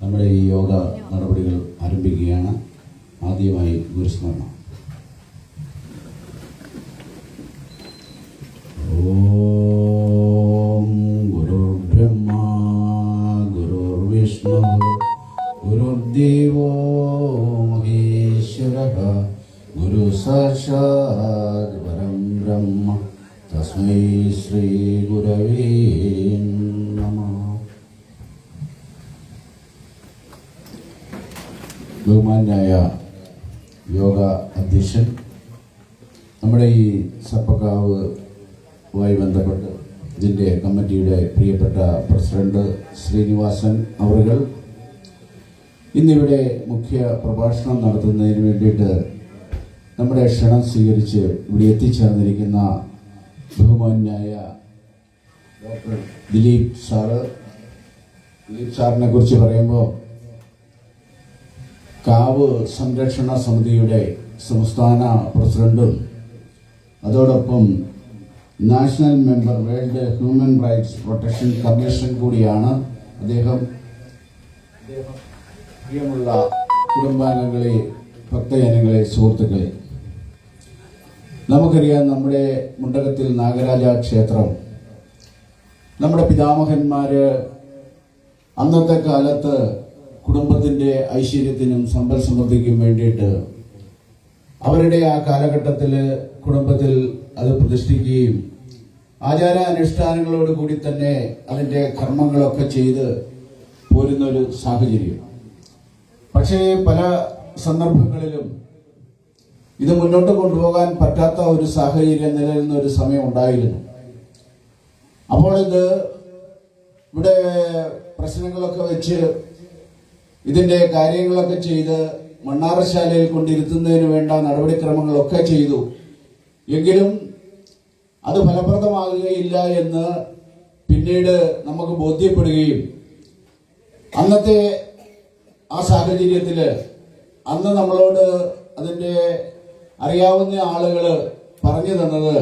നമ്മുടെ ഈ യോഗ നടപടികൾ ആരംഭിക്കുകയാണ്. ആദ്യമായി ഗുരുസ്മരണം. ഓം ഗുരുർബ്രഹ്മ ഗുരുർവിഷ്ണു ഗുരുദേവോ മഹേശ്വരഃ ഗുരു സാക്ഷാത് പരം ബ്രഹ്മ തസ്മൈ ശ്രീ ഗുരവേ നമഃ. ബഹുമാന്യനായ യോഗ അധ്യക്ഷൻ, നമ്മുടെ ഈ സർപ്പക്കാവുമായി ബന്ധപ്പെട്ട് ഇതിൻ്റെ കമ്മിറ്റിയുടെ പ്രിയപ്പെട്ട പ്രസിഡന്റ് ശ്രീനിവാസൻ അവറുകൾ ഇന്നിവിടെ മുഖ്യ പ്രഭാഷണം നടത്തുന്നതിന് വേണ്ടിയിട്ട് നമ്മുടെ ക്ഷണം സ്വീകരിച്ച് ഇവിടെ എത്തിച്ചേർന്നിരിക്കുന്ന ബഹുമാന്യനായ ഡോക്ടർ ദിലീപ് സാറിനെ കുറിച്ച് പറയുമ്പോൾ കാവ് സംരക്ഷണ സമിതിയുടെ സംസ്ഥാന പ്രസിഡന്റും അതോടൊപ്പം national member world human rights protection commission കൂടിയാണ് അദ്ദേഹം. പ്രിയമുള്ള കുടുംബാംഗങ്ങളെ, ഭക്തജനങ്ങളെ, സുഹൃത്തുക്കളെ, നമുക്കറിയാം നമ്മുടെ മുണ്ടകത്തിൽ നാഗരാജ ക്ഷേത്രം നമ്മുടെ പിതാമഹന്മാര് അന്നത്തെ കാലത്ത് കുടുംബത്തിൻ്റെ ഐശ്വര്യത്തിനും സമ്പൽ സമൃദ്ധിക്കും വേണ്ടിയിട്ട് അവരുടെ ആ കാലഘട്ടത്തിൽ കുടുംബത്തിൽ അത് പ്രതിഷ്ഠിക്കുകയും ആചാരാനുഷ്ഠാനങ്ങളോട് കൂടി തന്നെ അതിൻ്റെ കർമ്മങ്ങളൊക്കെ ചെയ്ത് പോരുന്നൊരു സാഹചര്യം. പക്ഷേ പല സന്ദർഭങ്ങളിലും ഇത് മുന്നോട്ട് കൊണ്ടുപോകാൻ പറ്റാത്ത ഒരു സാഹചര്യം നിലനിന്ന ഒരു സമയം ഉണ്ടായിരുന്നു. അപ്പോൾ ഇത് ഇവിടെ പ്രശ്നങ്ങളൊക്കെ വെച്ച് ഇതിൻ്റെ കാര്യങ്ങളൊക്കെ ചെയ്ത് മണ്ണാറശാലയിൽ കൊണ്ടിരുത്തുന്നതിന് വേണ്ട നടപടിക്രമങ്ങളൊക്കെ ചെയ്തു. എങ്കിലും അത് ഫലപ്രദമാകുകയില്ല എന്ന് പിന്നീട് നമുക്ക് ബോധ്യപ്പെടുകയും അന്നത്തെ ആ സാഹചര്യത്തിൽ അന്ന് നമ്മളോട് അതിൻ്റെ അറിയാവുന്ന ആളുകൾ പറഞ്ഞു തന്നത്,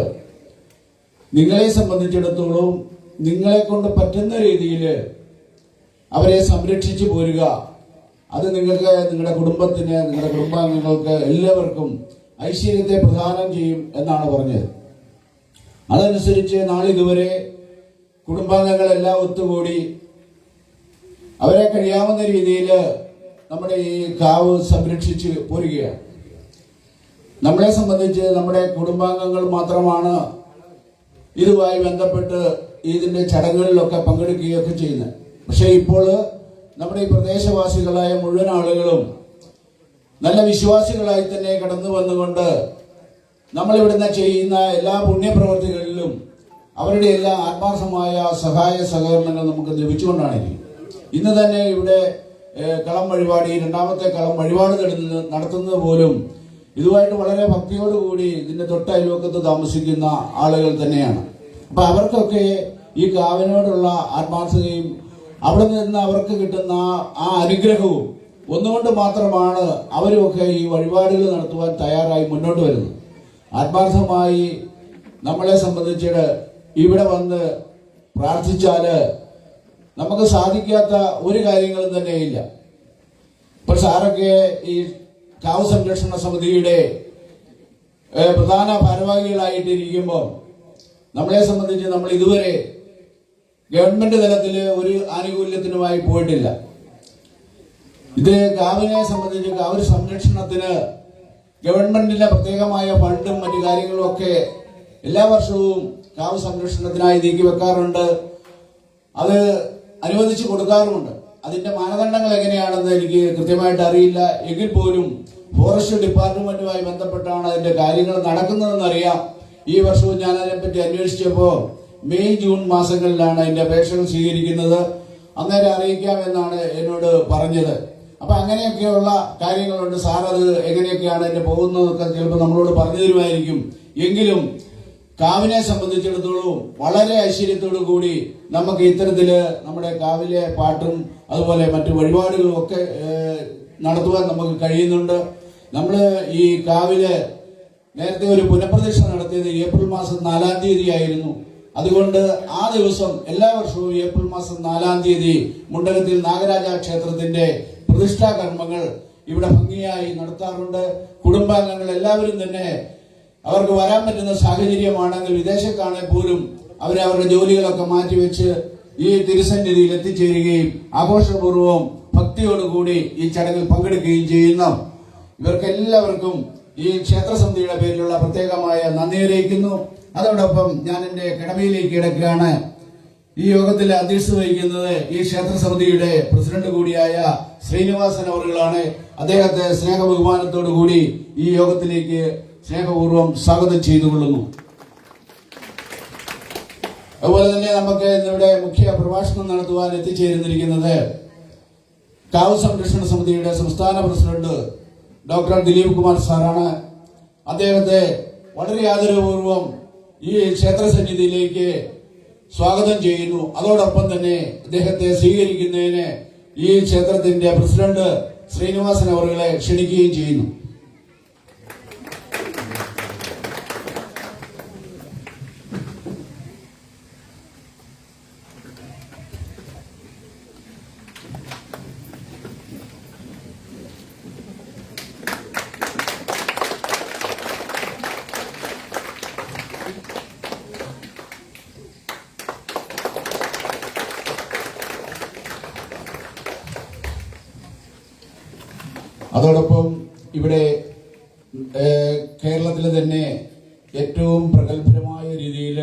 നിങ്ങളെ സംബന്ധിച്ചിടത്തോളം നിങ്ങളെ കൊണ്ട് പറ്റുന്ന രീതിയിൽ അവരെ സംരക്ഷിച്ചു പോരുക, അത് നിങ്ങൾക്ക്, നിങ്ങളുടെ കുടുംബത്തിന്, നിങ്ങളുടെ കുടുംബാംഗങ്ങൾക്ക് എല്ലാവർക്കും ഐശ്വര്യത്തെ പ്രദാനം ചെയ്യും എന്നാണ് പറഞ്ഞത്. അതനുസരിച്ച് നാളിതുവരെ കുടുംബാംഗങ്ങളെല്ലാം ഒത്തുകൂടി അവരെ കഴിയാവുന്ന രീതിയിൽ നമ്മുടെ ഈ കാവ് സംരക്ഷിച്ച് പോരുകയാണ്. നമ്മളെ സംബന്ധിച്ച് നമ്മുടെ കുടുംബാംഗങ്ങൾ മാത്രമാണ് ഇതുമായി ബന്ധപ്പെട്ട് ഇതിൻ്റെ ചടങ്ങുകളിലൊക്കെ പങ്കെടുക്കുകയൊക്കെ ചെയ്യുന്നത്. പക്ഷേ ഇപ്പോൾ നമ്മുടെ ഈ പ്രദേശവാസികളായ മുഴുവൻ ആളുകളും നല്ല വിശ്വാസികളായി തന്നെ കടന്നു വന്നുകൊണ്ട് നമ്മളിവിടുന്ന് ചെയ്യുന്ന എല്ലാ പുണ്യപ്രവർത്തികളിലും അവരുടെ എല്ലാ ആത്മാർത്ഥമായ സഹായ സഹകരണങ്ങൾ നമുക്ക് ലഭിച്ചുകൊണ്ടാണ്. ഇന്ന് തന്നെ ഇവിടെ കളം വഴിപാടി, രണ്ടാമത്തെ കളം വഴിപാട് നടത്തുന്നത് പോലും ഇതുമായിട്ട് വളരെ ഭക്തിയോടുകൂടി ഇതിന്റെ തൊട്ടയൽവക്കത്ത് താമസിക്കുന്ന ആളുകൾ തന്നെയാണ്. അപ്പൊ അവർക്കൊക്കെ ഈ കാവിനോടുള്ള ആത്മാർത്ഥതയും അവിടെ നിന്ന് അവർക്ക് കിട്ടുന്ന ആ അനുഗ്രഹവും ഒന്നുകൊണ്ട് മാത്രമാണ് അവരുമൊക്കെ ഈ വഴിപാടുകൾ നടത്തുവാൻ തയ്യാറായി മുന്നോട്ട് വരുന്നത്. ആത്മാർത്ഥമായി നമ്മളെ സംബന്ധിച്ച് ഇവിടെ വന്ന് പ്രാർത്ഥിച്ചാല് നമുക്ക് സാധിക്കാത്ത ഒരു കാര്യങ്ങളും തന്നെയില്ല. ഇപ്പോൾ സാറൊക്കെ ഈ കാവ് സംരക്ഷണ സമിതിയുടെ പ്രധാന ഭാരവാഹികളായിട്ടിരിക്കുമ്പോൾ നമ്മളെ സംബന്ധിച്ച് നമ്മൾ ഇതുവരെ ഗവൺമെന്റ് തലത്തിൽ ഒരു ആനുകൂല്യത്തിനുമായി പോയിട്ടില്ല. ഇത് കാവിനെ സംബന്ധിച്ച് കാവ് സംരക്ഷണത്തിന് ഗവൺമെന്റിന്റെ പ്രത്യേകമായ ഫണ്ടും മറ്റു കാര്യങ്ങളും ഒക്കെ എല്ലാ വർഷവും കാവ് സംരക്ഷണത്തിനായി നീക്കി വെക്കാറുണ്ട്, അത് അനുവദിച്ചു കൊടുക്കാറുമുണ്ട്. അതിന്റെ മാനദണ്ഡങ്ങൾ എങ്ങനെയാണെന്ന് എനിക്ക് കൃത്യമായിട്ട് അറിയില്ല. എങ്കിൽ പോലും ഫോറസ്റ്റ് ഡിപ്പാർട്ട്മെന്റുമായി ബന്ധപ്പെട്ടാണ് അതിന്റെ കാര്യങ്ങൾ നടക്കുന്നതെന്ന് അറിയാം. ഈ വർഷവും ഞാൻ അതിനെപ്പറ്റി അന്വേഷിച്ചപ്പോൾ മെയ് ജൂൺ മാസങ്ങളിലാണ് അതിന്റെ അപേക്ഷകൾ സ്വീകരിക്കുന്നത്. അന്നേരം അറിയിക്കാമെന്നാണ് എന്നോട് പറഞ്ഞത്. അപ്പൊ അങ്ങനെയൊക്കെയുള്ള കാര്യങ്ങളുണ്ട്. സാർ അത് എങ്ങനെയൊക്കെയാണ് അതിന്റെ പോകുന്നതൊക്കെ ചിലപ്പോൾ നമ്മളോട് പറഞ്ഞു തരുമായിരിക്കും. എങ്കിലും കാവിനെ സംബന്ധിച്ചിടത്തോളം വളരെ ഐശ്വര്യത്തോടു കൂടി നമുക്ക് ഇത്തരത്തില് നമ്മുടെ കാവിലെ പാട്ടും അതുപോലെ മറ്റു വഴിപാടുകളും ഒക്കെ നടത്തുവാൻ നമുക്ക് കഴിയുന്നുണ്ട്. നമ്മള് ഈ കാവില് നേരത്തെ ഒരു പുനഃപ്രതിഷ്ഠ നടത്തിയത് ഏപ്രിൽ മാസം 4-ാം തീയതി ആയിരുന്നു. അതുകൊണ്ട് ആ ദിവസം എല്ലാ വർഷവും ഏപ്രിൽ മാസം 4-ാം തീയതി മുണ്ടകത്തിൽ നാഗരാജ ക്ഷേത്രത്തിന്റെ പ്രതിഷ്ഠാ കർമ്മങ്ങൾ ഇവിടെ ഭംഗിയായി നടത്താറുണ്ട്. കുടുംബാംഗങ്ങൾ എല്ലാവരും തന്നെ അവർക്ക് വരാൻ പറ്റുന്ന സാഹചര്യമാണെങ്കിൽ വിദേശത്താണെങ്കിൽ പോലും അവരവരുടെ ജോലികളൊക്കെ മാറ്റിവെച്ച് ഈ തിരുസന്നിധിയിൽ എത്തിച്ചേരുകയും ആഘോഷപൂർവ്വം ഭക്തിയോടുകൂടി ഈ ചടങ്ങിൽ പങ്കെടുക്കുകയും ചെയ്യുന്നു. ഇവർക്കെല്ലാവർക്കും ഈ ക്ഷേത്രസമിതിയുടെ പേരിലുള്ള പ്രത്യേകമായ നന്ദി അറിയിക്കുന്നു. അതോടൊപ്പം ഞാൻ എന്റെ കടമയിലേക്ക് കിടക്കുകയാണ്. ഈ യോഗത്തിൽ അധ്യക്ഷത വഹിക്കുന്നത് ഈ ക്ഷേത്രസമിതിയുടെ പ്രസിഡന്റ് കൂടിയായ ശ്രീനിവാസൻ അവറുകളാണ്. അദ്ദേഹത്തെ സ്നേഹ ബഹുമാനത്തോടു കൂടി ഈ യോഗത്തിലേക്ക് സ്നേഹപൂർവ്വം സ്വാഗതം ചെയ്തുകൊള്ളുന്നു. അതുപോലെ തന്നെ നമുക്ക് ഇന്നിവിടെ മുഖ്യ പ്രഭാഷണം നടത്തുവാൻ എത്തിച്ചേരുന്നിരിക്കുന്നത് കാവ് സംരക്ഷണ സമിതിയുടെ സംസ്ഥാന പ്രസിഡന്റ് ഡോക്ടർ ദിലീപ് കുമാർ സാറാണ്. അദ്ദേഹത്തെ വളരെ ആദരപൂർവ്വം ഈ ക്ഷേത്രസന്നിധിയിലേക്ക് സ്വാഗതം ചെയ്യുന്നു. അതോടൊപ്പം തന്നെ അദ്ദേഹത്തെ സ്വീകരിക്കുന്നതിന് ഈ ക്ഷേത്രത്തിന്റെ പ്രസിഡന്റ് ശ്രീനിവാസൻ അവറുകളെ ക്ഷണിക്കുകയും ചെയ്യുന്നു. അതോടൊപ്പം ഇവിടെ കേരളത്തിലെ തന്നെ ഏറ്റവും പ്രഗത്ഭരമായ രീതിയിൽ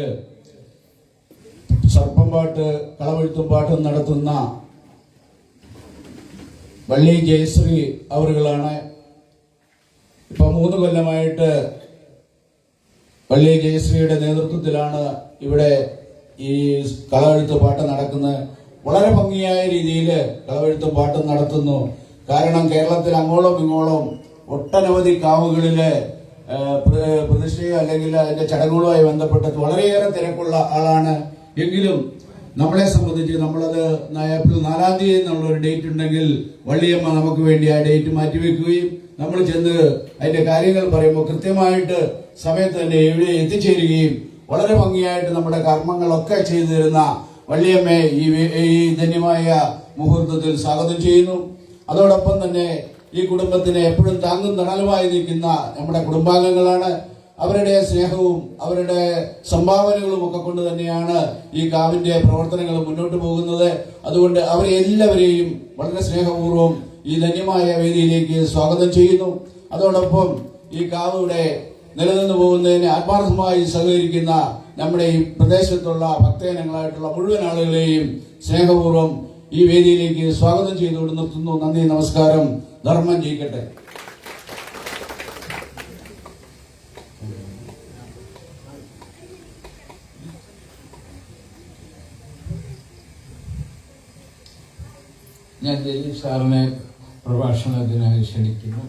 സർപ്പംപാട്ട് കളവെഴുത്തും പാട്ടും നടത്തുന്ന വള്ളി ജയശ്രീ അവറുകളാണ്. ഇപ്പൊ 3 കൊല്ലമായിട്ട് വള്ളി ജയശ്രീയുടെ നേതൃത്വത്തിലാണ് ഇവിടെ ഈ കളവെഴുത്ത് പാട്ട് നടക്കുന്നത്. വളരെ ഭംഗിയായ രീതിയിൽ കളവെഴുത്തും പാട്ടും നടത്തുന്നു. കാരണം കേരളത്തിൽ അങ്ങോളം ഇങ്ങോളം ഒട്ടനവധി കാവുകളിലെ പ്രതിഷ്ഠയോ അല്ലെങ്കിൽ അതിന്റെ ചടങ്ങുകളുമായി ബന്ധപ്പെട്ട് വളരെയേറെ തിരക്കുള്ള ആളാണ്. എങ്കിലും നമ്മളെ സംബന്ധിച്ച് നമ്മളത് ഏപ്രിൽ 4-ാം തീയതി എന്നുള്ളൊരു ഡേറ്റ് ഉണ്ടെങ്കിൽ വള്ളിയമ്മ നമുക്ക് വേണ്ടി ആ ഡേറ്റ് മാറ്റിവെക്കുകയും നമ്മൾ ചെന്ന് അതിന്റെ കാര്യങ്ങൾ പറയുമ്പോൾ കൃത്യമായിട്ട് സമയത്ത് തന്നെ ഇവിടെ എത്തിച്ചേരുകയും വളരെ ഭംഗിയായിട്ട് നമ്മുടെ കർമ്മങ്ങളൊക്കെ ചെയ്തു തരുന്ന വള്ളിയമ്മയെ ഈ ധന്യമായ മുഹൂർത്തത്തിൽ സ്വാഗതം ചെയ്യുന്നു. അതോടൊപ്പം തന്നെ ഈ കുടുംബത്തിന് എപ്പോഴും താങ്ങും തണലുമായി നിൽക്കുന്ന നമ്മുടെ കുടുംബാംഗങ്ങളാണ്. അവരുടെ സ്നേഹവും അവരുടെ സംഭാവനകളും ഒക്കെ കൊണ്ട് തന്നെയാണ് ഈ കാവിന്റെ പ്രവർത്തനങ്ങൾ മുന്നോട്ട് പോകുന്നത്. അതുകൊണ്ട് അവരെ എല്ലാവരെയും വളരെ സ്നേഹപൂർവ്വം ഈ ധന്യമായ വേദിയിലേക്ക് സ്വാഗതം ചെയ്യുന്നു. അതോടൊപ്പം ഈ കാവിടെ നിലനിന്നു പോകുന്നതിന് ആത്മാർത്ഥമായി സഹകരിക്കുന്ന നമ്മുടെ ഈ പ്രദേശത്തുള്ള ഭക്തജനങ്ങളായിട്ടുള്ള മുഴുവൻ ആളുകളെയും സ്നേഹപൂർവ്വം ഈ വേദിയിലേക്ക് സ്വാഗതം ചെയ്തുകൊണ്ട് നിർത്തുന്നു. നന്ദി, നമസ്കാരം. ധർമ്മം ജയിക്കട്ടെ. ഞാൻ ദിലീപ് സാറിനെ പ്രഭാഷണത്തിനായി ക്ഷണിക്കുന്നു.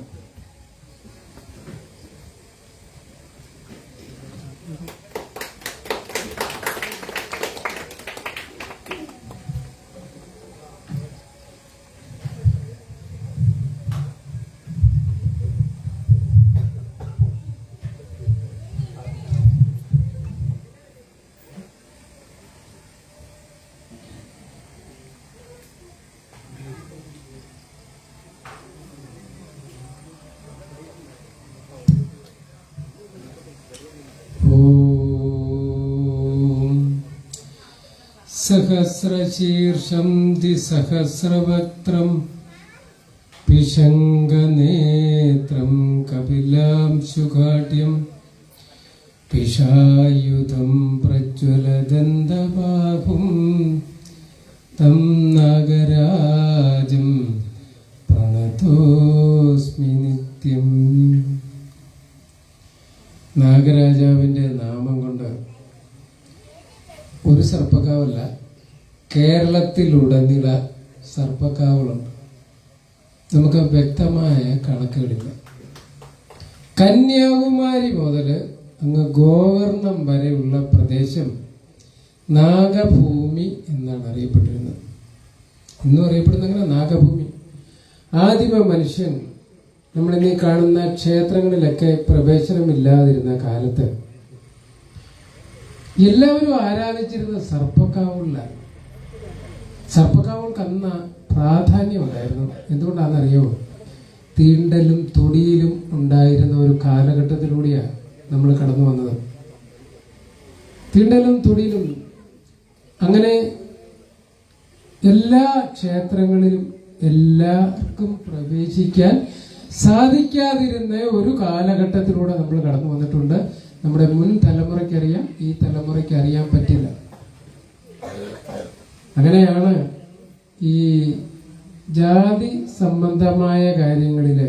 സഹസ്രശീർഷം ദിസഹസ്രവക്ത്രം പിശങ്കനേത്രം കപിലാംശുഘാട്യം പിശായുധം പ്രജ്വലദന്തബാഹും തം നാഗരാജം പ്രണതോസ്മി നിത്യം. നാഗരാജാവിൻ്റെ നാമം കൊണ്ട് ഒരു സർപ്പക്കാവല്ല, കേരളത്തിലുടനീള സർപ്പക്കാവുകളുണ്ട്. നമുക്ക് വ്യക്തമായ കണക്കുകളില്ല. കന്യാകുമാരി മുതൽ അങ്ങ് ഗോകർണം വരെയുള്ള പ്രദേശം നാഗഭൂമി എന്നാണ് അറിയപ്പെട്ടിരുന്നത്. ഇന്നും അറിയപ്പെടുന്ന അങ്ങനെ നാഗഭൂമി. ആദിമ മനുഷ്യൻ നമ്മളിന്നീ കാണുന്ന ക്ഷേത്രങ്ങളിലൊക്കെ പ്രവേശനമില്ലാതിരുന്ന കാലത്ത് എല്ലാവരും ആരാധിച്ചിരുന്ന സർപ്പക്കാവുകളിലാണ്. സർപ്പക്കാവുകൾക്ക് അന്ന് പ്രാധാന്യം ഉണ്ടായിരുന്നു. എന്തുകൊണ്ടാണെന്നറിയാമോ? തീണ്ടലും തൊടിയിലും ഉണ്ടായിരുന്ന ഒരു കാലഘട്ടത്തിലൂടെയാണ് നമ്മൾ കടന്നു വന്നത്. തീണ്ടലും തൊടിയിലും അങ്ങനെ എല്ലാ ക്ഷേത്രങ്ങളിലും എല്ലാവർക്കും പ്രവേശിക്കാൻ സാധിക്കാതിരുന്ന ഒരു കാലഘട്ടത്തിലൂടെ നമ്മൾ കടന്നു വന്നിട്ടുണ്ട്. നമ്മുടെ മുൻ തലമുറയ്ക്കറിയാം, ഈ തലമുറയ്ക്ക് അറിയാൻ പറ്റില്ല. അങ്ങനെയാണ് ഈ ജാതി സംബന്ധമായ കാര്യങ്ങളില്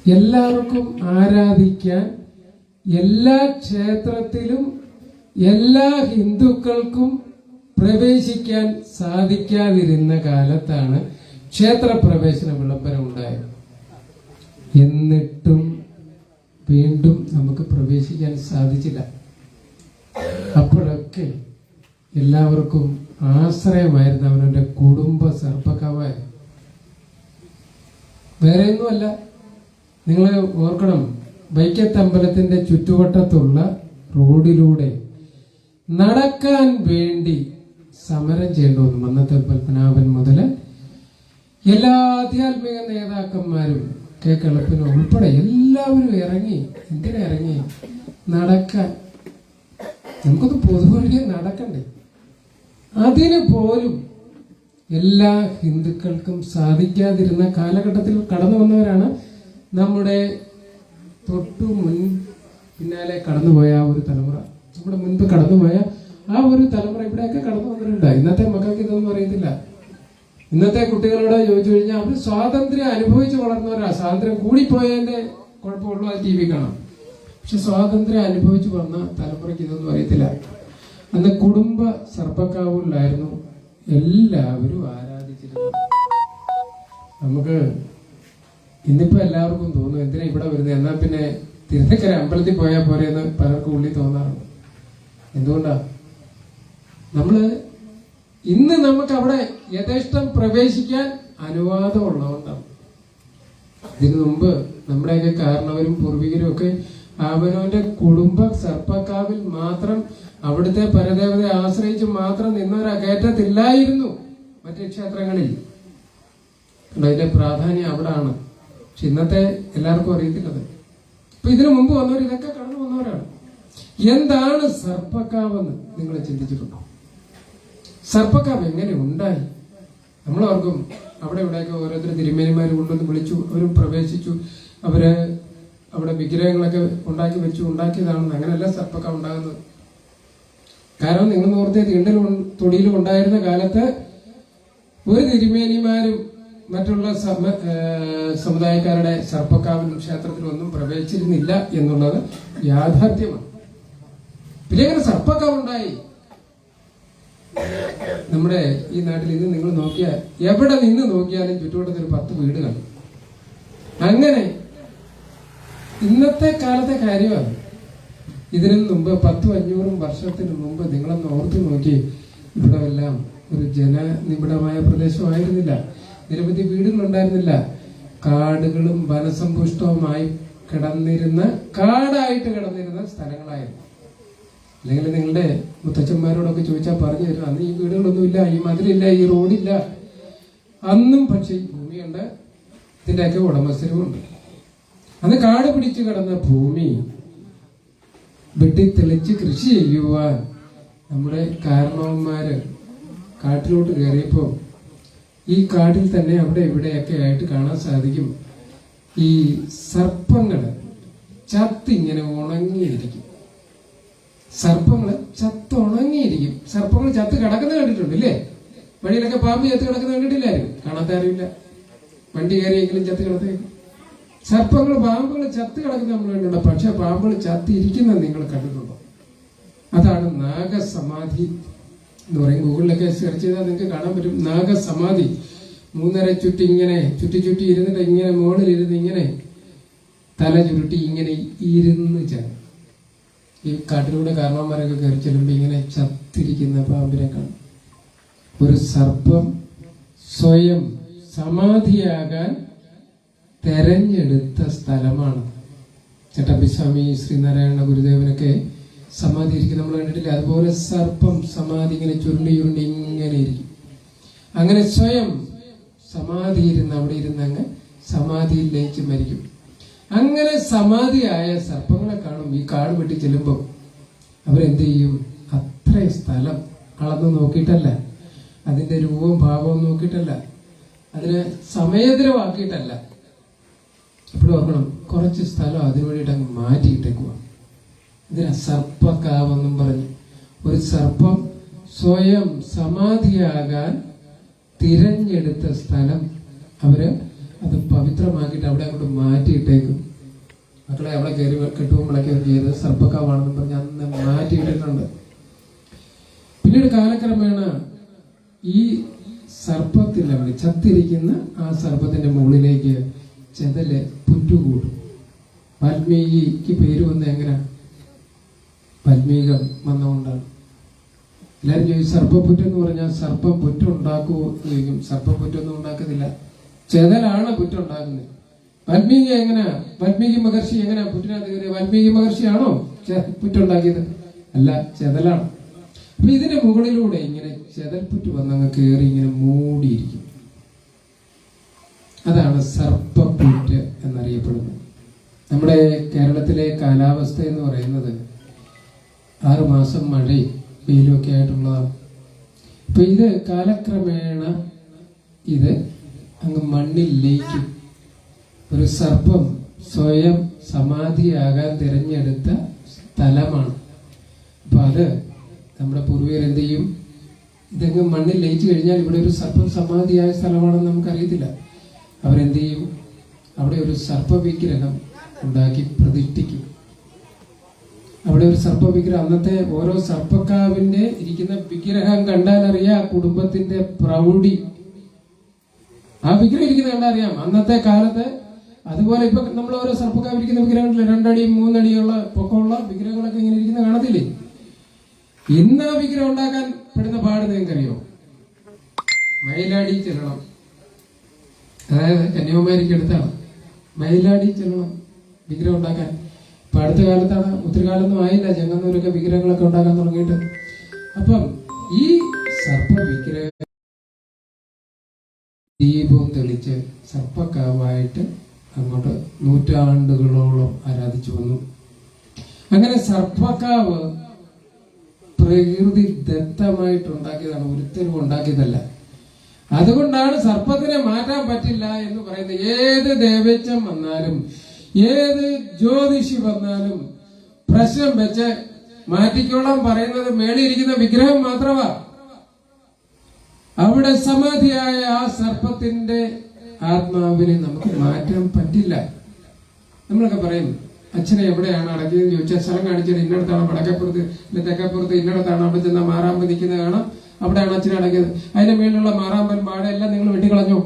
എല്ലാവർക്കും ആരാധിക്കാൻ എല്ലാ ക്ഷേത്രത്തിലും എല്ലാ ഹിന്ദുക്കൾക്കും പ്രവേശിക്കാൻ സാധിക്കാതിരുന്ന കാലത്താണ് ക്ഷേത്രപ്രവേശന വിളംബരം ഉണ്ടായത്. എന്നിട്ടും വീണ്ടും നമുക്ക് പ്രവേശിക്കാൻ സാധിച്ചില്ല. അപ്പോഴൊക്കെ എല്ലാവർക്കും ആശ്രയമായിരുന്നു അവനവന്റെ കുടുംബ സർപ്പക്കാവായ. വേറെ ഒന്നുമല്ല, നിങ്ങൾ ഓർക്കണം, വൈക്കത്തമ്പലത്തിന്റെ ചുറ്റുവട്ടത്തുള്ള റോഡിലൂടെ നടക്കാൻ വേണ്ടി സമരം ചെയ്യേണ്ടി വന്നു. മന്നത്തെ പത്മനാഭൻ മുതൽ എല്ലാ ആധ്യാത്മിക നേതാക്കന്മാരും കെ കളപ്പനും ഉൾപ്പെടെ എല്ലാവരും ഇറങ്ങി. എന്തിനാ ഇറങ്ങി? നടക്കാൻ. നമുക്കൊന്ന് പൊതുവഴിയെ നടക്കണ്ടേ? അതിന് പോലും എല്ലാ ഹിന്ദുക്കൾക്കും സാധിക്കാതിരുന്ന കാലഘട്ടത്തിൽ കടന്നു വന്നവരാണ് നമ്മുടെ തൊട്ടു പിന്നാലെ കടന്നുപോയ ആ ഒരു തലമുറ. നമ്മുടെ മുൻപ് കടന്നുപോയ ആ ഒരു തലമുറ ഇവിടെയൊക്കെ കടന്നു വന്നിട്ടുണ്ട്. ഇന്നത്തെ മക്കൾക്ക് ഇതൊന്നും അറിയത്തില്ല. ഇന്നത്തെ കുട്ടികളോട് ചോദിച്ചു കഴിഞ്ഞാൽ അവർ സ്വാതന്ത്ര്യം അനുഭവിച്ച് വളർന്നവരാ. സ്വാതന്ത്ര്യം കൂടിപ്പോയതിന്റെ കുഴപ്പമുള്ളൂ, അത് ടി വി കാണാം. പക്ഷെ സ്വാതന്ത്ര്യം അനുഭവിച്ച് വന്ന തലമുറയ്ക്ക് ഇതൊന്നും അറിയത്തില്ല. അന്ന് കുടുംബ സർപ്പക്കാവുകളിലായിരുന്നു എല്ലാവരും ആരാധിച്ചിരുന്നത്. നമുക്ക് ഇന്നിപ്പോ എല്ലാവർക്കും തോന്നും എന്തിനാ ഇവിടെ വരുന്നത്, എന്നാൽ പിന്നെ തിരുനക്കര അമ്പലത്തിൽ പോയാൽ പോരെ എന്ന് പലർക്കും ഉള്ളിൽ തോന്നാറുണ്ട്. എന്തുകൊണ്ടാ? ഇന്ന് നമുക്ക് അവിടെ യഥേഷ്ടം പ്രവേശിക്കാൻ അനുവാദം ഉള്ളതുകൊണ്ടാണ്. ഇതിനു മുമ്പ് നമ്മുടെയൊക്കെ കാരണവരും പൂർവികരും ഒക്കെ അവനവന്റെ കുടുംബ സർപ്പക്കാവിൽ മാത്രം അവിടുത്തെ പരദേവതയെ ആശ്രയിച്ച് മാത്രം നിന്നവരാ. കയറ്റത്തില്ലായിരുന്നു മറ്റു ക്ഷേത്രങ്ങളിൽ. അതിന്റെ പ്രാധാന്യം അവിടാണ്. പക്ഷെ ഇന്നത്തെ എല്ലാവർക്കും അറിയത്തില്ലത്. ഇപ്പൊ ഇതിനു മുമ്പ് വന്നവർ ഇതൊക്കെ കടന്നു വന്നവരാണ്. എന്താണ് സർപ്പക്കാവെന്ന് നിങ്ങൾ ചിന്തിച്ചിട്ടുണ്ടോ? സർപ്പക്കാവ് എങ്ങനെ ഉണ്ടായി? നമ്മളവർക്കും അവിടെ ഇവിടെയൊക്കെ ഓരോരുത്തർ തിരുമേനിമാർ കൊണ്ടുവന്ന് വിളിച്ചു, അവരും പ്രവേശിച്ചു, അവര് അവിടെ വിഗ്രഹങ്ങളൊക്കെ ഉണ്ടാക്കിയതാണെന്ന്. അങ്ങനെയല്ല സർപ്പക്കാവ് ഉണ്ടാകുന്നത്. കാരണം നിങ്ങൾ ഓർത്തേ, തീണ്ടലും തൊടിയിലും ഉണ്ടായിരുന്ന കാലത്ത് ഒരു തിരുമേനിമാരും മറ്റുള്ള സമുദായക്കാരുടെ സർപ്പക്കാവിലും ക്ഷേത്രത്തിലും ഒന്നും പ്രവേശിച്ചിരുന്നില്ല എന്നുള്ളത് യാഥാർത്ഥ്യമാണ്. പിന്നെ എങ്ങനെ സർപ്പക്കാവ് ഉണ്ടായി? നമ്മുടെ ഈ നാട്ടിൽ ഇന്ന് നിങ്ങൾ നോക്കിയാൽ എവിടെ നിന്ന് നോക്കിയാലും ചുറ്റുവട്ടത്തിൽ 10 വീട് കാണും. അങ്ങനെ ഇന്നത്തെ കാലത്തെ കാര്യമാണ്. ഇതിനു മുമ്പ് 100-500 വർഷത്തിന് മുമ്പ് നിങ്ങളൊന്ന് ഓർത്തു നോക്കി, ഇവിടെ എല്ലാം ഒരു ജനനിബിഡമായ പ്രദേശമായിരുന്നില്ല. നിരവധി വീടുകളുണ്ടായിരുന്നില്ല. കാടുകളും വനസമ്പുഷ്ടവുമായി കാടായിട്ട് കിടന്നിരുന്ന സ്ഥലങ്ങളായിരുന്നു. അല്ലെങ്കിൽ നിങ്ങളുടെ മുത്തച്ഛന്മാരോടൊക്കെ ചോദിച്ചാൽ പറഞ്ഞു തരും, അന്ന് ഈ വീടുകളൊന്നുമില്ല, ഈ മതിലില്ല, ഈ റോഡില്ല. അന്നും പക്ഷെ ഈ ഭൂമിയുണ്ട്, ഇതിന്റെയൊക്കെ ഉടമസ്ഥരുമുണ്ട്. അന്ന് കാട് പിടിച്ചു കിടന്ന ഭൂമി വെട്ടിത്തെളിച്ച് കൃഷി ചെയ്യുവാൻ നമ്മുടെ കാരണവന്മാര് കാട്ടിലോട്ട് കയറിയപ്പോ ഈ കാട്ടിൽ തന്നെ അവിടെ ഇവിടെയൊക്കെ ആയിട്ട് കാണാൻ സാധിക്കും ഈ സർപ്പങ്ങള് ചത്തിങ്ങനെ ഉണങ്ങിയിരിക്കും. സർപ്പങ്ങള് ചത്തുണങ്ങിയിരിക്കും. സർപ്പങ്ങൾ ചത്ത് കിടക്കുന്ന കണ്ടിട്ടുണ്ട് ഇല്ലേ? വഴിയിലൊക്കെ പാമ്പ് ചത്ത് കിടക്കുന്ന കണ്ടിട്ടില്ലായിരുന്നു. കാണാത്ത അറിയില്ല. വണ്ടി കയറിയെങ്കിലും ചത്ത് കിടത്തേക്കും. സർപ്പങ്ങൾ, പാമ്പുകൾ ചത്ത് കിടക്കുന്ന നമ്മൾ കണ്ടിട്ടുണ്ട്. പക്ഷെ പാമ്പുകൾ ചത്തിരിക്കുന്നത് നിങ്ങൾ കണ്ടിട്ടുണ്ടോ? അതാണ് നാഗസമാധി എന്ന് പറയും. ഗൂഗിളിലൊക്കെ സെർച്ച് ചെയ്താൽ നിങ്ങൾക്ക് കാണാൻ പറ്റും. നാഗസമാധി 3.5 ചുറ്റി ഇങ്ങനെ ചുറ്റി ഇരുന്നിട്ട് ഇങ്ങനെ മുകളിലിരുന്ന് ഇങ്ങനെ തല ചുരുട്ടി ഇങ്ങനെ ഇരുന്ന് ചേർന്ന് ഈ കാട്ടിലൂടെ കാരണവന്മാരൊക്കെ കയറി ചെല്ലുമ്പോൾ ഇങ്ങനെ ചത്തിരിക്കുന്ന പാമ്പിനെ കാണും. ഒരു സർപ്പം സ്വയം സമാധിയാകാൻ തെരഞ്ഞെടുത്ത സ്ഥലമാണ്. ചട്ടമ്പിസ്വാമി, ശ്രീനാരായണ ഗുരുദേവനൊക്കെ സമാധി ഇരിക്കും നമ്മൾ കണ്ടിട്ടില്ല. അതുപോലെ സർപ്പം സമാധി ഇങ്ങനെ ചുരുണ്ടി ഇങ്ങനെ ഇരിക്കും. അങ്ങനെ സ്വയം സമാധി ഇരുന്ന് അവിടെ ഇരുന്ന് അങ്ങ് സമാധിയിലേക്ക് മരിക്കും. അങ്ങനെ സമാധിയായ സർപ്പങ്ങളെ കാണും. ഈ കാട് വെട്ടി ചെല്ലുമ്പോൾ അവരെന്ത് ചെയ്യും? അത്രയും സ്ഥലം അളന്ന് നോക്കിയിട്ടല്ല, അതിന്റെ രൂപവും ഭാവവും നോക്കിയിട്ടല്ല, അതിനെ സമയദ്രവാക്കിയിട്ടല്ല. എപ്പോഴും ഓർക്കണം, കുറച്ച് സ്ഥലം അതിനു വേണ്ടിയിട്ട് അങ്ങ് മാറ്റിയിട്ടേക്കുക. ഇതിനാ സർപ്പക്കാവെന്നും പറഞ്ഞു. ഒരു സർപ്പം സ്വയം സമാധിയാകാൻ തിരഞ്ഞെടുത്ത സ്ഥലം അവര് അത് പവിത്രമാക്കിയിട്ട് അവിടെ അങ്ങോട്ട് മാറ്റിയിട്ടേക്കും. മക്കളെ അവിടെ കയറി കെട്ടുമ്പോഴൊക്കെ ചെയ്ത് സർപ്പക്കാവാണെന്നും പറഞ്ഞ് അന്ന് മാറ്റിയിട്ടിട്ടുണ്ട്. പിന്നീട് കാലക്രമേണ ഈ സർപ്പത്തിൽ അവിടെ ചത്തിരിക്കുന്ന ആ സർപ്പത്തിന്റെ മുകളിലേക്ക് ചെതല് പുറ്റുകൂടും. വാൽമീകിക്ക് പേര് വന്ന എങ്ങനെ? വാൽമീകം വന്നുകൊണ്ടാണ്. എല്ലാവരും ചോദിക്കും സർപ്പപ്പുറ്റെന്ന് പറഞ്ഞാൽ സർപ്പം പുറ്റുണ്ടാക്കുമോ എന്ന് ചോദിക്കും. സർപ്പപ്പുറ്റൊന്നും ഉണ്ടാക്കുന്നില്ല, ചെതലാണ് പുറ്റുണ്ടാക്കുന്നത്. വാൽമീകി എങ്ങനെയാ? വാൽമീകി മഹർഷി എങ്ങനെയാ പുറ്റിനകത്ത് കയറിയ? വാൽമീകി മഹർഷിയാണോ പുറ്റുണ്ടാക്കിയത്? അല്ല, ചെതലാണ്. അപ്പൊ ഇതിന്റെ മുകളിലൂടെ ഇങ്ങനെ ചെതൽപുറ്റ് വന്നങ്ങ് കയറി ഇങ്ങനെ മൂടിയിരിക്കും. അതാണ് സർപ്പപ്പുറ്റ് എന്നറിയപ്പെടുന്നത്. നമ്മുടെ കേരളത്തിലെ കാലാവസ്ഥ എന്ന് പറയുന്നത് 6 മാസം മഴയും വെയിലും ഒക്കെ ആയിട്ടുള്ളതാണ്. അപ്പൊ ഇത് കാലക്രമേണ ഇത് അങ്ങ് മണ്ണിൽ ലയിക്കും. ഒരു സർപ്പം സ്വയം സമാധിയാകാൻ തിരഞ്ഞെടുത്ത സ്ഥലമാണ്. അപ്പൊ അത് നമ്മുടെ പൂർവികർ എന്ത് ചെയ്യും? ഇതങ്ങ് മണ്ണിൽ ലയിച്ചു കഴിഞ്ഞാൽ ഇവിടെ ഒരു സർപ്പം സമാധിയായ സ്ഥലമാണെന്ന് നമുക്കറിയത്തില്ല. അവരെന്ത് ചെയ്യും? അവിടെ ഒരു സർപ്പവിഗ്രഹം ഉണ്ടാക്കി പ്രതിഷ്ഠിക്കും. അവിടെ ഒരു സർപ്പവിഗ്രഹം, അന്നത്തെ ഓരോ സർപ്പക്കാവിന്റെ ഇരിക്കുന്ന വിഗ്രഹം കണ്ടാൽ അറിയാം കുടുംബത്തിന്റെ പ്രൗഢി. ആ വിഗ്രഹം ഇരിക്കുന്നത് കണ്ടാൽ അറിയാം അന്നത്തെ കാലത്ത്. അതുപോലെ ഇപ്പൊ നമ്മൾ ഓരോ സർപ്പക്കാവ് ഇരിക്കുന്ന വിഗ്രഹങ്ങളിലെ 2 അടി 3 അടിയുള്ള പൊക്കമുള്ള വിഗ്രഹങ്ങളൊക്കെ ഇങ്ങനെ ഇരിക്കുന്ന കാണത്തില്ലേ? ഇന്ന് ആ വിഗ്രഹം ഉണ്ടാക്കാൻ പെടുന്ന പാട് നിങ്ങൾക്കറിയോ? മയിലാടി ചെല്ലണം. അതായത് കന്യാകുമാരിക്ക് അടുത്താണ്. മയിലാടി ചെല്ലണം വിഗ്രഹം ഉണ്ടാക്കാൻ. ഇപ്പൊ അടുത്ത കാലത്താണ്, ഒത്തിരി കാലൊന്നും ആയില്ല ചെങ്ങന്നൂരൊക്കെ വിഗ്രഹങ്ങളൊക്കെ ഉണ്ടാക്കാൻ തുടങ്ങിയിട്ട്. അപ്പം ഈ സർപ്പ വിഗ്രഹ ദീപവും തെളിച്ച് സർപ്പക്കാവായിട്ട് അങ്ങോട്ട് നൂറ്റാണ്ടുകളോളം ആരാധിച്ചു വന്നു. അങ്ങനെ സർപ്പക്കാവ് പ്രകൃതി ദത്തമായിട്ടുണ്ടാക്കിയതാണ്, ഒരുത്തരും ഉണ്ടാക്കിയതല്ല. അതുകൊണ്ടാണ് സർപ്പത്തിനെ മാറ്റാൻ പറ്റില്ല എന്ന് പറയുന്നത്. ഏത് ദേവേച്ചം വന്നാലും ഏത് ജ്യോതിഷി വന്നാലും പ്രശ്നം വെച്ച് മാറ്റിക്കോളാൻ പറയുന്നത് മേളിയിരിക്കുന്ന വിഗ്രഹം മാത്രമാ. അവിടെ സമാധിയായ ആ സർപ്പത്തിന്റെ ആത്മാവിനെ നമുക്ക് മാറ്റാൻ പറ്റില്ല. നമ്മളൊക്കെ പറയും അച്ഛനെ എവിടെയാണ് അടക്കിയതെന്ന് ചോദിച്ചാൽ സ്ഥലം കാണിച്ചാൽ ഇന്നടത്താണ്, വടക്കപ്പുറത്ത് ഇല്ല തെക്കപ്പുറത്ത് ഇന്നടത്താണ്. അവിടെ ചെന്ന മാറാമ്പ് നിൽക്കുന്നത് കാണാം, അവിടെയാണ് അച്ഛനെ അടക്കിയത്. അതിന്റെ മേലുള്ള മാറാമ്പൻ പാടെല്ലാം നിങ്ങൾ വെട്ടിക്കളഞ്ഞു.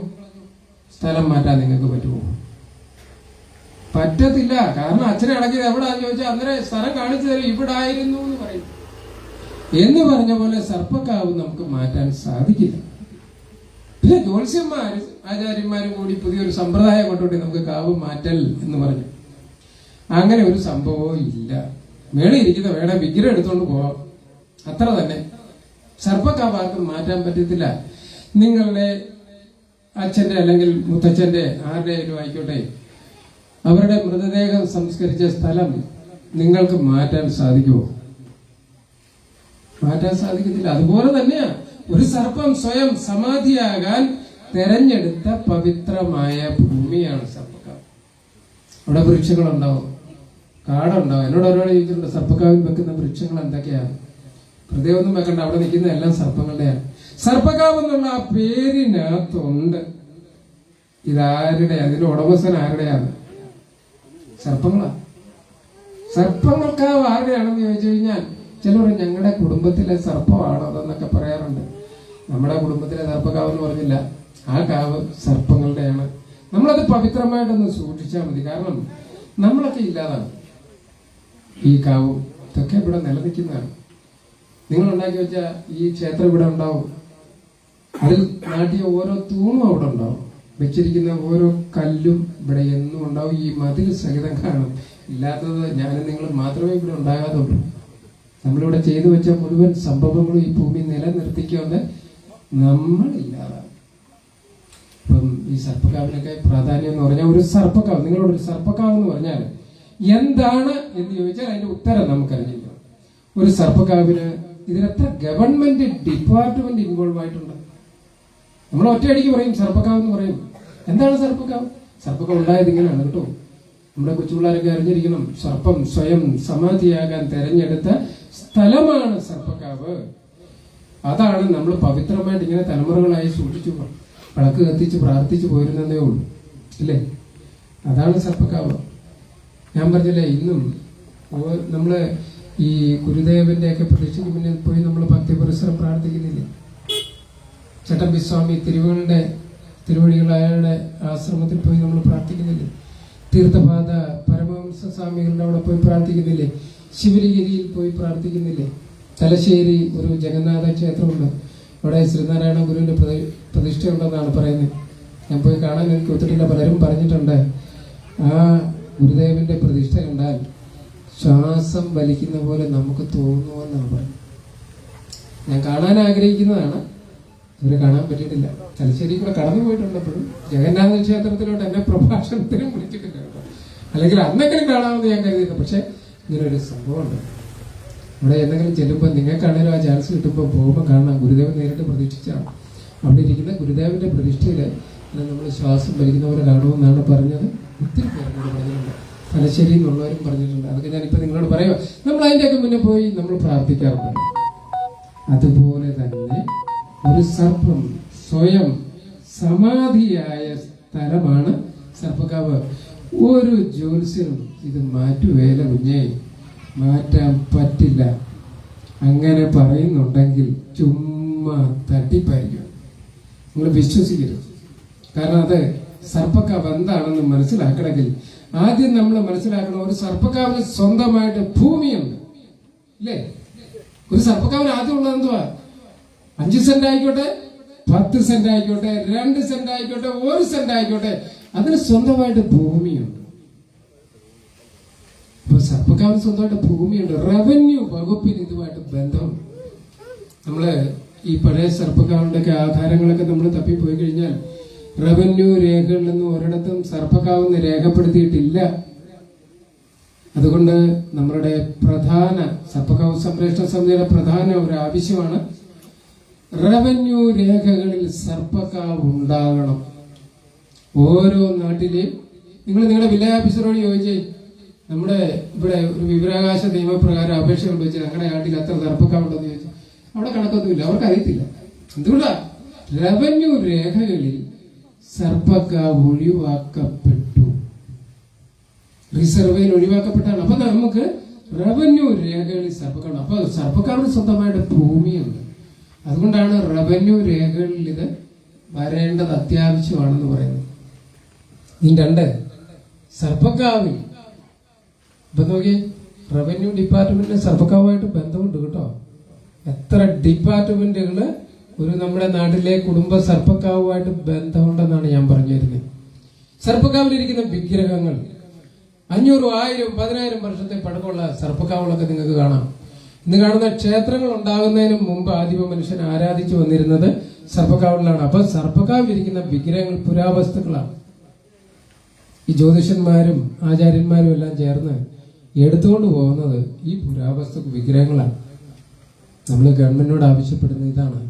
സ്ഥലം മാറ്റാൻ നിങ്ങൾക്ക് പറ്റുമോ? പറ്റത്തില്ല. കാരണം അച്ഛനെ അടക്കിയത് എവിടെയാന്ന് ചോദിച്ചാൽ അന്നേരം സ്ഥലം കാണിച്ചു തരും, ഇവിടെ ആയിരുന്നു എന്ന് പറയും. എന്ന് പറഞ്ഞ പോലെ സർപ്പക്കാവ് നമുക്ക് മാറ്റാൻ സാധിക്കില്ല. പിന്നെ ജ്യോത്സ്യന്മാരും ആചാര്യന്മാരും കൂടി പുതിയൊരു സമ്പ്രദായം കൊണ്ടുപോയി നമുക്ക് കാവ് മാറ്റൽ എന്ന് പറഞ്ഞു. അങ്ങനെ ഒരു സംഭവവും ഇല്ല. മേളിൽ ഇരിക്കുന്ന വേണം വിഗ്രഹം എടുത്തോണ്ട് പോവാം, അത്ര തന്നെ. സർപ്പക്കാവ് ആർക്കും മാറ്റാൻ പറ്റത്തില്ല. നിങ്ങളുടെ അച്ഛന്റെ അല്ലെങ്കിൽ മുത്തച്ഛന്റെ ആരുടെയും ആയിക്കോട്ടെ, അവരുടെ മൃതദേഹം സംസ്കരിച്ച സ്ഥലം നിങ്ങൾക്ക് മാറ്റാൻ സാധിക്കുമോ? മാറ്റാൻ സാധിക്കത്തില്ല. അതുപോലെ തന്നെയാ ഒരു സർപ്പം സ്വയം സമാധിയാകാൻ തെരഞ്ഞെടുത്ത പവിത്രമായ ഭൂമിയാണ് സർപ്പക്കാവ്. അവിടെ വൃക്ഷങ്ങളുണ്ടാവും, കാടുണ്ടാവും. എന്നോട് ഒരാൾ ചോദിച്ചിട്ടുണ്ട് സർപ്പക്കാവിൽ വെക്കുന്ന വൃക്ഷങ്ങൾ എന്തൊക്കെയാണ്? ഹൃദയമൊന്നും വെക്കണ്ട, അവിടെ നിൽക്കുന്ന എല്ലാം സർപ്പങ്ങളുടെയാണ്. സർപ്പക്കാവ് എന്നുള്ള ആ പേരിനകത്തുണ്ട് ഇതാരുടെ, അതിന്റെ ഉടമസ്ഥൻ ആരുടെയാണ്? സർപ്പങ്ങളാ. സർപ്പങ്ങൾക്കാവ് ആരുടെയാണെന്ന് ചോദിച്ചു കഴിഞ്ഞാൽ ചിലർ ഞങ്ങളുടെ കുടുംബത്തിലെ സർപ്പമാണോ അതെന്നൊക്കെ പറയാറുണ്ട്. നമ്മുടെ കുടുംബത്തിലെ സർപ്പക്കാവ് എന്ന് പറഞ്ഞില്ല, ആ കാവ് സർപ്പങ്ങളുടെയാണ്. നമ്മളത് പവിത്രമായിട്ടൊന്ന് സൂക്ഷിച്ചാൽ മതി. കാരണം നമ്മളൊക്കെ ഇല്ലാതാണ്. ഈ കാവും ഇതൊക്കെ ഇവിടെ നിലനിൽക്കുന്നതാണ്. നിങ്ങൾ ഉണ്ടാക്കി വെച്ച ഈ ക്ഷേത്രം ഇവിടെ ഉണ്ടാവും. അതിൽ നാട്ടിയ ഓരോ തൂണും അവിടെ ഉണ്ടാവും. വെച്ചിരിക്കുന്ന ഓരോ കല്ലും ഇവിടെ എന്നും ഉണ്ടാവും. ഈ മതിൽ സഹിതം കാണും. ഇല്ലാത്തത് ഞാനും നിങ്ങൾ മാത്രമേ ഇവിടെ ഉണ്ടാകാതുള്ളൂ. നമ്മളിവിടെ ചെയ്തു വെച്ച മുഴുവൻ സംഭവങ്ങളും ഈ ഭൂമി നിലനിർത്തിക്കൊണ്ട് നമ്മളില്ലാതാണ്. ഇപ്പം ഈ സർപ്പക്കാവിനൊക്കെ പ്രാധാന്യം എന്ന് പറഞ്ഞാൽ, ഒരു സർപ്പക്കാവ്, നിങ്ങളോട് ഒരു സർപ്പക്കാവ് എന്ന് പറഞ്ഞാൽ എന്താണ് എന്ന് ചോദിച്ചാൽ അതിന്റെ ഉത്തരം നമുക്കറിഞ്ഞില്ല. ഒരു സർപ്പക്കാവിന് ഇതിനെത്ര ഗവൺമെന്റ് ഡിപ്പാർട്ട്മെന്റ് ഇൻവോൾവ് ആയിട്ടുണ്ട്. നമ്മൾ ഒറ്റയടിക്ക് പറയും സർപ്പക്കാവ് എന്ന് പറയും. എന്താണ് സർപ്പക്കാവ്? സർപ്പക്കാവ് ഉണ്ടായത് ഇങ്ങനെയാണ് കേട്ടോ. നമ്മുടെ കൊച്ചുപിള്ളേരൊക്കെ അറിഞ്ഞിരിക്കണം. സർപ്പം സ്വയം സമാധിയാകാൻ തെരഞ്ഞെടുത്ത സ്ഥലമാണ് സർപ്പക്കാവ്. അതാണ് നമ്മൾ പവിത്രമായിട്ട് ഇങ്ങനെ തലമുറകളായി സൂക്ഷിച്ചു വിളക്ക് കത്തിച്ച് പ്രാർത്ഥിച്ചു പോയിരുന്നതേ ഉള്ളൂ, ഇല്ലേ? അതാണ് സർപ്പക്കാവ്. ഞാൻ പറഞ്ഞില്ലേ, ഇന്നും നമ്മള് ഈ ഗുരുദേവന്റെ ഒക്കെ പ്രതിഷ്ഠയ്ക്ക് മുന്നിൽ പോയി നമ്മൾ ഭക്തി പുരസ്സരം പ്രാർത്ഥിക്കുന്നില്ലേ? ചട്ടമ്പിസ്വാമി തിരുവടികളായ ആശ്രമത്തിൽ പോയി നമ്മൾ പ്രാർത്ഥിക്കുന്നില്ലേ? തീർത്ഥപാദ പരമഹംസ സ്വാമികളുടെ അവിടെ പോയി പ്രാർത്ഥിക്കുന്നില്ലേ? ശിവഗിരിയിൽ പോയി പ്രാർത്ഥിക്കുന്നില്ലേ? തലശ്ശേരി ഒരു ജഗന്നാഥ ക്ഷേത്രമുണ്ട്. അവിടെ ശ്രീനാരായണ ഗുരുവിന്റെ പ്രതിഷ്ഠയുണ്ടെന്നാണ് പറയുന്നത്. ഞാൻ പോയി കാണാൻ എനിക്ക് ഒത്തിട്ടില്ല. പലരും പറഞ്ഞിട്ടുണ്ട് ആ ഗുരുദേവന്റെ പ്രതിഷ്ഠ കണ്ടാൽ ശ്വാസം വലിക്കുന്ന പോലെ നമുക്ക് തോന്നുമെന്നാണ് പറയുന്നത്. ഞാൻ കാണാൻ ആഗ്രഹിക്കുന്നതാണ്, ഇവരെ കാണാൻ പറ്റിയിട്ടില്ല. തലശ്ശേരി കൂടെ കടന്നു പോയിട്ടുള്ളപ്പോഴും ജഗന്നാഥ ക്ഷേത്രത്തിലോട്ട് എന്നെ പ്രഭാഷണത്തിനും വിളിച്ചിട്ടില്ല കേട്ടോ. അല്ലെങ്കിൽ അന്നെങ്കിലും കാണാമെന്ന് ഞാൻ കരുതിയിരുന്നു. പക്ഷെ ഇങ്ങനൊരു സംഭവമുണ്ട്. ഇവിടെ എന്തെങ്കിലും ചെല്ലുമ്പോൾ നിങ്ങൾക്കാണെങ്കിലും ആ ചാൻസ് കിട്ടുമ്പോൾ പോകുമ്പോൾ കാണാം, ഗുരുദേവൻ നേരിട്ട് പ്രതീക്ഷിച്ചാണ്. അവിടെ ഇരിക്കുന്ന ഗുരുദേവന്റെ പ്രതിഷ്ഠയില് നമ്മൾ ശ്വാസം വലിക്കുന്ന പോലെ കാണുമെന്നാണ് പറഞ്ഞത്. ഒത്തിരി പേരോട് പറഞ്ഞിട്ടുണ്ട്. തലശ്ശേരി എന്നുള്ളവരും പറഞ്ഞിട്ടുണ്ട്. അതൊക്കെ ഞാനിപ്പോൾ നിങ്ങളോട് പറയുക. നമ്മൾ അതിൻ്റെയൊക്കെ മുന്നേ പോയി നമ്മൾ പ്രാർത്ഥിക്കാറുണ്ട്. അതുപോലെ തന്നെ ഒരു സർപ്പം സ്വയം സമാധിയായ സ്ഥലമാണ് സർപ്പക്കാവ്. ഒരു ജ്യോത്സ്യനും ഇത് മാറ്റുവേല കുഞ്ഞേ, മാറ്റാൻ പറ്റില്ല. അങ്ങനെ പറയുന്നുണ്ടെങ്കിൽ ചുമ്മാ തട്ടിപ്പായിരിക്കും. നിങ്ങൾ വിശ്വസിക്കരുത്. കാരണം അത് സർപ്പക്കാവ് എന്താണെന്ന് മനസ്സിലാക്കണമെങ്കിൽ ആദ്യം നമ്മൾ മനസ്സിലാക്കണം, ഒരു സർപ്പക്കാവിന് സ്വന്തമായിട്ട് ഭൂമിയുണ്ട്, ഇല്ലേ? ഒരു സർപ്പക്കാവിന് ആദ്യം ഉള്ളത് എന്തുവാ? 5 സെന്റ് ആയിക്കോട്ടെ, 10 സെന്റ് ആയിക്കോട്ടെ, 2 സെന്റ് ആയിക്കോട്ടെ, 1 സെന്റ് ആയിക്കോട്ടെ, അതിന് സ്വന്തമായിട്ട് ഭൂമിയുണ്ട്. അപ്പൊ സർപ്പക്കാവിന് സ്വന്തമായിട്ട് ഭൂമിയുണ്ട്. റവന്യൂ വകുപ്പിന് ഇതുമായിട്ട് ബന്ധമുണ്ട്. നമ്മള് ഈ പഴയ സർപ്പക്കാവിന്റെ ഒക്കെ ആധാരങ്ങളൊക്കെ നമ്മൾ തപ്പിപ്പോയി കഴിഞ്ഞാൽ റവന്യൂ രേഖകളിലൊന്നും ഒരിടത്തും സർപ്പക്കാവെന്ന് രേഖപ്പെടുത്തിയിട്ടില്ല. അതുകൊണ്ട് നമ്മളുടെ പ്രധാന സർപ്പക്കാവ് സംരക്ഷണ സമിതിയുടെ പ്രധാന ഒരു ആവശ്യമാണ് റവന്യൂ രേഖകളിൽ സർപ്പക്കാവ് ഉണ്ടാകണം. ഓരോ നാട്ടിലെയും നിങ്ങൾ നിങ്ങളുടെ വില്ലേജ് ഓഫീസറോട് ചോദിച്ചേ, നമ്മുടെ ഇവിടെ ഒരു വിവരാവകാശ നിയമപ്രകാരം അപേക്ഷ കൊണ്ട് വെച്ചാൽ ഞങ്ങളുടെ നാട്ടിൽ എത്ര സർപ്പക്കാവുണ്ടെന്ന് ചോദിച്ചാൽ അവിടെ കണക്കൊന്നുമില്ല, അവർക്ക് അറിയത്തില്ല. എന്തുകൊണ്ടാ? റവന്യൂ രേഖകളിൽ സർപ്പക്കാവ് ഒഴിവാക്കപ്പെട്ടു, റിസർവേയിൽ ഒഴിവാക്കപ്പെട്ടാണ്. അപ്പൊ നമുക്ക് റവന്യൂ രേഖകളിൽ സർപ്പക്കാവ്. അപ്പൊ സർപ്പക്കാവിന് സ്വന്തമായിട്ട് ഭൂമിയുണ്ട്. അതുകൊണ്ടാണ് റവന്യൂ രേഖകളിൽ ഇത് വരേണ്ടത് അത്യാവശ്യമാണെന്ന് പറയുന്നത്. ഈ 2 സർപ്പക്കാവിൽ ഇപ്പൊ നോക്കി, റവന്യൂ ഡിപ്പാർട്ട്മെന്റിന് സർപ്പക്കാവുമായിട്ട് ബന്ധമുണ്ട് കേട്ടോ. എത്ര ഡിപ്പാർട്ട്മെന്റുകള് ഒരു നമ്മുടെ നാട്ടിലെ കുടുംബ സർപ്പക്കാവുമായിട്ട് ബന്ധമുണ്ടെന്നാണ് ഞാൻ പറഞ്ഞു തരുന്നത്. സർപ്പക്കാവിലിരിക്കുന്ന വിഗ്രഹങ്ങൾ 500, 1000, 10,000 വർഷത്തെ പഴക്കമുള്ള സർപ്പക്കാവുകളൊക്കെ നിങ്ങൾക്ക് കാണാം. ഇന്ന് കാണുന്ന ക്ഷേത്രങ്ങൾ ഉണ്ടാകുന്നതിന് മുമ്പ് ആദിമ മനുഷ്യൻ ആരാധിച്ചു വന്നിരുന്നത് സർപ്പക്കാവുകളിലാണ്. അപ്പൊ സർപ്പക്കാവിലിരിക്കുന്ന വിഗ്രഹങ്ങൾ പുരാവസ്തുക്കളാണ്. ഈ ജ്യോതിഷന്മാരും ആചാര്യന്മാരും എല്ലാം ചേർന്ന് എടുത്തുകൊണ്ട് പോകുന്നത് ഈ പുരാവസ്തു വിഗ്രഹങ്ങളാണ്. നമ്മൾ ഗവൺമെന്റിനോട് ആവശ്യപ്പെടുന്ന ഇതാണ്,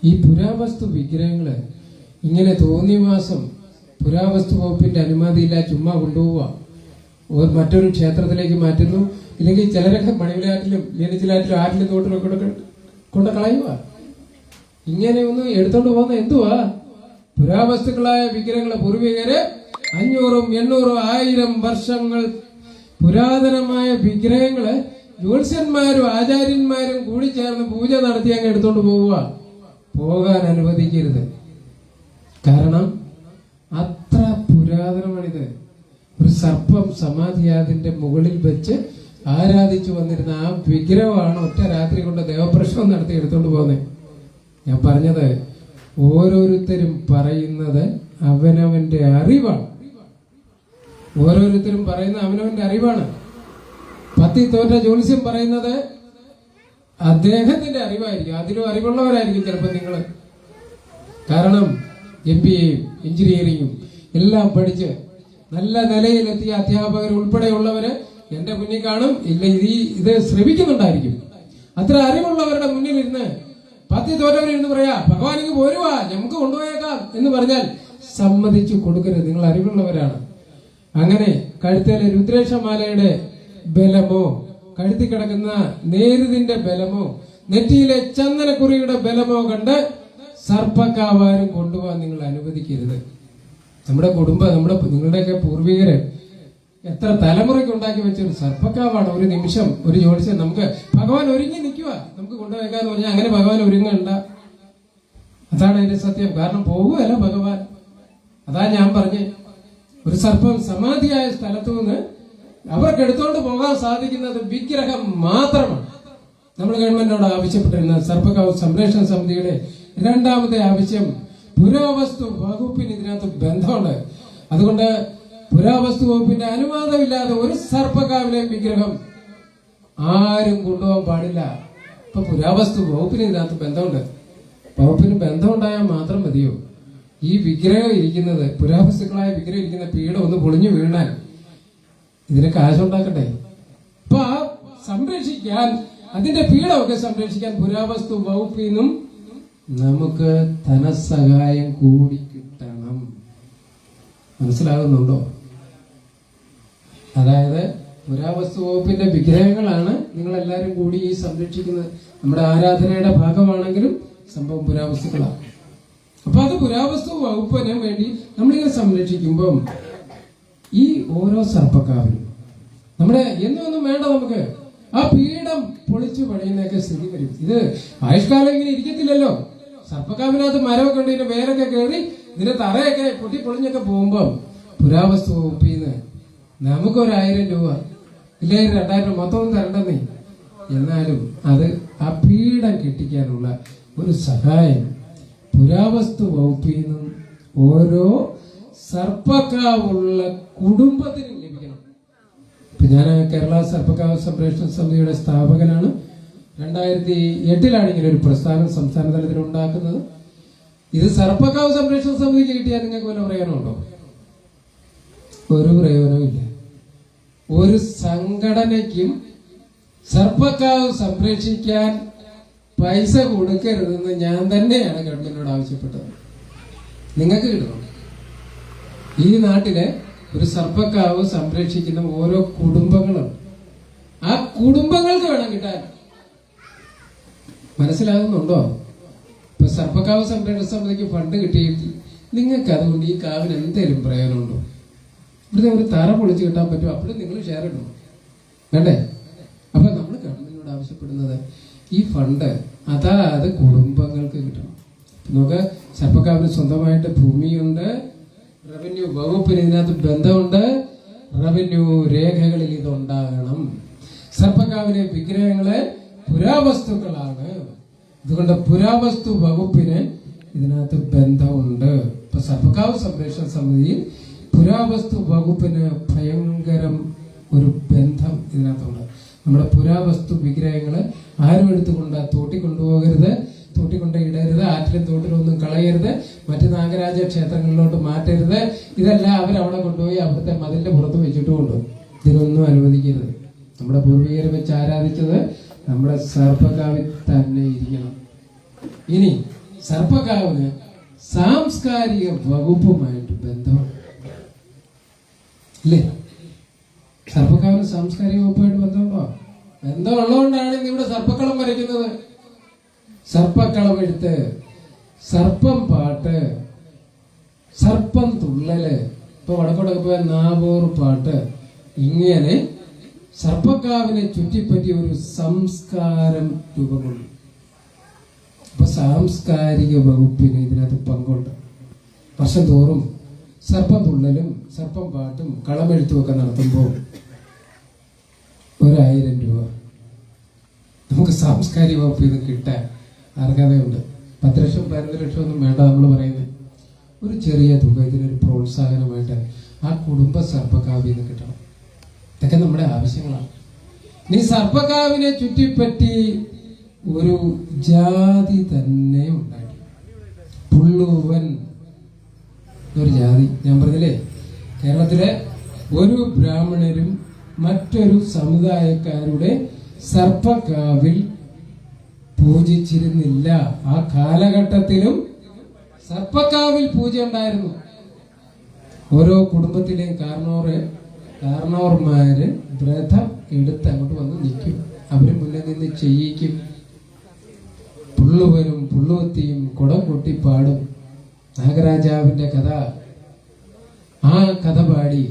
ഈ പുരാവസ്തു വിഗ്രഹങ്ങള് ഇങ്ങനെ തോന്നിയ മാസം പുരാവസ്തു വകുപ്പിന്റെ അനുമതിയില്ല ചുമ്മാ കൊണ്ടുപോവുക, മറ്റൊരു ക്ഷേത്രത്തിലേക്ക് മാറ്റുന്നു. ഇല്ലെങ്കിൽ ചിലരൊക്കെ മണിവിലാറ്റിലും ലേനിച്ചിലാറ്റിലും ആറ്റിലും തോട്ടിലൊക്കെ കൊണ്ട് കളയുക. ഇങ്ങനെയൊന്നും എടുത്തോണ്ട് പോകുന്ന എന്തുവാ? പുരാവസ്തുക്കളായ വിഗ്രഹങ്ങളെ പൂർവികര് 500, 800, 1000 വർഷങ്ങൾ പുരാതനമായ വിഗ്രഹങ്ങള് ജ്യോത്സ്യന്മാരും ആചാര്യന്മാരും കൂടി ചേർന്ന് പൂജ നടത്തി അങ്ങ് എടുത്തോണ്ട് പോകാൻ അനുവദിക്കരുത്. കാരണം അത്ര പുരാതനമാണിത്. ഒരു സർപ്പം സമാധിയാതിന്റെ മുകളിൽ വെച്ച് ആരാധിച്ചു വന്നിരുന്ന ആ വിഗ്രഹമാണ് ഒറ്റ രാത്രി കൊണ്ട് ദേവപ്രശ്നം നടത്തി എടുത്തോണ്ട് പോകുന്നത്. ഞാൻ പറഞ്ഞത് ഓരോരുത്തരും പറയുന്നത് അവനവന്റെ അറിവാണ്. ഓരോരുത്തരും പറയുന്ന അവനവന്റെ അറിവാണ്. പത്തി തോറ്റ ജ്യോത്സ്യം പറയുന്നത് അദ്ദേഹത്തിന്റെ അറിവായിരിക്കും. അതിലും അറിവുള്ളവരായിരിക്കും ചിലപ്പോൾ നിങ്ങള്. കാരണം MBAയും എഞ്ചിനീയറിംഗും എല്ലാം പഠിച്ച് നല്ല നിലയിലെത്തിയ അധ്യാപകർ ഉൾപ്പെടെയുള്ളവര് എന്റെ മുന്നിൽ കാണും. ഇല്ല, ഇത് ശ്രമിക്കുന്നുണ്ടായിരിക്കും. അത്ര അറിവുള്ളവരുടെ മുന്നിൽ ഇരുന്ന് പത്തി തോറ്റവരിന്ന് പറയാ ഭഗവാനിക്ക് പോരുവാ, നമുക്ക് കൊണ്ടുപോയേക്കാം എന്ന് പറഞ്ഞാൽ സമ്മതിച്ചു കൊടുക്കരുത്. നിങ്ങൾ അറിവുള്ളവരാണ്. അങ്ങനെ കഴുത്തേലെ രുദ്രേക്ഷമാലയുടെ ബലമോ, കഴുത്തി കിടക്കുന്ന നേരുതിന്റെ ബലമോ, നെറ്റിയിലെ ചന്ദനക്കുറിയുടെ ബലമോ കണ്ട് സർപ്പക്കാവാരും കൊണ്ടുപോകാൻ നിങ്ങൾ അനുവദിക്കരുത്. നമ്മുടെ നിങ്ങളുടെയൊക്കെ പൂർവികര് എത്ര തലമുറയ്ക്ക് ഉണ്ടാക്കി വെച്ച ഒരു സർപ്പക്കാവാണ്. ഒരു നിമിഷം ഒരു ജ്യോത്സ്യം നമുക്ക് ഭഗവാൻ ഒരുങ്ങി നിൽക്കുക, നമുക്ക് കൊണ്ടുപോയേക്കാന്ന് പറഞ്ഞാൽ അങ്ങനെ ഭഗവാൻ ഒരുങ്ങണ്ട. അതാണ് അതിന്റെ സത്യം. കാരണം പോകുകയല്ല ഭഗവാൻ. അതാ ഞാൻ പറഞ്ഞേ, ഒരു സർപ്പം സമാധിയായ സ്ഥലത്തു നിന്ന് അവർക്ക് എടുത്തോണ്ട് പോകാൻ സാധിക്കുന്നത് വിഗ്രഹം മാത്രമാണ്. നമ്മൾ ഗവൺമെന്റിനോട് ആവശ്യപ്പെട്ടിരുന്ന സർപ്പക്കാവ് സംരക്ഷണ സമിതിയുടെ രണ്ടാമത്തെ ആവശ്യം, പുരാവസ്തു വകുപ്പിന് ഇതിനകത്ത് ബന്ധമുണ്ട്. അതുകൊണ്ട് പുരാവസ്തു വകുപ്പിന്റെ അനുവാദമില്ലാതെ ഒരു സർപ്പക്കാവിലെയും വിഗ്രഹം ആരും കൊണ്ടുപോകാൻ പാടില്ല. ഇപ്പൊ പുരാവസ്തു വകുപ്പിന് ഇതിനകത്ത് ബന്ധമുണ്ട്. വകുപ്പിന് ബന്ധമുണ്ടായാൽ മാത്രം മതിയോ? ഈ വിഗ്രഹം ഇരിക്കുന്നത്, പുരാവസ്തുക്കളായ വിഗ്രഹം ഇരിക്കുന്ന പീഠം ഒന്ന് പൊളിഞ്ഞു വീണാൽ ഇതിന് കാശുണ്ടാക്കട്ടെ. അപ്പൊ ആ സംരക്ഷിക്കാൻ, അതിന്റെ പീഠമൊക്കെ സംരക്ഷിക്കാൻ പുരാവസ്തു വകുപ്പിൽ നിന്നും നമുക്ക് ധനസഹായം കൂടി കിട്ടണം. മനസ്സിലാകുന്നുണ്ടോ? അതായത് പുരാവസ്തു വകുപ്പിന്റെ വിഗ്രഹങ്ങളാണ് നിങ്ങൾ എല്ലാവരും കൂടി ഈ സംരക്ഷിക്കുന്നത്. നമ്മുടെ ആരാധനയുടെ ഭാഗമാണെങ്കിലും സംഭവം പുരാവസ്തുക്കളാണ്. അപ്പൊ അത് പുരാവസ്തു വകുപ്പിന് വേണ്ടി നമ്മളിങ്ങനെ സംരക്ഷിക്കുമ്പം ഈ ഓരോ സർപ്പക്കാവിലും നമ്മുടെ എന്നൊന്നും വേണ്ട, നമുക്ക് ആ പീഠം പൊളിച്ചു പണിയുന്നൊക്കെ സ്ഥിതി വരും. ഇത് ആയുഷ്കാലം ഇങ്ങനെ ഇരിക്കത്തില്ലല്ലോ. സർപ്പക്കാവിനകത്ത് മരമൊക്കെ ഉണ്ട്, ഇതിന്റെ വേരൊക്കെ കയറി ഇതിന്റെ തറയൊക്കെ പൊട്ടി പൊളിഞ്ഞൊക്കെ പോകുമ്പം പുരാവസ്തു വകുപ്പിൽ നിന്ന് നമുക്കൊരു 1000 രൂപ ഇല്ലേ 2000 മൊത്തം തരണ്ടെന്നേ. എന്നാലും അത് ആ പീഠം കെട്ടിക്കാനുള്ള ഒരു സഹായം പുരാവസ്തു വകുപ്പിൽ നിന്നും ഓരോ സർപ്പക്കാവുള്ള കുടുംബത്തിനും ലഭിക്കണം. ഇപ്പൊ ഞാൻ കേരള സർപ്പക്കാവ് സംരക്ഷണ സമിതിയുടെ സ്ഥാപകനാണ്. 2008 ഇങ്ങനെ ഒരു പ്രസ്ഥാനം സംസ്ഥാന തലത്തിൽ ഉണ്ടാക്കുന്നത്. ഇത് സർപ്പക്കാവ് സംരക്ഷണ സമിതിക്ക് കിട്ടിയാൽ നിങ്ങൾക്ക് വല്ല പ്രയോജനമുണ്ടോ? ഒരു പ്രയോജനമില്ല. ഒരു സംഘടനയ്ക്കും സർപ്പക്കാവ് സംരക്ഷിക്കാൻ പൈസ കൊടുക്കരുതെന്ന് ഞാൻ തന്നെയാണ് ഗവൺമെന്റിനോട് ആവശ്യപ്പെട്ടത്. നിങ്ങൾക്ക് കിട്ടണം. ഈ നാട്ടിലെ ഒരു സർപ്പക്കാവ് സംരക്ഷിക്കുന്ന ഓരോ കുടുംബങ്ങളും, ആ കുടുംബങ്ങൾക്ക് വേണം കിട്ടാൻ. മനസ്സിലാകുന്നുണ്ടോ? ഇപ്പൊ സർപ്പക്കാവ് സംരക്ഷണ സമിതിക്ക് ഫണ്ട് കിട്ടിയിട്ട് നിങ്ങൾക്ക് അതുകൊണ്ട് ഈ കാവിന് എന്തെങ്കിലും പ്രയോജനമുണ്ടോ? ഇവിടുത്തെ ഒരു തറ പൊളിച്ച് കിട്ടാൻ പറ്റും, അപ്പോഴും നിങ്ങൾ ഷെയർ ഇടണം, വേണ്ടേ? അപ്പൊ നമ്മൾ ഗവൺമെന്റിനോട് ആവശ്യപ്പെടുന്നത് ഈ ഫണ്ട് അതാത് കുടുംബങ്ങൾക്ക് കിട്ടണം. നമുക്ക് സർപ്പക്കാവിന് സ്വന്തമായിട്ട് ഭൂമിയുണ്ട്, റവന്യൂ വകുപ്പിന് ഇതിനകത്ത് ബന്ധമുണ്ട്, റവന്യൂ രേഖകളിൽ ഇതുണ്ടാകണം. സർപ്പക്കാവിലെ വിഗ്രഹങ്ങള് പുരാവസ്തുക്കളാണ്. അതുകൊണ്ട് പുരാവസ്തു വകുപ്പിന് ഇതിനകത്ത് ബന്ധമുണ്ട്. ഇപ്പൊ സർപ്പക്കാവ് സംരക്ഷണ സമിതിയിൽ പുരാവസ്തു വകുപ്പിന് ഭയങ്കരം ഒരു ബന്ധം ഇതിനകത്തുണ്ട്. നമ്മുടെ പുരാവസ്തു വിഗ്രഹങ്ങള് ആരും എടുത്തുകൊണ്ട് തോട്ടിക്കൊണ്ടുപോകരുത്, തോട്ടിക്കൊണ്ട് ഇടരുത്, ആറ്റിലും തോട്ടിലും ഒന്നും കളയരുത്, മറ്റു നാഗരാജ ക്ഷേത്രങ്ങളിലോട്ട് മാറ്റരുത്. ഇതെല്ലാം അവരവിടെ കൊണ്ടുപോയി അവിടുത്തെ മതിലിന്റെ പുറത്ത് വെച്ചിട്ടുമുണ്ട്. ഇതിനൊന്നും അനുവദിക്കരുത്. നമ്മുടെ പൂർവികരെ വെച്ച് ആരാധിച്ചത് നമ്മുടെ സർപ്പക്കാവിൽ തന്നെ ഇരിക്കണം. ഇനി സർപ്പക്കാവിന് സാംസ്കാരിക വകുപ്പുമായിട്ട് ബന്ധമുണ്ട് അല്ലേ? സർപ്പക്കാവിന് സാംസ്കാരിക വകുപ്പുമായിട്ട് ബന്ധമുണ്ടോ? ബന്ധമുള്ളതുകൊണ്ടാണ് ഇവിടെ സർപ്പക്കളം വരയ്ക്കുന്നത്. സർപ്പക്കളം എഴുത്ത്, സർപ്പം പാട്ട്, സർപ്പം തുള്ളല്, ഇപ്പൊ വടക്കോട്ടൊക്കെ പോയ നാവൂർ പാട്ട് ഇങ്ങനെ സർപ്പക്കാവിനെ ചുറ്റിപ്പറ്റിയ ഒരു സംസ്കാരം രൂപം കൊണ്ടു. അപ്പൊ സാംസ്കാരിക വകുപ്പിന് ഇതിനകത്ത് പങ്കുണ്ട്. വർഷം തോറും സർപ്പം തുള്ളലും സർപ്പം പാട്ടും കളമെഴുത്തും ഒക്കെ നടത്തുമ്പോൾ 1000 രൂപ നമുക്ക് സാംസ്കാരിക വകുപ്പിൽ നിന്ന് കിട്ടാൻ അർഹതയുണ്ട്. 10 ലക്ഷം 12 ലക്ഷം ഒന്നും വേണ്ട. നമ്മൾ പറയുന്നത് ഒരു ചെറിയ തുക ഇതിനൊരു പ്രോത്സാഹനമായിട്ട് ആ കുടുംബ സർപ്പക്കാവിൽ നിന്ന് കിട്ടണം. ഇതൊക്കെ നമ്മുടെ ആവശ്യങ്ങളാണ്. നീ സർപ്പക്കാവിനെ ചുറ്റിപ്പറ്റി ഒരു ജാതി തന്നെ ഉണ്ടായി. പുള്ളുവൻ ഒരു ജാതി. ഞാൻ പറഞ്ഞില്ലേ, കേരളത്തിലെ ഒരു ബ്രാഹ്മണരും മറ്റൊരു സമുദായക്കാരുടെ സർപ്പക്കാവിൽ പൂജിച്ചിരുന്നില്ല. ആ കാലഘട്ടത്തിലും സർപ്പക്കാവിൽ പൂജ ഉണ്ടായിരുന്നു. ഓരോ കുടുംബത്തിലെയും കാരണവർമാര് വ്രതം എടുത്ത് അങ്ങോട്ട് വന്ന് നിൽക്കും. അവര് മുന്നിൽ നിന്ന് ചെയ്യിക്കും. പുള്ളുവനും പുള്ളുവത്തിയും കുടം കൊട്ടി പാടും. നാഗരാജാവിന്റെ കഥ, ആ കഥ പാടി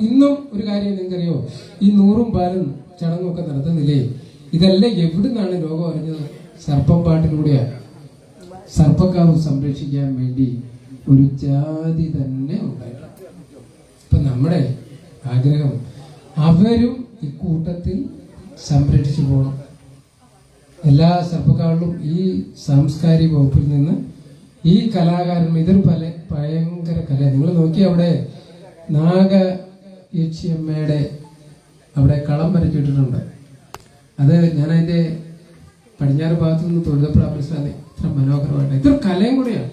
ഇന്നും ഒരു കാര്യം നിങ്ങൾക്കറിയോ, ഈ 100ഉം പാലും ചടങ്ങൊക്കെ നടത്തുന്നില്ലേ, ഇതെല്ലാം എവിടുന്നാണ് ലോകം അറിഞ്ഞത്? സർപ്പം പാട്ടിലൂടെയാണ്. സർപ്പക്കാവ് സംരക്ഷിക്കാൻ വേണ്ടി ഒരു ജാതി തന്നെ ഉണ്ടായിട്ടുണ്ട്. ഇപ്പൊ നമ്മുടെ ആഗ്രഹം അവരും ഇക്കൂട്ടത്തിൽ സംരക്ഷിച്ചു പോകണം. എല്ലാ സർപ്പക്കാവിലും ഈ സാംസ്കാരിക വകുപ്പിൽ നിന്ന് ഈ കലാകാരന്മാർ, ഇതൊരു ഭയങ്കര കല. നിങ്ങൾ നോക്കി, അവിടെ നാഗയക്ഷിയമ്മയുടെ അവിടെ കളം വരച്ചിട്ടിട്ടുണ്ട്. അത് ഞാൻ അതിന്റെ പടിഞ്ഞാറ് ഭാഗത്തു നിന്ന് തൊഴുതപ്രാപ്തി ഇത്ര മനോഹരമായിട്ട്, ഇതൊരു കലയും കൂടിയാണ്.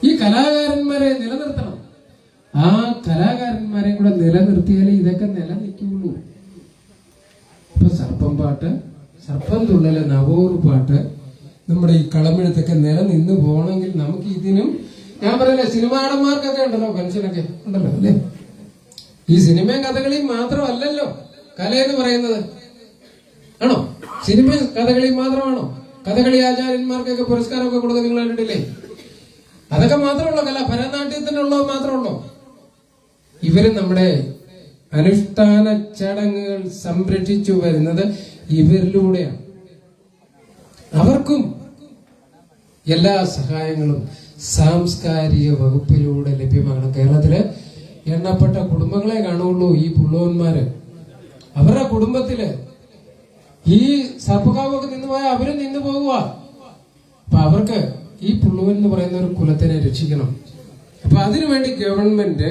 ഈ കലാകാരന്മാരെ നിലനിർത്തണം. ആ കലാകാരന്മാരെ കൂടെ നിലനിർത്തിയാലേ ഇതൊക്കെ നിലനിൽക്കുള്ളൂ. ഇപ്പൊ സർപ്പം പാട്ട്, സർപ്പം തുള്ളല്, നവൂർ പാട്ട്, നമ്മുടെ ഈ കളമെഴുത്തൊക്കെ നിലനിന്ന് പോകണമെങ്കിൽ നമുക്ക് ഇതിനും, ഞാൻ പറയല്ലേ, സിനിമാടന്മാർക്കൊക്കെ ഉണ്ടല്ലോ പെൻഷനൊക്കെ ഉണ്ടല്ലോ അല്ലേ? ഈ സിനിമയും കഥകളിയും മാത്രമല്ലല്ലോ കലയെന്ന് പറയുന്നത്. ആണോ? സിനിമ കഥകളി മാത്രമാണോ? കഥകളി ആചാര്യന്മാർക്കൊക്കെ പുരസ്കാരമൊക്കെ കൊടുക്കുക നിങ്ങൾ കണ്ടിട്ടില്ലേ? അതൊക്കെ മാത്രമുള്ളൂ കല. ഭരതനാട്യത്തിനുള്ളത് മാത്രമുള്ളൂ. ഇവര് നമ്മുടെ അനുഷ്ഠാന ചടങ്ങുകൾ സംരക്ഷിച്ചു വരുന്നത് ഇവരിലൂടെയാണ്. അവർക്കും എല്ലാ സഹായങ്ങളും സാംസ്കാരിക വകുപ്പിലൂടെ ലഭ്യമാണ്. കേരളത്തില് എണ്ണപ്പെട്ട കുടുംബങ്ങളെ കാണുള്ളൂ ഈ പുള്ളുവന്മാര്. അവരുടെ കുടുംബത്തില് ഈ സർപ്പക്കാവൊക്കെ നിന്ന് പോയാൽ അവരും നിന്ന് പോകുക. അപ്പൊ അവർക്ക് ഈ പുള്ളുവൻ എന്ന് പറയുന്ന ഒരു കുലത്തിനെ രക്ഷിക്കണം. അപ്പൊ അതിനുവേണ്ടി ഗവൺമെന്റ്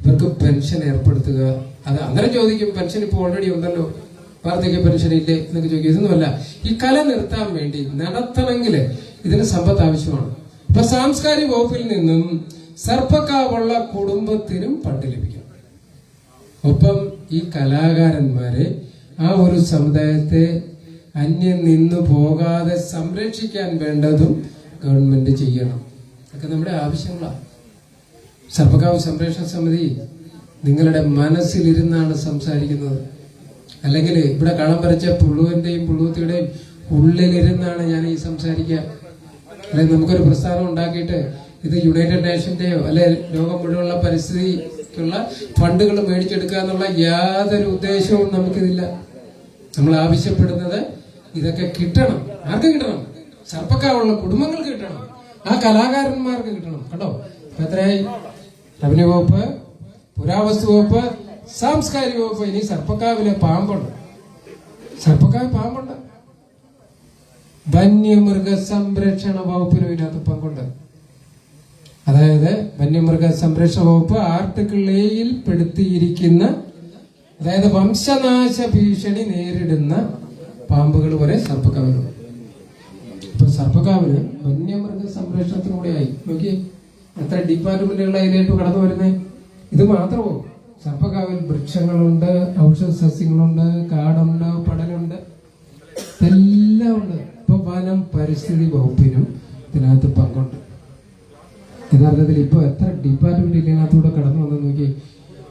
ഇവർക്ക് പെൻഷൻ ഏർപ്പെടുത്തുക. അത് അങ്ങനെ ചോദിക്കും, പെൻഷൻ ഇപ്പൊ ഓൾറെഡി ഉണ്ടല്ലോ, വാർദ്ധക്യ പെൻഷൻ ഇല്ലേ എന്നൊക്കെ ചോദിക്കും. ഇതൊന്നുമല്ല, ഈ കല നിർത്താൻ വേണ്ടി നടത്തണമെങ്കിൽ ഇതിന് സമ്പത്ത് ആവശ്യമാണ്. ഇപ്പൊ സാംസ്കാരിക വകുപ്പിൽ നിന്നും സർപ്പക്കാവുള്ള കുടുംബത്തിനും ഫണ്ട് ലഭിക്കും. ഒപ്പം ഈ കലാകാരന്മാരെ, ആ ഒരു സമുദായത്തെ അന്യം നിന്നു പോകാതെ സംരക്ഷിക്കാൻ വേണ്ടതും ഗവൺമെന്റ് ചെയ്യണം. അതൊക്കെ നമ്മുടെ ആവശ്യങ്ങളാണ്. സർപ്പക്കാവ് സംരക്ഷണ സമിതി നിങ്ങളുടെ മനസ്സിലിരുന്നാണ് സംസാരിക്കുന്നത്. അല്ലെങ്കിൽ ഇവിടെ കളം വരച്ച പുള്ളുവന്റെയും പുള്ളുവത്തിയുടെയും ഉള്ളിലിരുന്നാണ് ഞാൻ ഈ സംസാരിക്കുക. അല്ലെങ്കിൽ നമുക്കൊരു പ്രസ്ഥാനം ഉണ്ടാക്കിയിട്ട് ഇത് യുണൈറ്റഡ് നേഷന്റെയോ അല്ലെ ലോകം മുഴുവനുള്ള പരിസ്ഥിതിക്കുള്ള ഫണ്ടുകൾ മേടിച്ചെടുക്കുക എന്നുള്ള യാതൊരു ഉദ്ദേശവും നമുക്കിതില്ല. നമ്മൾ ആവശ്യപ്പെടുന്നത് ഇതൊക്കെ കിട്ടണം. ആർക്ക് കിട്ടണം? സർപ്പക്കാവുള്ള കുടുംബങ്ങൾക്ക് കിട്ടണം, ആ കലാകാരന്മാർക്ക് കിട്ടണം. കേട്ടോ, ഇപ്പൊ എത്രയായി? റവന്യൂ വകുപ്പ്, പുരാവസ്തു വകുപ്പ്, സാംസ്കാരിക വകുപ്പ്. ഇനി സർപ്പക്കാവിലെ പാമ്പുണ്ട്. സർപ്പക്കാവ് പാമ്പുണ്ട്. വന്യമൃഗ സംരക്ഷണ വകുപ്പിനും ഇതിനകത്ത് പങ്കുണ്ട്. അതായത് വന്യമൃഗ സംരക്ഷണ വകുപ്പ് ആർട്ടിക്കിൾ 7-ൽ പെടുത്തിയിരിക്കുന്ന, അതായത് വംശനാശ ഭീഷണി നേരിടുന്ന പാമ്പുകൾ വരെ സർപ്പക്കാവിലുണ്ട്. ഇപ്പൊ സർപ്പക്കാവിന് വന്യമൃഗ സംരക്ഷണത്തിലൂടെയായി നോക്കിയേ എത്ര ഡിപ്പാർട്ട്മെന്റുകൾ അതിലേക്ക് കടന്നു വരുന്നേ. ഇത് മാത്രമോ? സർപ്പക്കാവിൽ വൃക്ഷങ്ങളുണ്ട്, ഔഷധ സസ്യങ്ങളുണ്ട്, കാടുണ്ട്, പടലുണ്ട്, എല്ലാം ഉണ്ട്. ഇപ്പൊ വനം പരിസ്ഥിതി വകുപ്പിനും ഇതിനകത്ത് പങ്കുണ്ട്. യഥാർത്ഥത്തിൽ ഇപ്പൊ എത്ര ഡിപ്പാർട്ട്മെന്റ് ഇതിനകത്തൂടെ കടന്നു വന്നു നോക്കി.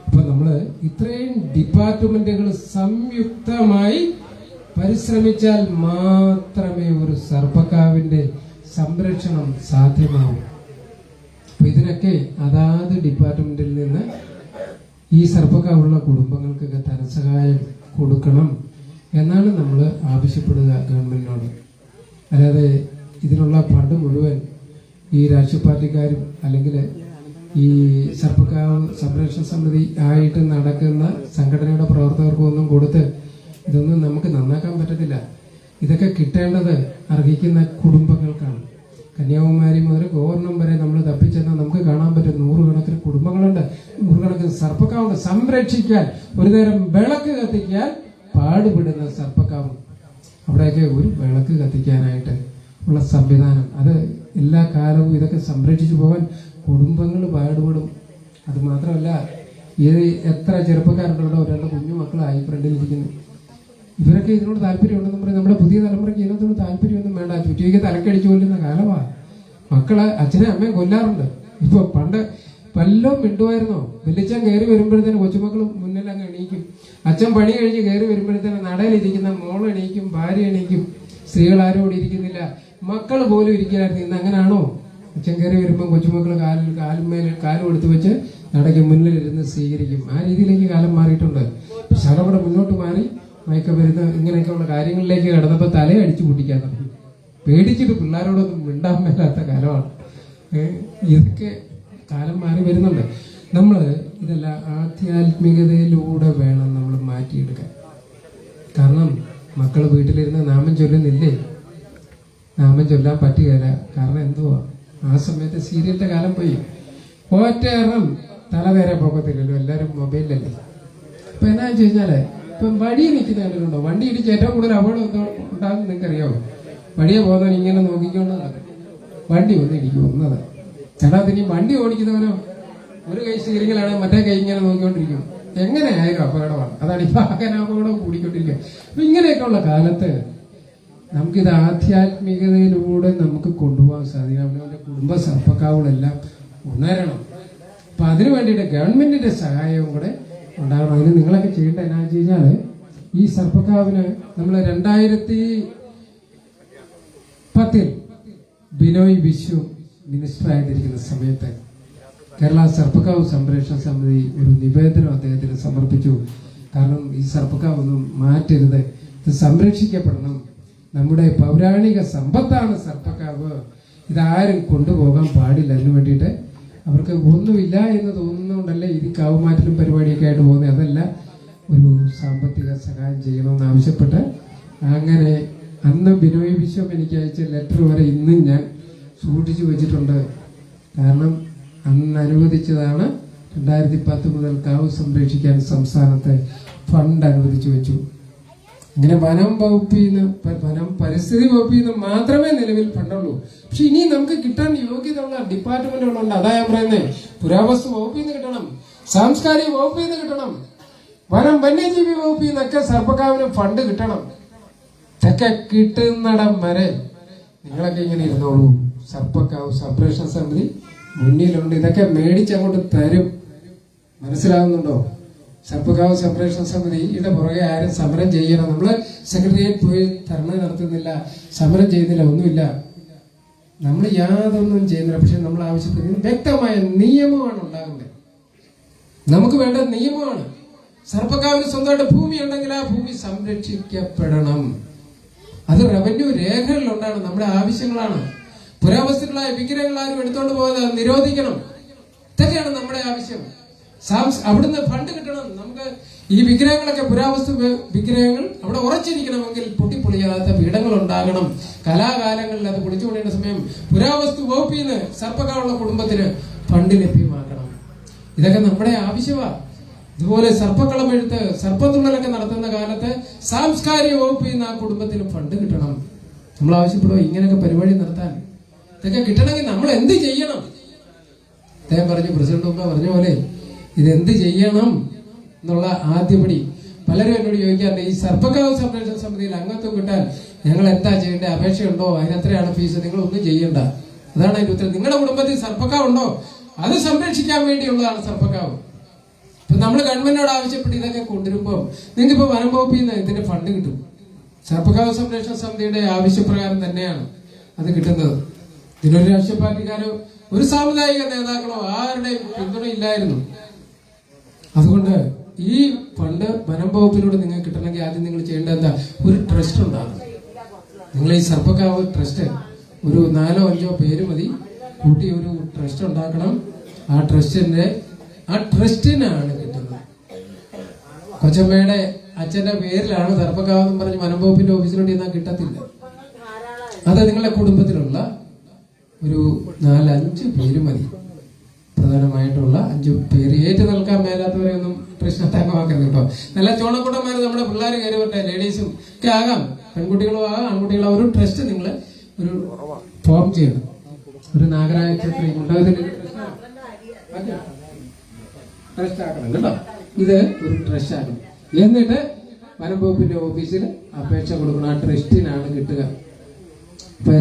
അപ്പൊ നമ്മള് ഇത്രയും ഡിപ്പാർട്ട്മെന്റുകൾ സംയുക്തമായി പരിശ്രമിച്ചാൽ മാത്രമേ ഒരു സർപ്പക്കാവിന്റെ സംരക്ഷണം സാധ്യമാവൂ. അപ്പൊ ഇതിനൊക്കെ അതാത് ഡിപ്പാർട്ട്മെന്റിൽ നിന്ന് ഈ സർപ്പക്കാവുള്ള കുടുംബങ്ങൾക്കൊക്കെ ധനസഹായം കൊടുക്കണം എന്നാണ് നമ്മൾ ആവശ്യപ്പെടുക ഗവൺമെന്റിനോട്. അല്ലാതെ ഇതിനുള്ള ഫണ്ട് മുഴുവൻ ഈ രാഷ്ട്രീയ പാർട്ടിക്കാരും അല്ലെങ്കിൽ ഈ സർപ്പക്കാവ് സംരക്ഷണ സമിതി ആയിട്ട് നടക്കുന്ന സംഘടനയുടെ പ്രവർത്തകർക്കും ഒന്നും കൊടുത്ത് ഇതൊന്നും നമുക്ക് നന്നാക്കാൻ പറ്റത്തില്ല. ഇതൊക്കെ കിട്ടേണ്ടത് അർഹിക്കുന്ന കുടുംബങ്ങൾക്കാണ്. കന്യാകുമാരി മുതൽ ഗോവർണം വരെ നമ്മൾ തപ്പിച്ചെന്നാൽ നമുക്ക് കാണാൻ പറ്റും നൂറുകണക്കിന് കുടുംബങ്ങളുണ്ട്, നൂറുകണക്കിന് സർപ്പക്കാവുണ്ട്. സംരക്ഷിക്കാൻ ഒരു നേരം വിളക്ക് കത്തിക്കാൻ പാടുപെടുന്ന സർപ്പക്കാവും. അവിടെയൊക്കെ ഒരു വിളക്ക് കത്തിക്കാനായിട്ട് ഉള്ള സംവിധാനം, അത് എല്ലാ കാലവും ഇതൊക്കെ സംരക്ഷിച്ചു പോകാൻ കുടുംബങ്ങൾ പാടുപെടും. അത് മാത്രമല്ല, ഇത് എത്ര ചെറുപ്പക്കാരുണ്ടോ, രണ്ട് കുഞ്ഞു മക്കളായി ഫ്രണ്ടിലിരിക്കുന്നു. ഇവരൊക്കെ ഇതിനോട് താല്പര്യമുണ്ടെന്ന് പറയും. നമ്മുടെ പുതിയ തലമുറയ്ക്ക് ഇതിനോട് താല്പര്യമൊന്നും വേണ്ട. ചുറ്റിക്ക് തലക്കടിച്ചു കൊല്ലുന്ന കാലമാണ്. മക്കളെ അച്ഛനെ അമ്മയും കൊല്ലാറുണ്ട്. ഇപ്പൊ പണ്ട് വല്ലതും മിണ്ടുമായിരുന്നോ? വെല്ലിച്ചൻ കയറി വരുമ്പോഴത്തേന് കൊച്ചുമക്കൾ മുന്നിൽ അങ്ങ് എണീക്കും. അച്ഛൻ പണി കഴിഞ്ഞ് കയറി വരുമ്പോഴത്തേന് നടയിലിരിക്കുന്ന മോൾ എണീക്കും, ഭാര്യ എണീക്കും. സ്ത്രീകൾ ആരും ഇവിടെ ഇരിക്കുന്നില്ല, മക്കൾ പോലും ഇരിക്കലായിരുന്നു. ഇന്ന് അങ്ങനാണോ? അച്ഛൻ കയറി വരുമ്പോൾ കൊച്ചുമക്കൾ കാലുമേൽ കാലും എടുത്തു വെച്ച് നടയ്ക്ക് മുന്നിലിരുന്ന് സ്വീകരിക്കും. ആ രീതിയിലേക്ക് കാലം മാറിയിട്ടുണ്ട്. ശകവിടെ മുന്നോട്ട് മാറി മയക്കമരുന്ന് ഇങ്ങനെയൊക്കെയുള്ള കാര്യങ്ങളിലേക്ക് കടന്നപ്പോൾ തലയടിച്ചു പൊട്ടിക്കാൻ തുടങ്ങി. പേടിച്ചിട്ട് പിള്ളേരോടൊന്നും മിണ്ടാൻ മേലാത്ത കാലമാണ്. ഇതൊക്കെ കാലം മാറി വരുന്നുണ്ട്. നമ്മൾ ഇതെല്ലാം ആധ്യാത്മികതയിലൂടെ വേണം നമ്മൾ മാറ്റിയെടുക്കാൻ. കാരണം മക്കൾ വീട്ടിലിരുന്ന് നാമം ചൊല്ലുന്നില്ലേ? നാമം ചൊല്ലാൻ പറ്റുകയില്ല. കാരണം എന്തുവാ, ആ സമയത്ത് സീരിയലിന്റെ കാലം പോയി. ഒറ്റ കാരണം തല നേരെ പോകത്തില്ലല്ലോ, എല്ലാവരും മൊബൈലിലല്ലേ. അപ്പൊ എന്നാ വെച്ച് കഴിഞ്ഞാല് ഇപ്പം വഴി നിൽക്കുന്ന കണ്ടിട്ടുണ്ടോ? വണ്ടി ഇടിച്ച് ഏറ്റവും കൂടുതൽ അപകടം ഉണ്ടാകും നിങ്ങൾക്ക് അറിയാമോ? വഴിയെ പോകുന്നവൻ ഇങ്ങനെ നോക്കിക്കൊണ്ട് നടക്കും, വണ്ടി ഒന്ന് ഇടിക്കും ഒന്നത്. ചേട്ടാ ഇനി വണ്ടി ഓടിക്കുന്നവനോ ഒരു കൈ സ്റ്റീറിങ്ങിലാണ്, മറ്റേ കൈ ഇങ്ങനെ നോക്കിക്കൊണ്ടിരിക്കും. എങ്ങനെയായാലും അപകടമാണ്. അതാണ് ഇപ്പൊ അപകടം കൂടിക്കൊണ്ടിരിക്കുക. അപ്പൊ ഇങ്ങനെയൊക്കെയുള്ള കാലത്ത് നമുക്കിത് ആധ്യാത്മികതയിലൂടെ നമുക്ക് കൊണ്ടുപോകാൻ സാധിക്കും. അവനവന്റെ കുടുംബ സർപ്പക്കാവുകളെല്ലാം ഉണരണം. അപ്പൊ അതിനു വേണ്ടിയിട്ട് ഗവൺമെന്റിന്റെ സഹായവും കൂടെ ഉണ്ടാകണം. അതിന് നിങ്ങളൊക്കെ ചെയ്യേണ്ട എന്നാ വെച്ച് കഴിഞ്ഞാല്, ഈ സർപ്പക്കാവിന് നമ്മൾ 2010 ബിനോയ് വിശ്വം മിനിസ്റ്റർ ആയിട്ടിരിക്കുന്ന സമയത്ത് കേരള സർപ്പക്കാവ് സംരക്ഷണ സമിതി ഒരു നിവേദനം അദ്ദേഹത്തിന് സമർപ്പിച്ചു. കാരണം ഈ സർപ്പക്കാവൊന്നും മാറ്റരുത്, ഇത് സംരക്ഷിക്കപ്പെടണം. നമ്മുടെ പൗരാണിക സമ്പത്താണ് സർപ്പക്കാവ്, ഇതാരും കൊണ്ടുപോകാൻ പാടില്ല. അതിനു വേണ്ടിയിട്ട് അവർക്ക് ഒന്നുമില്ല എന്ന് തോന്നുന്നതുകൊണ്ടല്ലേ ഇത് കാവുമാറ്റലും പരിപാടിയൊക്കെ ആയിട്ട് പോകുന്നത്. അതല്ല, ഒരു സാമ്പത്തിക സഹായം ചെയ്യണമെന്ന് ആവശ്യപ്പെട്ട് അങ്ങനെ അന്ന് ബിനോയ് വിശ്വം എനിക്ക് അയച്ച ലെറ്റർ വരെ ഇന്നും ഞാൻ സൂക്ഷിച്ചു വെച്ചിട്ടുണ്ട്. കാരണം അന്ന് അനുവദിച്ചതാണ്. 2010 മുതൽ കാവ് സംരക്ഷിക്കാൻ സംസ്ഥാനത്ത് ഫണ്ട് അനുവദിച്ചു വെച്ചു. ഇങ്ങനെ വനം വകുപ്പിൽ നിന്ന്, പരിസ്ഥിതി വകുപ്പിൽ നിന്ന് മാത്രമേ നിലവിൽ ഫണ്ടുള്ളൂ. പക്ഷെ ഇനി നമുക്ക് കിട്ടാൻ യോഗ്യതയുള്ള ഡിപ്പാർട്ട്മെന്റുകളുണ്ട്. അതാ ഞാൻ പറയുന്നത്, പുരാവസ്തു വകുപ്പിൽ നിന്ന് കിട്ടണം, സാംസ്കാരിക വകുപ്പിൽ നിന്ന് കിട്ടണം, വനം വന്യജീവി വകുപ്പിൽ നിന്നൊക്കെ സർപ്പക്കാവിന് ഫണ്ട് കിട്ടണം. ഇതൊക്കെ കിട്ടുന്നിടം വരെ നിങ്ങളൊക്കെ ഇങ്ങനെ ഇരുന്നോളൂ. സർപ്പക്കാവ് സംരക്ഷണ സമിതി മുന്നിലുണ്ട്. ഇതൊക്കെ മേടിച്ചങ്ങോട്ട് തരും. മനസ്സിലാവുന്നുണ്ടോ? സർപ്പക്കാവ് സംരക്ഷണ സമിതിയുടെ പുറകെ ആരും സമരം ചെയ്യണം. നമ്മള് സെക്രട്ടേറിയറ്റ് പോയി ധർണ നടത്തുന്നില്ല, സമരം ചെയ്യുന്നില്ല, ഒന്നുമില്ല. നമ്മൾ യാതൊന്നും ചെയ്യുന്നില്ല. പക്ഷെ നമ്മൾ ആവശ്യപ്പെടുന്നത് വ്യക്തമായ നിയമമാണ് ഉണ്ടാകുന്നത്. നമുക്ക് വേണ്ട നിയമമാണ്. സർപ്പക്കാവിന് സ്വന്തമായിട്ട് ഭൂമി ഉണ്ടെങ്കിൽ ആ ഭൂമി സംരക്ഷിക്കപ്പെടണം. അത് റവന്യൂ രേഖകളിലുണ്ടാണ്. നമ്മുടെ ആവശ്യങ്ങളാണ്. പുരാവസ്തുക്കളായ വിഗ്രഹങ്ങൾ ആരും എടുത്തോണ്ട് പോകാതെ നിരോധിക്കണം. ഇതൊക്കെയാണ് നമ്മുടെ ആവശ്യം. അവിടുന്ന് ഫണ്ട് കിട്ടണം. നമുക്ക് ഈ വിഗ്രഹങ്ങളൊക്കെ, പുരാവസ്തു വിഗ്രഹങ്ങൾ അവിടെ ഉറച്ചിരിക്കണമെങ്കിൽ പൊട്ടിപ്പൊളിയാത്ത പീഠങ്ങൾ ഉണ്ടാകണം. കലാകാലങ്ങളിൽ അത് പൊളിച്ചുകൊണ്ടേണ്ട സമയം പുരാവസ്തു വകുപ്പിൽ നിന്ന് സർപ്പക്കാവുള്ള കുടുംബത്തിന് ഫണ്ട് ലഭ്യമാക്കണം. ഇതൊക്കെ നമ്മുടെ ആവശ്യമാണ്. ഇതുപോലെ സർപ്പക്കളമെഴുത്ത്, സർപ്പത്തുള്ളലൊക്കെ നടത്തുന്ന കാലത്ത് സാംസ്കാരിക വകുപ്പിൽ നിന്ന് ആ കുടുംബത്തിന് ഫണ്ട് കിട്ടണം. നമ്മൾ ആവശ്യപ്പെടുക ഇങ്ങനെയൊക്കെ പരിപാടി നടത്താൻ. ഇതൊക്കെ കിട്ടണമെങ്കിൽ നമ്മൾ എന്ത് ചെയ്യണം? അദ്ദേഹം പറഞ്ഞു, പ്രസിഡന്റ് മുമ്പ് പറഞ്ഞ പോലെ ഇതെന്ത് ചെയ്യണം എന്നുള്ള ആദ്യപടി. പലരും എന്നോട് ചോദിക്കാറുണ്ട്, ഈ സർപ്പക്കാവ് സംരക്ഷണ സമിതിയിൽ അംഗത്വം കിട്ടാൻ ഞങ്ങൾ എന്താ ചെയ്യേണ്ടത്? അപേക്ഷയുണ്ടോ? അതിനെത്രയാണ് ഫീസ്? നിങ്ങൾ ഒന്നും ചെയ്യണ്ട. അതാണ് അതിന്റെ ഉത്തരം. നിങ്ങളുടെ കുടുംബത്തിൽ സർപ്പക്കാവ് ഉണ്ടോ? അത് സംരക്ഷിക്കാൻ വേണ്ടിയുള്ളതാണ് സർപ്പക്കാവ്. ഇപ്പൊ നമ്മൾ ഗവൺമെന്റിനോട് ആവശ്യപ്പെട്ട് ഇതൊക്കെ കൊണ്ടുവരുമ്പോൾ നിങ്ങൾക്ക് ഇപ്പൊ വനം വകുപ്പിൽ നിന്ന് ഇതിന്റെ ഫണ്ട് കിട്ടും. സർപ്പക്കാവ് സംരക്ഷണ സമിതിയുടെ ആവശ്യപ്രകാരം തന്നെയാണ് അത് കിട്ടുന്നത്. ഇതിനൊരു രാഷ്ട്രീയ പാർട്ടിക്കാരോ ഒരു സാമുദായിക നേതാക്കളോ ആരുടെയും പിന്തുണ ഇല്ലായിരുന്നു. അതുകൊണ്ട് ഈ ഫണ്ട് വനം വകുപ്പിലൂടെ നിങ്ങൾക്ക് കിട്ടണമെങ്കിൽ ആദ്യം നിങ്ങൾ ചെയ്യേണ്ടത് എന്താ, ഒരു ട്രസ്റ്റ് ഉണ്ടാകും. നിങ്ങൾ ഈ സർപ്പക്കാവ് ട്രസ്റ്റ് ഒരു 4-5 പേര് മതി കൂട്ടി ഒരു ട്രസ്റ്റ് ഉണ്ടാക്കണം. ആ ട്രസ്റ്റിനാണ് കിട്ടുന്നത്. കൊച്ചമ്മയുടെ അച്ഛന്റെ പേരിലാണ് സർപ്പക്കാവ് എന്ന് പറഞ്ഞ് വനം വകുപ്പിന്റെ ഓഫീസിലോട്ട് എന്നാൽ കിട്ടത്തില്ല. അത് നിങ്ങളുടെ കുടുംബത്തിലുള്ള ഒരു 4-5 പേര് മതി. പ്രധാനമായിട്ടുള്ള 5 പേര്. ഏറ്റു നിൽക്കാൻ മേലാത്തവരെ ഒന്നും പ്രശ്നത്താക്കമാക്കരുത് കേട്ടോ. നല്ല ചോണക്കൂട്ടന്മാര് നമ്മുടെ പിള്ളേർ കയറി വരട്ടെ, ലേഡീസും ഒക്കെ ആകാം, പെൺകുട്ടികളും ആകാം, ആൺകുട്ടികളും. ഒരു ട്രസ്റ്റ് നിങ്ങൾ ഒരു ഫോം ചെയ്യണം. ഒരു നാഗരാജ ക്ഷേത്രം ട്രസ്റ്റ് ആക്കണം കേട്ടോ. ഇത് ഒരു ട്രസ്റ്റ് ആക്കണം. എന്നിട്ട് വനം വകുപ്പിന്റെ ഓഫീസിൽ അപേക്ഷ കൊടുക്കണം. ആ ട്രസ്റ്റിനാണ് കിട്ടുക. ഇപ്പൊ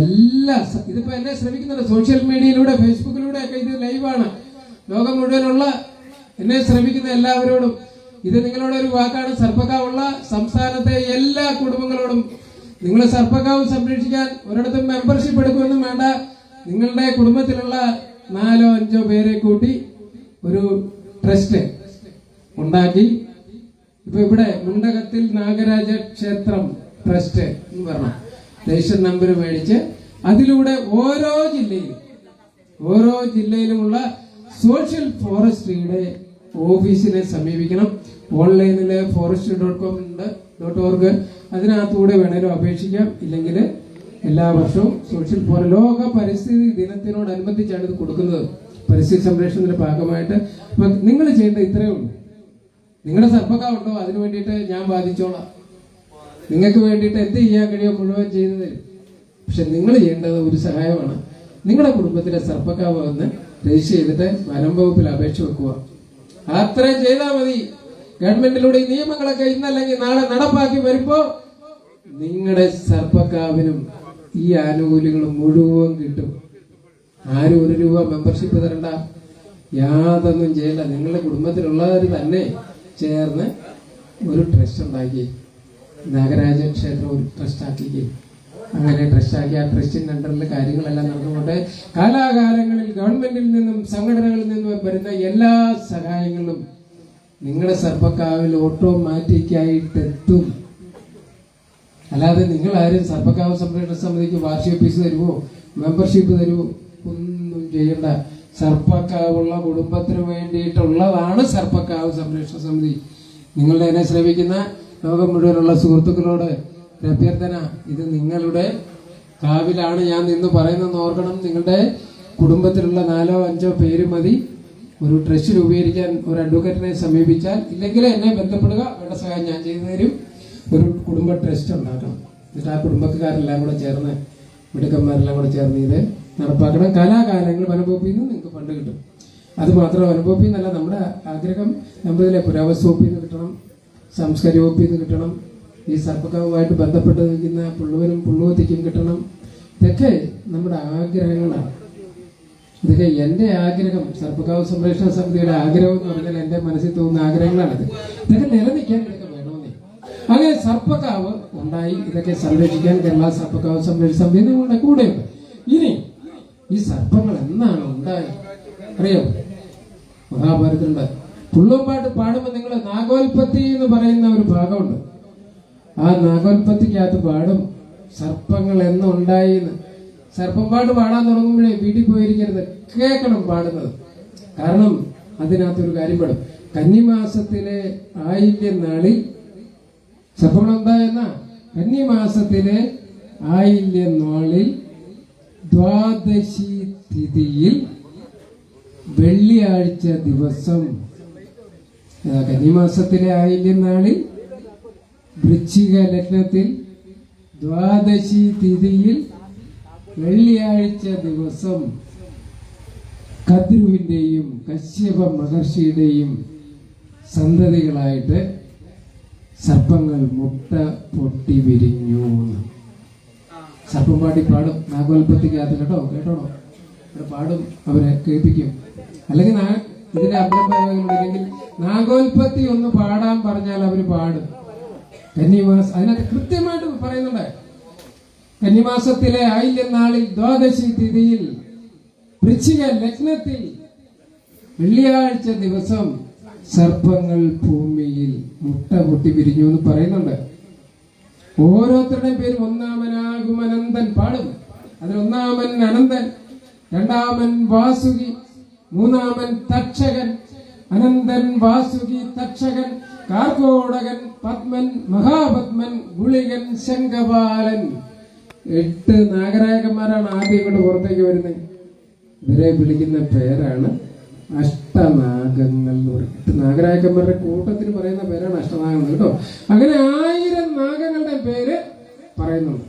ഇതിപ്പോ എന്നെ ശ്രമിക്കുന്നുണ്ട് സോഷ്യൽ മീഡിയയിലൂടെ, ഫേസ്ബുക്കിലൂടെ ഒക്കെ. ഇത് ലൈവാണ്. ലോകം മുഴുവനുള്ള എന്നെ ശ്രമിക്കുന്ന എല്ലാവരോടും ഇത് നിങ്ങളുടെ ഒരു വാക്കാണ്. സർപ്പക്കാവുള്ള സംസ്ഥാനത്തെ എല്ലാ കുടുംബങ്ങളോടും നിങ്ങൾ സർപ്പക്കാവ് സംരക്ഷിക്കാൻ ഒരിടത്തും മെമ്പർഷിപ്പ് എടുക്കുമെന്നും വേണ്ട. നിങ്ങളുടെ കുടുംബത്തിലുള്ള 4-5 പേരെ കൂട്ടി ഒരു ട്രസ്റ്റ് ഉണ്ടാക്കി. ഇപ്പൊ ഇവിടെ മുണ്ടകത്തിൽ നാഗരാജ ക്ഷേത്രം ട്രസ്റ്റ് എന്ന് പറഞ്ഞ രജിസ്റ്റർ നമ്പർ മേടിച്ച് അതിലൂടെ ഓരോ ജില്ലയിലുമുള്ള സോഷ്യൽ ഫോറസ്ട്രിയുടെ ഓഫീസിനെ സമീപിക്കണം. ഓൺലൈനില് forest.com.org അതിനകത്തൂടെ വേണേലും അപേക്ഷിക്കാം. ഇല്ലെങ്കിൽ എല്ലാ വർഷവും സോഷ്യൽ ലോക പരിസ്ഥിതി ദിനത്തിനോടനുബന്ധിച്ചാണ് ഇത് കൊടുക്കുന്നത്, പരിസ്ഥിതി സംരക്ഷണത്തിന്റെ ഭാഗമായിട്ട്. അപ്പൊ നിങ്ങൾ ചെയ്യേണ്ടത് ഇത്രയേ ഉള്ളൂ. നിങ്ങളുടെ സർപ്പക്കാവുണ്ടോ, അതിനു വേണ്ടിയിട്ട് ഞാൻ ബാധിച്ചോളാം. നിങ്ങൾക്ക് വേണ്ടിയിട്ട് എന്ത് ചെയ്യാൻ കഴിയുമോ മുഴുവൻ ചെയ്തു തരും. പക്ഷെ നിങ്ങൾ ചെയ്യേണ്ടത് ഒരു സഹായമാണ്. നിങ്ങളുടെ കുടുംബത്തിലെ സർപ്പക്കാവ് വന്ന് രജിസ്റ്റർ ചെയ്തിട്ട് വനം വകുപ്പിൽ അപേക്ഷ വെക്കുക. അത്രയും ചെയ്താൽ മതി. ഗവൺമെന്റിലൂടെ ഈ നിയമങ്ങളൊക്കെ ഇന്നല്ലെങ്കിൽ നാളെ നടപ്പാക്കി വരുമ്പോ നിങ്ങളുടെ സർപ്പക്കാവിനും ഈ ആനുകൂല്യങ്ങൾ മുഴുവൻ കിട്ടും. ആരും 1 രൂപ മെമ്പർഷിപ്പ് തരണ്ട, യാതൊന്നും ചെയ്യണ്ട. നിങ്ങളുടെ കുടുംബത്തിലുള്ളവർ തന്നെ ചേർന്ന് ഒരു ട്രസ്റ്റ് ഉണ്ടാക്കി, നാഗരാജ ക്ഷേത്രം ഒരു ട്രസ്റ്റ് ആക്കി. അങ്ങനെ ട്രസ്റ്റാക്കി ആ ട്രസ്റ്റിന്റെ അണ്ടറിൽ കാര്യങ്ങളെല്ലാം നടന്നുകൊണ്ട് കാലാകാലങ്ങളിൽ ഗവൺമെന്റിൽ നിന്നും സംഘടനകളിൽ നിന്നും വരുന്ന എല്ലാ സഹായങ്ങളും നിങ്ങളുടെ സർപ്പക്കാവിൽ ഓട്ടോമാറ്റിക്കായിട്ടെത്തും. അല്ലാതെ നിങ്ങൾ ആരും സർപ്പക്കാവ് സംരക്ഷണ സമിതിക്ക് വാർഷിക ഫീസ് തരുമോ, മെമ്പർഷിപ്പ് തരുമോ, ഒന്നും ചെയ്യണ്ട. സർപ്പക്കാവുള്ള കുടുംബത്തിന് വേണ്ടിയിട്ടുള്ളതാണ് സർപ്പക്കാവ് സംരക്ഷണ സമിതി. നിങ്ങളുടെ എന്നെ ശ്രമിക്കുന്ന ലോകം മുഴുവനുള്ള സുഹൃത്തുക്കളോട് അഭ്യർത്ഥന, ഇത് നിങ്ങളുടെ കാവിലാണ് ഞാൻ നിന്ന് പറയുന്നതെന്ന് ഓർക്കണം. നിങ്ങളുടെ കുടുംബത്തിലുള്ള 4-5 പേര് മതി ഒരു ട്രസ്റ്റ് രൂപീകരിക്കാൻ. ഒരു അഡ്വക്കേറ്റിനെ സമീപിച്ചാൽ, ഇല്ലെങ്കിൽ എന്നെ ബന്ധപ്പെടുക, വേണ്ട സഹായം ഞാൻ ചെയ്തു തരും. ഒരു കുടുംബ ട്രസ്റ്റ് ഉണ്ടാക്കണം. എന്നിട്ട് ആ കുടുംബക്കാരെല്ലാം കൂടെ ചേർന്ന്, മിടുക്കന്മാരെല്ലാം കൂടെ ചേർന്ന് ഇത് നടപ്പാക്കണം. കാലാകാലങ്ങൾ വനംവകുപ്പിൽ നിന്ന് നിങ്ങൾക്ക് ഫണ്ട് കിട്ടും. അത് മാത്രം വനംവകുപ്പിൽ നിന്നല്ല, നമ്മുടെ ആഗ്രഹം നമ്പതിലെ പുരാവസ്തു വകുപ്പിൽ നിന്ന് കിട്ടണം, സാംസ്കാരിക വകുപ്പിൽ നിന്ന് കിട്ടണം, ഈ സർപ്പക്കാവുമായിട്ട് ബന്ധപ്പെട്ട് നിൽക്കുന്ന പുള്ളുവനും പുള്ളുവത്തിക്കും കിട്ടണം. ഇതൊക്കെ നമ്മുടെ ആഗ്രഹങ്ങളാണ്. ഇതൊക്കെ എന്റെ ആഗ്രഹം, സർപ്പക്കാവ് സംരക്ഷണ സമിതിയുടെ ആഗ്രഹം എന്ന് പറഞ്ഞാൽ എന്റെ മനസ്സിൽ തോന്നുന്ന ആഗ്രഹങ്ങളാണിത്. ഇതൊക്കെ നിലനിൽക്കാൻ ഇതൊക്കെ വേണമെന്നേ. അങ്ങനെ സർപ്പക്കാവ് ഉണ്ടായി. ഇതൊക്കെ സംരക്ഷിക്കാൻ കേരള സർപ്പക്കാവ് സംരക്ഷണ സമിതി നിങ്ങളുടെ കൂടെയുണ്ട്. ഇനി ഈ സർപ്പങ്ങൾ എന്നാണ് ഉണ്ടായത് അറിയോ? മഹാഭാരതത്തിലുണ്ട്. പുള്ളുവൻപാട്ട് പാടുമ്പോൾ നിങ്ങൾ നാഗോൽപത്തി എന്ന് പറയുന്ന ഒരു ഭാഗമുണ്ട്. ആ നാഗോൽപത്തിക്കകത്ത് പാടും സർപ്പങ്ങൾ എന്നുണ്ടായി എന്ന്. സർപ്പം പാട്ട് പാടാൻ തുടങ്ങുമ്പോഴേ വീട്ടിൽ പോയിരിക്കരുത്, കേൾക്കണം പാടുന്നത്. കാരണം അതിനകത്തൊരു കാര്യം പാടും. കന്നിമാസത്തിലെ ആയില്യം നാളിൽ സർപ്പങ്ങൾ ഉണ്ടായെന്ന കന്നിമാസത്തിലെ ആയില്യം നാളിൽ ദ്വാദശി തിഥിയിൽ വെള്ളിയാഴ്ച ദിവസം, കന്നിമാസത്തിലെ ആയില്യം നാളിൽ വൃശ്ചിക ലഗ്നത്തിൽ ദ്വാദശി തിഥിയിൽ വെള്ളിയാഴ്ച ദിവസം കദ്രുവിന്റെയും കശ്യപ മഹർഷിയുടെയും സന്തതികളായിട്ട് സർപ്പങ്ങൾ മുട്ട പൊട്ടി വിരിഞ്ഞു. സർപ്പം പാടി പാടും നാഗോൽപത്തിക്കകത്ത്. കേട്ടോണോ ഇവിടെ പാടും, അവരെ കേൾപ്പിക്കും. അല്ലെങ്കിൽ ഇതിന്റെ അമ്പലങ്ങളിൽ നാഗോൽപത്തി ഒന്ന് പാടാൻ പറഞ്ഞാൽ അവര് പാടും. കന്നിമാസം അതിനകത്ത് കൃത്യമായിട്ട് പറയുന്നുണ്ട്. കന്നിമാസത്തിലെ ആയില്യം നാളിൽ ദ്വാദശി തിഥിയിൽ വൃശ്ചിക ലഗ്നത്തിൽ വെള്ളിയാഴ്ച ദിവസം സർപ്പങ്ങൾ ഭൂമിയിൽ മുട്ട പൊട്ടി വിരിഞ്ഞു എന്ന് പറയുന്നുണ്ട്. ഓരോരുത്തരുടെയും പേര് ഒന്നാമനാകും അനന്തൻ പാടും. അതിൽ ഒന്നാമൻ അനന്തൻ, രണ്ടാമൻ വാസുകി, മൂന്നാമൻ തക്ഷകൻ, അനന്തൻ, വാസുകി, തക്ഷകൻ, കാർക്കോടകൻ, പത്മൻ, മഹാപത്മൻ, ഗുളികൻ, ശംഖപാലൻ. 8 നാഗരാജന്മാരാണ് ആദ്യം ഇങ്ങോട്ട് പുറത്തേക്ക് വരുന്നത്. ഇവരെ വിളിക്കുന്ന പേരാണ് അഷ്ടനാഗങ്ങൾ എന്ന് പറയും. 8 നാഗരാജന്മാരുടെ കൂട്ടത്തിൽ പറയുന്ന പേരാണ് അഷ്ടനാഗങ്ങൾ കേട്ടോ. അങ്ങനെ 1000 നാഗങ്ങളുടെ പേര് പറയുന്നുണ്ട്.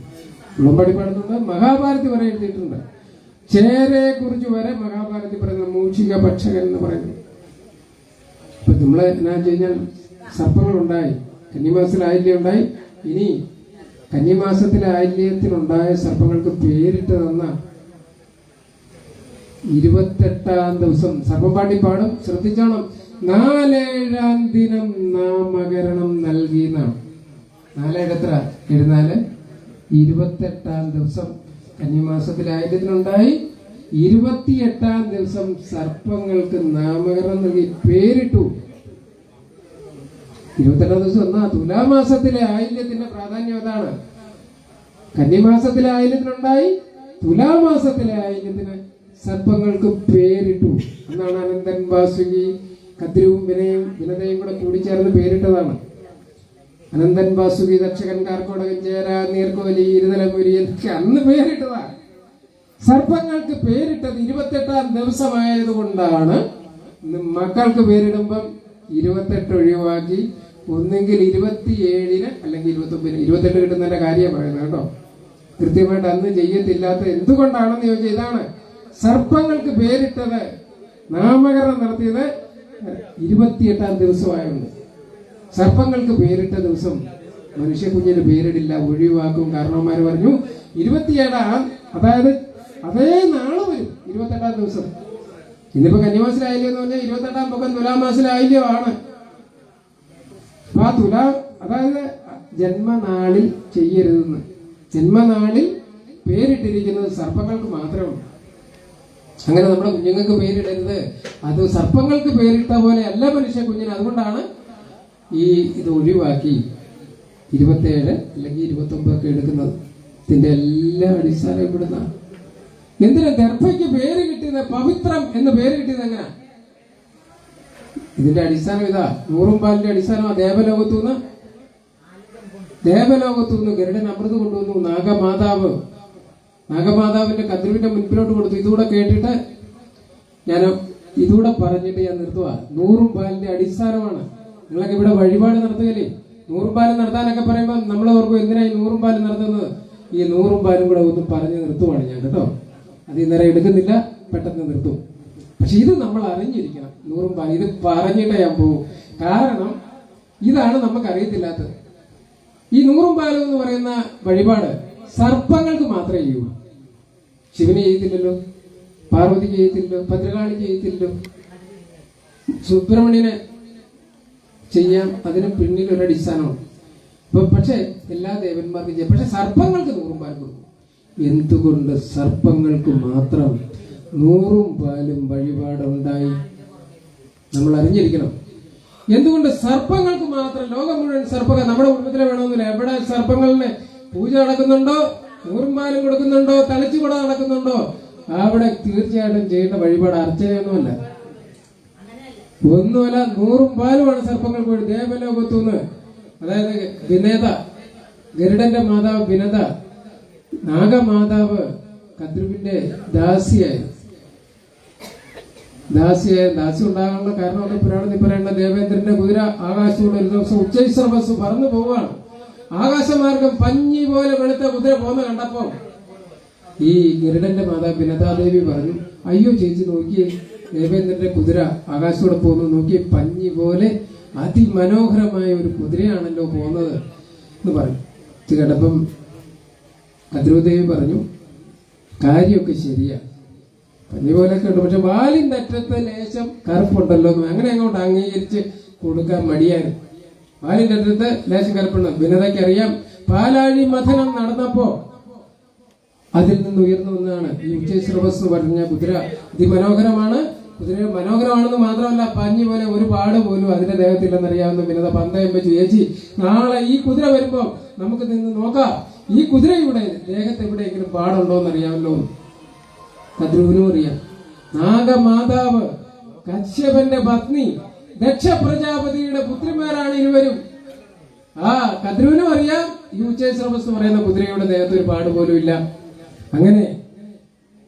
ഉള്ളംപടി പാടുന്നുണ്ട്. മഹാഭാരതി വരെ എഴുതിയിട്ടുണ്ട്. ചേരയെ കുറിച്ച് വരെ മഹാഭാരതി പറയുന്നത് മൂഷിക ഭക്ഷകൻ എന്ന് പറയുന്നു. അപ്പൊ നമ്മള് എന്നാ വെച്ച് കഴിഞ്ഞാൽ സർപ്പങ്ങൾ ഉണ്ടായി, കന്നിമാസത്തിലെ ആയില്യം ഉണ്ടായി. ഇനി കന്നിമാസത്തിലെ ആയില്യത്തിനുണ്ടായ സർപ്പങ്ങൾക്ക് പേരിട്ട് തന്ന 28-ാം ദിവസം സർപ്പപ്പാട്ടി പാടും. ശ്രദ്ധിച്ചോണം. 4-ാം ദിനം നാമകരണം നൽകിയെന്നാണ്. 4 എത്ര? 74. 28-ാം ദിവസം കന്നിമാസത്തിലെ ആയില്യത്തിനുണ്ടായി. 28-ാം ദിവസം സർപ്പങ്ങൾക്ക് നാമകരണം നൽകി പേരിട്ടു. 28-ാം ദിവസം എന്നാ തുലാമാസത്തിലെ ആയില്യത്തിന്റെ പ്രാധാന്യം അതാണ്. കന്നിമാസത്തിലെ ആയില്യത്തിനുണ്ടായി, തുലാമാസത്തിലെ ആയില്യത്തിന് സർപ്പങ്ങൾക്ക് പേരിട്ടു. എന്നാണ് അനന്തൻ, വാസുകി, കദ്രുവും വിനതയും കൂടെ കൂടിച്ചേർന്ന് പേരിട്ടതാണ്. അനന്തൻ, വാസുകി, ദക്ഷകൻ, കാർക്കോടകൻ, ചേര, നീർക്കോലി, ഇരുതലമുരി എന്നൊക്കെ അന്ന് പേരിട്ടതാണ്. സർപ്പങ്ങൾക്ക് പേരിട്ടത് 28-ാം ദിവസമായതുകൊണ്ടാണ് മക്കൾക്ക് പേരിടുമ്പം 28 ഒഴിവാക്കി ഒന്നെങ്കിൽ 27-ന് അല്ലെങ്കിൽ 29-ന്. 28 കിട്ടുന്നതിന്റെ കാര്യം പറയുന്നത് കേട്ടോ. കൃത്യമായിട്ട് അന്ന് ചെയ്യത്തില്ലാത്ത എന്തുകൊണ്ടാണെന്ന് ചോദിച്ചാൽ ഇതാണ്. സർപ്പങ്ങൾക്ക് പേരിട്ടത്, നാമകരണം നടത്തിയത് 28-ാം ദിവസമായുണ്ട്. സർപ്പങ്ങൾക്ക് പേരിട്ട ദിവസം മനുഷ്യ കുഞ്ഞിന് പേരിടില്ല, ഒഴിവാക്കും. കാരണവന്മാര് പറഞ്ഞു 27-ാം, അതായത് അതേ നാളെ വരും 28-ാം ദിവസം. ഇന്നിപ്പോ കന്നിമാസത്തിലായില്യം എന്ന് പറഞ്ഞാൽ 28-ാം പൊക്കം തുലാമാസത്തിലായില്യമാണ്. അപ്പൊ ആ അതായത് ജന്മനാളിൽ ചെയ്യരുതെന്ന്. ജന്മനാളിൽ പേരിട്ടിരിക്കുന്നത് സർപ്പങ്ങൾക്ക് മാത്രമാണ്. അങ്ങനെ നമ്മുടെ കുഞ്ഞുങ്ങൾക്ക് പേരിടരുത്. അത് സർപ്പങ്ങൾക്ക് പേരിട്ട പോലെ അല്ല മനുഷ്യ കുഞ്ഞിന്. അതുകൊണ്ടാണ് ഇത് ഒഴിവാക്കി 27 അല്ലെങ്കിൽ 29 ഒക്കെ എടുക്കുന്നത്. ഇതിന്റെ എല്ലാ അടിസ്ഥാനം ഇവിടുന്ന. എന്തിനാ ദർഭയ്ക്ക് പേര് കിട്ടിയത്? പവിത്രം എന്ന് പേര് കിട്ടിയത് എങ്ങനെ? ഇതിന്റെ അടിസ്ഥാനം ഇതാ. 100 പാലിന്റെ അടിസ്ഥാനം ദേവലോകത്തുനിന്ന് ഗരുഡൻ അമൃത് കൊണ്ടുവന്നു. നാഗമാതാവിന്റെ കദ്രുവിന്റെ മുൻപിലോട്ട് കൊടുത്തു. ഇതുകൂടെ കേട്ടിട്ട് ഇതുകൂടെ പറഞ്ഞിട്ട് ഞാൻ നിർത്തുക. 100 പാലിന്റെ അടിസ്ഥാനമാണ്. നിങ്ങളൊക്കെ ഇവിടെ വഴിപാട് നടത്തുകയല്ലേ? 100 പാല് നടത്താനൊക്കെ പറയുമ്പോൾ നമ്മൾ ഓർക്കും എന്തിനാ ഈ 100 പാല് നടത്തുന്നത്? ഈ 100 പാലും കൂടെ ഒന്ന് പറഞ്ഞ് നിർത്തുവാണ് ഞാൻ കേട്ടോ. അത് ഇന്നേരം എടുക്കുന്നില്ല, പെട്ടെന്ന് നിർത്തും. പക്ഷെ ഇത് നമ്മൾ അറിഞ്ഞിരിക്കണം. 100 പാല് ഇത് പറഞ്ഞിട്ടേ ഞാൻ പോകും. കാരണം ഇതാണ് നമുക്കറിയത്തില്ലാത്തത്. ഈ 100 പാലും എന്ന് പറയുന്ന വഴിപാട് സർപ്പങ്ങൾക്ക് മാത്രമേ ചെയ്യൂ. ശിവന് ചെയ്തില്ലല്ലോ, പാർവതിക്ക് ചെയ്തില്ലല്ലോ, ഭദ്രകാളി ചെയ്തില്ലല്ലോ, സുബ്രഹ്മണ്യനെ ചെയ്യാം. അതിന് പിന്നിൽ ഒരു അടിസ്ഥാനമാണ്. പക്ഷെ എല്ലാ ദേവന്മാർക്കും ചെയ്യാം. പക്ഷെ സർപ്പങ്ങൾക്ക് 100 പാൽ കൊടുക്കും. എന്തുകൊണ്ട് സർപ്പങ്ങൾക്ക് മാത്രം 100 പാലും വഴിപാടുണ്ടായി? നമ്മൾ അറിഞ്ഞിരിക്കണം. എന്തുകൊണ്ട് സർപ്പങ്ങൾക്ക് മാത്രം? ലോകം മുഴുവൻ സർപ്പങ്ങൾ നമ്മുടെ കുടുംബത്തിലെ വേണമെന്നില്ല. എവിടെ സർപ്പങ്ങളിന് പൂജ നടക്കുന്നുണ്ടോ, 100 പാലും കൊടുക്കുന്നുണ്ടോ, തളിച്ചുകൂട നടക്കുന്നുണ്ടോ, അവിടെ തീർച്ചയായിട്ടും ചെയ്യേണ്ട വഴിപാട് അർച്ചനയൊന്നുമല്ല, ഒന്നുമല്ല. 100 പാലുമാണ് സർപ്പങ്ങൾക്ക് വേണ്ടി. ദേവലോകത്തുനിന്ന്, അതായത് വിനത, ഗരുഡന്റെ മാതാവ് വിനത, നാഗമാതാവ് കദ്രുവിന്റെ ദാസിയായി ഉണ്ടാകാനുള്ള കാരണമാണ് പുരാണത്തിൽ പറയേണ്ട. ദേവേന്ദ്രന്റെ കുതിര ആകാശത്തോടെ ഒരു ദിവസം ഉച്ചൈശ്രവസ് പറന്നു പോവുകയാണ്. ആകാശമാർഗം പഞ്ഞി പോലെ വെളുത്ത കുതിര പോന്ന് കണ്ടപ്പോ ഈ ഗരുഡന്റെ മാതാവ് വിനതാദേവി പറഞ്ഞു, അയ്യോ ചേച്ചി നോക്കിയേ, ദേവേന്ദ്രന്റെ കുതിര ആകാശത്തോടെ പോകുന്നു, നോക്കിയേ, പഞ്ഞി പോലെ അതിമനോഹരമായ ഒരു കുതിരയാണല്ലോ പോകുന്നത് എന്ന് പറഞ്ഞു. ഇത് കേട്ടപ്പം കദ്രുദേവി പറഞ്ഞു, കാര്യമൊക്കെ ശരിയാ, പഞ്ഞി പോലെയൊക്കെ ഉണ്ട്, പക്ഷെ വാലിന്റെ അറ്റത്ത് ലേശം കറുപ്പുണ്ടല്ലോ. അങ്ങനെ അങ്ങോട്ട് അംഗീകരിച്ച് കൊടുക്കാൻ മടിയായിരുന്നു. വാലിന്റെ അറ്റത്ത് ലേശം കറുപ്പുണ്ട്. വിനതയ്ക്ക് അറിയാം. പാലാഴി മഥനം നടന്നപ്പോ അതിൽ നിന്ന് ഉയർന്നു വന്നതാണ് ഈ ഉച്ചൈസ്രവസ് എന്ന് പറഞ്ഞ കുതിര. അതിമനോഹരമാണ്. കുതിര മനോഹരമാണെന്ന് മാത്രമല്ല, പഞ്ഞി പോലെ ഒരു പാട് പോലും അതിന്റെ ദേഹത്തില്ലെന്നറിയാവുന്ന വിനത പന്തയം വെച്ച് ചേച്ചി, നാളെ ഈ കുതിര വരുമ്പോ നമുക്ക് നിന്ന് നോക്കാം ഈ കുതിരയുടെ ദേഹത്ത് എവിടെയെങ്കിലും പാടുണ്ടോ എന്നറിയാമല്ലോ. കദ്രുവിനും അറിയാം. നാഗമാതാവ് കശ്യപന്റെ പത്നി ദക്ഷ പ്രജാപതിയുടെ പുത്രിമാരാണ് ഇരുവരും. ആ കദ്രുവിനും അറിയാം ഈ ഉച്ചൈസ്രവസ് എന്ന് പറയുന്ന കുതിരയുടെ ദേഹത്ത് ഒരു പാട് പോലും ഇല്ല. അങ്ങനെ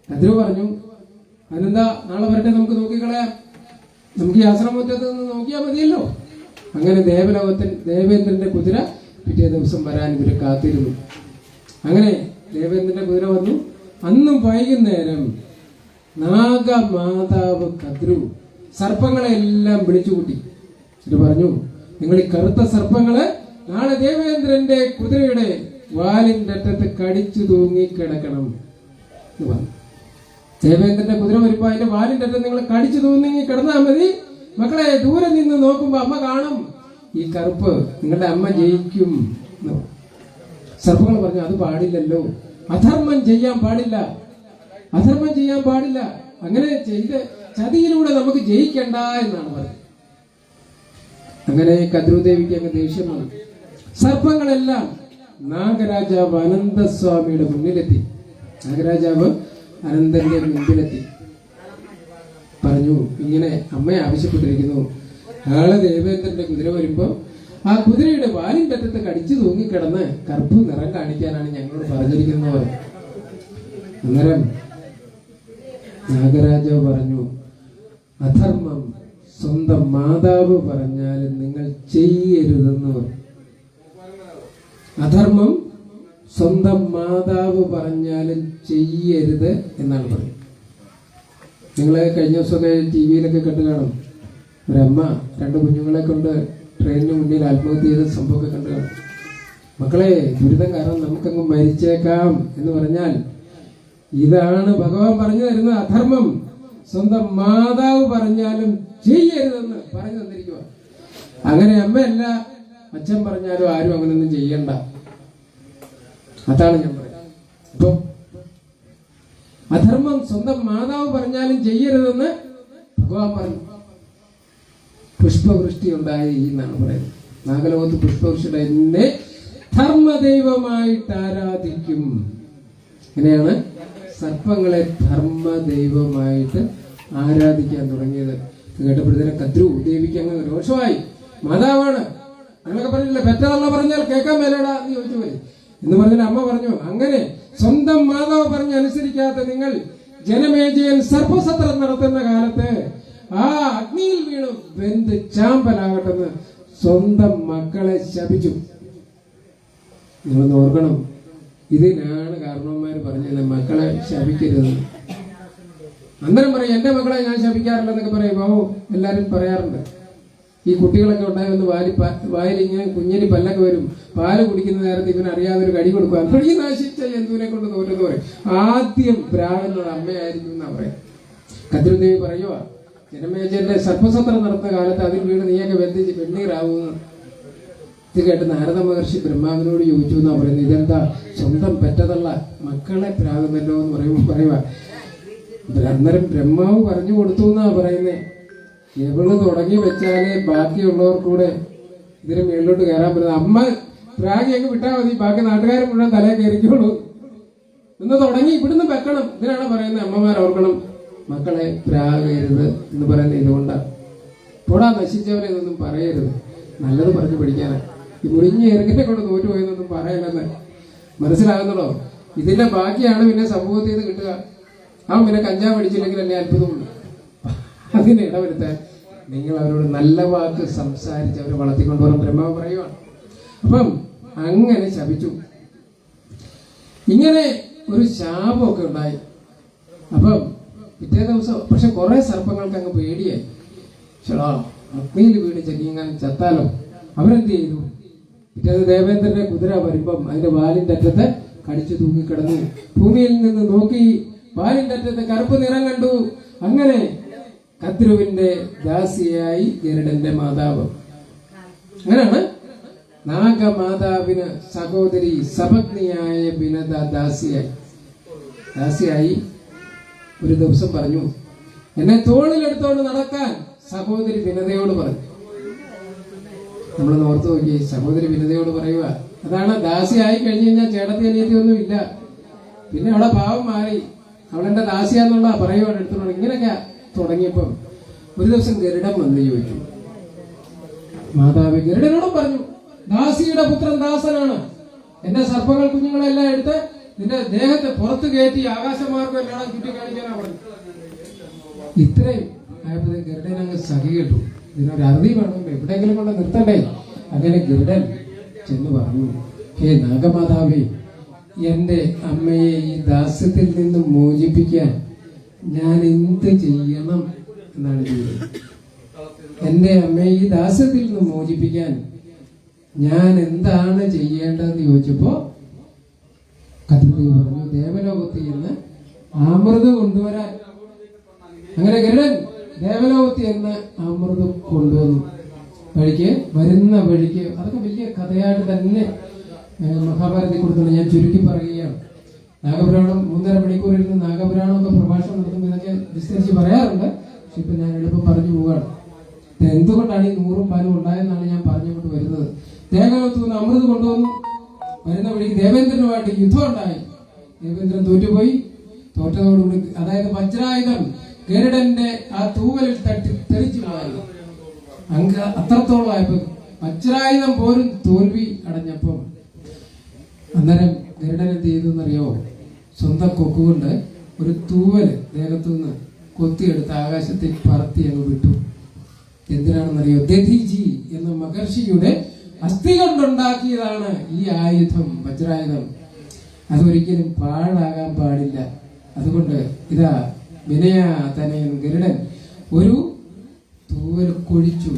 കദ്രു പറഞ്ഞു, അതിനെന്താ നാളെ വരട്ടെ, നമുക്ക് നോക്കിക്കളയാം, നമുക്ക് ഈ ആശ്രമമുറ്റത്ത് നിന്ന് നോക്കിയാൽ മതിയല്ലോ. അങ്ങനെ ദേവേന്ദ്രന്റെ കുതിര പിറ്റേ ദിവസം വരാൻ ഇവര് കാത്തിരുന്നു. അങ്ങനെ ദേവേന്ദ്രന്റെ കുതിര വന്നു. അന്നും വൈകുന്നേരം നാഗമാതാവ് കദ്രു സർപ്പങ്ങളെല്ലാം വിളിച്ചുകൂട്ടി. ഇത് പറഞ്ഞു, നിങ്ങൾ ഈ കറുത്ത സർപ്പങ്ങള് നാളെ ദേവേന്ദ്രന്റെ കുതിരയുടെ വാലിന്റെ അറ്റത്ത് കടിച്ചു തൂങ്ങി കിടക്കണം എന്ന് പറഞ്ഞു. ദേവേന്ദ്രന്റെ കുതിര വരുമ്പോ അതിന്റെ വാലിന്റെ അറ്റത്ത് നിങ്ങൾ കടിച്ചു തൂങ്ങി കിടന്നാൽ മതി. മക്കളെ, ദൂരെ നിന്ന് നോക്കുമ്പോ അമ്മ കാണും ഈ കറുപ്പ്, നിങ്ങളുടെ അമ്മ ജയിക്കും. സർപ്പങ്ങൾ പറഞ്ഞു, അത് പാടില്ലല്ലോ, അധർമ്മം ചെയ്യാൻ പാടില്ല, അധർമ്മം ചെയ്യാൻ പാടില്ല, അങ്ങനെ ചെയ്ത് ചതിയിലൂടെ നമുക്ക് ജയിക്കണ്ട എന്നാണ് പറഞ്ഞത്. അങ്ങനെ കദ്രുദേവിക്ക് അങ്ങ് ദേഷ്യം വന്നു. സർപ്പങ്ങളെല്ലാം നാഗരാജാവ് അനന്തസ്വാമിയുടെ മുന്നിലെത്തി. നാഗരാജാവ് അനന്തന്റെ മുമ്പിലെത്തി. പറഞ്ഞു, ഇങ്ങനെ അമ്മയെ ആവശ്യപ്പെട്ടിരിക്കുന്നു, നാളെ ദേവേന്ദ്രന്റെ കുതിര വരുമ്പോ ആ കുതിരയുടെ വാലിന്റെ അറ്റത്ത് കടിച്ചു തൂങ്ങിക്കിടന്ന് കറുപ്പ് നിറം കാണിക്കാനാണ് ഞങ്ങളോട് പറഞ്ഞിരിക്കുന്നത്. അന്നേരം നാഗരാജാവ് പറഞ്ഞു, അധർമ്മം സ്വന്തം മാതാവ് പറഞ്ഞാലും നിങ്ങൾ ചെയ്യരുതെന്ന് പറഞ്ഞു. അധർമ്മം സ്വന്തം മാതാവ് പറഞ്ഞാലും ചെയ്യരുത് എന്നാണ് പറയുന്നത്. നിങ്ങൾ കഴിഞ്ഞ ദിവസമൊക്കെ TV-യിലൊക്കെ കണ്ടു കാണും, ഒരമ്മ 2 കുഞ്ഞുങ്ങളെ കൊണ്ട് ട്രെയിനിന് മുന്നിൽ ആത്മഹത്യ ചെയ്ത സംഭവമൊക്കെ കണ്ടു കാണും. മക്കളെ, ദുരിതം കാരണം നമുക്കങ്ങ് മരിച്ചേക്കാം എന്ന് പറഞ്ഞാൽ ഇതാണ് ഭഗവാൻ പറഞ്ഞു തരുന്ന അധർമ്മം സ്വന്തം മാതാവ് പറഞ്ഞാലും ചെയ്യരുതെന്ന് പറഞ്ഞു തന്നിരിക്കുക. അങ്ങനെ അമ്മയല്ല അച്ഛൻ പറഞ്ഞാലും ആരും അങ്ങനൊന്നും ചെയ്യണ്ട, അതാണ് ഞാൻ പറയുന്നത്. അപ്പൊ അധർമ്മം സ്വന്തം മാതാവ് പറഞ്ഞാലും ചെയ്യരുതെന്ന് ഭഗവാൻ പറഞ്ഞു. പുഷ്പവൃഷ്ടി ഉണ്ടായി എന്നാണ് പറയുന്നത്. നാഗലോകത്ത് പുഷ്പവൃഷ്ടി ഉണ്ടായി. എന്നെ ധർമ്മദൈവമായിട്ട് ആരാധിക്കും. ഇങ്ങനെയാണ് സർപ്പങ്ങളെ ധർമ്മദൈവമായിട്ട് ആരാധിക്കാൻ തുടങ്ങിയത്. കേട്ടപ്പോഴത്തേനും കദ്രു ദേവിക്ക് അങ്ങ് രോഷമായി. മാതാവാണ്, ഞങ്ങളൊക്കെ പറഞ്ഞില്ല, പെറ്റതള്ള പറഞ്ഞാൽ കേൾക്കാൻ മേലേടാ എന്ന് ചോദിച്ചു പോലെ എന്ന് പറഞ്ഞാൽ അമ്മ പറഞ്ഞു, അങ്ങനെ സ്വന്തം മാതാവ് പറഞ്ഞ് അനുസരിക്കാത്ത നിങ്ങൾ ജനമേജയൻ സർപ്പസത്രം നടത്തുന്ന കാലത്ത് ആ അഗ്നിയിൽ വീണു വെന്ത് ചാമ്പലാകട്ടെന്ന് സ്വന്തം മക്കളെ ശപിച്ചു. നിങ്ങളൊന്ന് ഓർക്കണം, ഇതിനാണ് കാരണവന്മാര് പറഞ്ഞത് മക്കളെ ശപിക്കരുത്. അന്നേരം പറയും, എന്റെ മക്കളെ ഞാൻ ശപിക്കാറില്ലെന്നൊക്കെ പറയുമ്പോ എല്ലാരും പറയാറുണ്ട്. ഈ കുട്ടികളൊക്കെ ഉണ്ടായി വന്ന് വായിലിങ്ങനെ കുഞ്ഞിന് പല്ലൊക്കെ വരും, പാല് കുടിക്കുന്ന നേരത്തെ ഇവൻ അറിയാതെ ഒരു കടി കൊടുക്കുക, ഈ നശിച്ച ജന്തുവിനെ കൊണ്ട് തോറ്റെന്ന് പറയും. ആദ്യം പ്രാവുന്നത് അമ്മയായിരിക്കും എന്നാ പറയാം. കദ്രുദേവി പറയുവാ, ജനമേജയന്റെ സർപ്പസത്രം നടത്തുന്ന കാലത്ത് അതിൽ വീണ് നീയൊക്കെ ബന്ധിച്ച് വെണ്ണീറാവുന്നു. ഇത് കേട്ട് നാരദ മഹർഷി ബ്രഹ്മാവിനോട് ചോദിച്ചു എന്നാ പറയുന്നത്, ഇതെന്താ സ്വന്തം പെറ്റതള്ള മക്കളെ പ്രാകുന്നല്ലോ എന്ന് പറയുക. അന്നേരം ബ്രഹ്മാവ് പറഞ്ഞു കൊടുത്തു എന്നാ പറയുന്നേ, എവള് തുടങ്ങി വെച്ചാലേ ബാക്കിയുള്ളവർക്കൂടെ ഇതിന് മേളിലോട്ട് കയറാൻ പറ്റുന്നത്. അമ്മ പ്രാഗിയൊക്കെ വിട്ടാൽ മതി, ബാക്കി നാട്ടുകാരും മുഴുവൻ തലയെ കയറിക്കോളൂ എന്ന് തുടങ്ങി ഇവിടുന്ന് വെക്കണം. ഇതിനാണ് പറയുന്നത്, അമ്മമാർ ഓർക്കണം മക്കളെ പ്രാകരുത് എന്ന് പറയുന്നത് ഇതുകൊണ്ടാണ്. പോടാ നശിച്ചവരെ ഇതൊന്നും പറയരുത്, നല്ലത് പറഞ്ഞു പഠിക്കാനാണ്. ഈ മുറിഞ്ഞ ഇറങ്ങിനെ കൊണ്ട് തോറ്റുപോയെന്നൊന്നും പറയല്ലെന്ന് മനസ്സിലാകുന്നുള്ളൂ. ഇതിന്റെ ബാക്കിയാണ് പിന്നെ സമൂഹത്തിൽ നിന്ന് കിട്ടുക. അവൻ പിന്നെ കഞ്ചാവ് അടിച്ചില്ലെങ്കിൽ അല്ലേ അത്ഭുതമുള്ളൂ. അതിന് ഇടവരുത്താൻ നിങ്ങൾ അവരോട് നല്ല വാക്ക് സംസാരിച്ച് അവരെ വളർത്തിക്കൊണ്ടുപോകാൻ ബ്രഹ്മാവ് പറയുവാണ്. അപ്പം അങ്ങനെ ശപിച്ചു. ഇങ്ങനെ ഒരു ശാപമൊക്കെ ഉണ്ടായി. അപ്പം പിറ്റേ ദിവസം പക്ഷെ കുറെ സർപ്പങ്ങൾക്ക് അങ്ങ് പേടിയായി. ചേടാ, അഗ്നിയിൽ വീട് ചെല്ലിങ്ങനെ ചത്താലോ. അവരെന്ത് ചെയ്തു? പിറ്റേ ദേവേന്ദ്രന്റെ കുതിര വരുമ്പം അതിന്റെ വാലിന്റെ അറ്റത്ത് കടിച്ചു തൂങ്ങിക്കിടന്നു. ഭൂമിയിൽ നിന്ന് നോക്കി വാലിന്റെ അറ്റത്ത് കറുപ്പ് നിറം കണ്ടു. അങ്ങനെ കദ്രുവിന്റെ ദാസിയായി ഗരുഡന്റെ മാതാവ്. അങ്ങനെയാണ് നാഗമാതാവിന് സഹോദരി സപത്നിയായ വിനത ദാസിയായി. ദാസിയായി ഒരു ദിവസം പറഞ്ഞു, എന്നെ തോളിലെടുത്തോണ്ട് നടക്കാൻ സഹോദരി വിനതയോട് പറഞ്ഞു. നമ്മൾ ഓർത്ത് നോക്കി, സഹോദരി വിനതയോട് പറയുക. അതാണ്, ദാസിയായി കഴിഞ്ഞു കഴിഞ്ഞാൽ ചേട്ടത്തി അനിയത്തി ഒന്നും ഇല്ല. പിന്നെ അവളെ ഭാവം മാറി, അവളെന്റെ ദാസിയാന്നുള്ള പറയുവാണ് എടുത്തോണ്ട്. ഇങ്ങനെയൊക്കെ തുടങ്ങിയപ്പം ഒരു ദിവസം ഗരുഡൻ വന്ന് ചോദിച്ചു. മാതാവ് ഗരുഡനോടും പറഞ്ഞു, ദാസിയുടെ പുത്രൻ ദാസനാണ്. എന്റെ സർപ്പങ്ങൾ കുഞ്ഞുങ്ങളെല്ലാം എടുത്ത് നിന്റെ ദേഹത്തെ പുറത്ത് കയറ്റി ആകാശമാർഗം എല്ലാം ചുറ്റിക്കാണിക്കാനാ പറഞ്ഞു. ഇത്രയും ആയപ്പോഴേ ഗരുഡൻ അങ്ങ് സഖി കേട്ടു. ഇതിനൊരു അറുതി വേണം, എവിടെയെങ്കിലും കൊണ്ട് നിർത്തണ്ടേ. അങ്ങനെ ഗരുഡൻ ചെന്ന് പറഞ്ഞു, ഹേ നാഗമാതാവേ, എന്റെ അമ്മയെ ഈ ദാസ്യത്തിൽ നിന്ന് മോചിപ്പിക്കാൻ ഞാൻ എന്ത് ചെയ്യണം എന്നാണ് ചോദിച്ചത്. എന്റെ അമ്മയെ ഈ ദാസ്യത്തിൽ നിന്ന് മോചിപ്പിക്കാൻ ഞാൻ എന്താണ് ചെയ്യേണ്ടതെന്ന് ചോദിച്ചപ്പോ കഥകളി പറഞ്ഞു, ദേവലോകത്തിൽ നിന്ന് അമൃത് കൊണ്ടുവരാൻ. അങ്ങനെ ഗരുഡൻ ദേവലോകത്തിൽ നിന്ന് അമൃത് കൊണ്ടുവന്നു. വരുന്ന വഴിക്ക് അതൊക്കെ വലിയ കഥയായിട്ട് തന്നെ മഹാഭാരതത്തിൽ കൊടുത്തുണ്ട്. ഞാൻ ചുരുക്കി പറയുകയാണ്. നാഗപുരാണം 3.5 മണിക്കൂർ ഇരുന്ന് നാഗപുരാണമൊക്കെ പ്രഭാഷണം നടത്തുമ്പോൾ ഇതൊക്കെ വിസ്തരിച്ച് പറയാറുണ്ട്. പക്ഷെ ഇപ്പൊ ഞാൻ എളുപ്പം പറഞ്ഞു പോവുകയാണ്. എന്തുകൊണ്ടാണ് ഈ 100 പാലും ഉണ്ടായെന്നാണ് ഞാൻ പറഞ്ഞുകൊണ്ട് വരുന്നത്. ദേവലോകത്ത് നിന്ന് അമൃത് കൊണ്ടുവന്നു. വരുന്ന വഴിക്ക് ദേവേന്ദ്രനുമായിട്ട് യുദ്ധം ഉണ്ടായി. ദേവേന്ദ്രൻ തോറ്റുപോയി. തോറ്റതോടുകൂടി, അതായത് വജ്രായുധം ഗരുഡന്റെ ആ തൂവലിൽ തട്ടി തെറിച്ചു പോയത്. അത്രത്തോളം ആയപ്പോ വജ്രായുധം പോലും തോൽവി അടഞ്ഞപ്പം അന്നേരം ഗരുഡൻ എന്ത് ചെയ്തു എന്നറിയോ? സ്വന്തം കൊക്കുകൊണ്ട് ഒരു തൂവല് ദേഹത്തുനിന്ന് കൊത്തിയെടുത്ത് ആകാശത്തിൽ പറത്തി അങ്ങ് വിട്ടു. എന്തിനാണെന്നറിയോ? ദധിജി എന്ന മഹർഷിയുടെ അസ്ഥി കൊണ്ടുണ്ടാക്കിയതാണ് ഈ ആയുധം, വജ്രായുധം. അതൊരിക്കലും പാഴാകാൻ പാടില്ല. അതുകൊണ്ട് ഇതാ വിനയതനയൻ ഗരുഡൻ ഒരു തൂവൽ കൊഴിച്ചു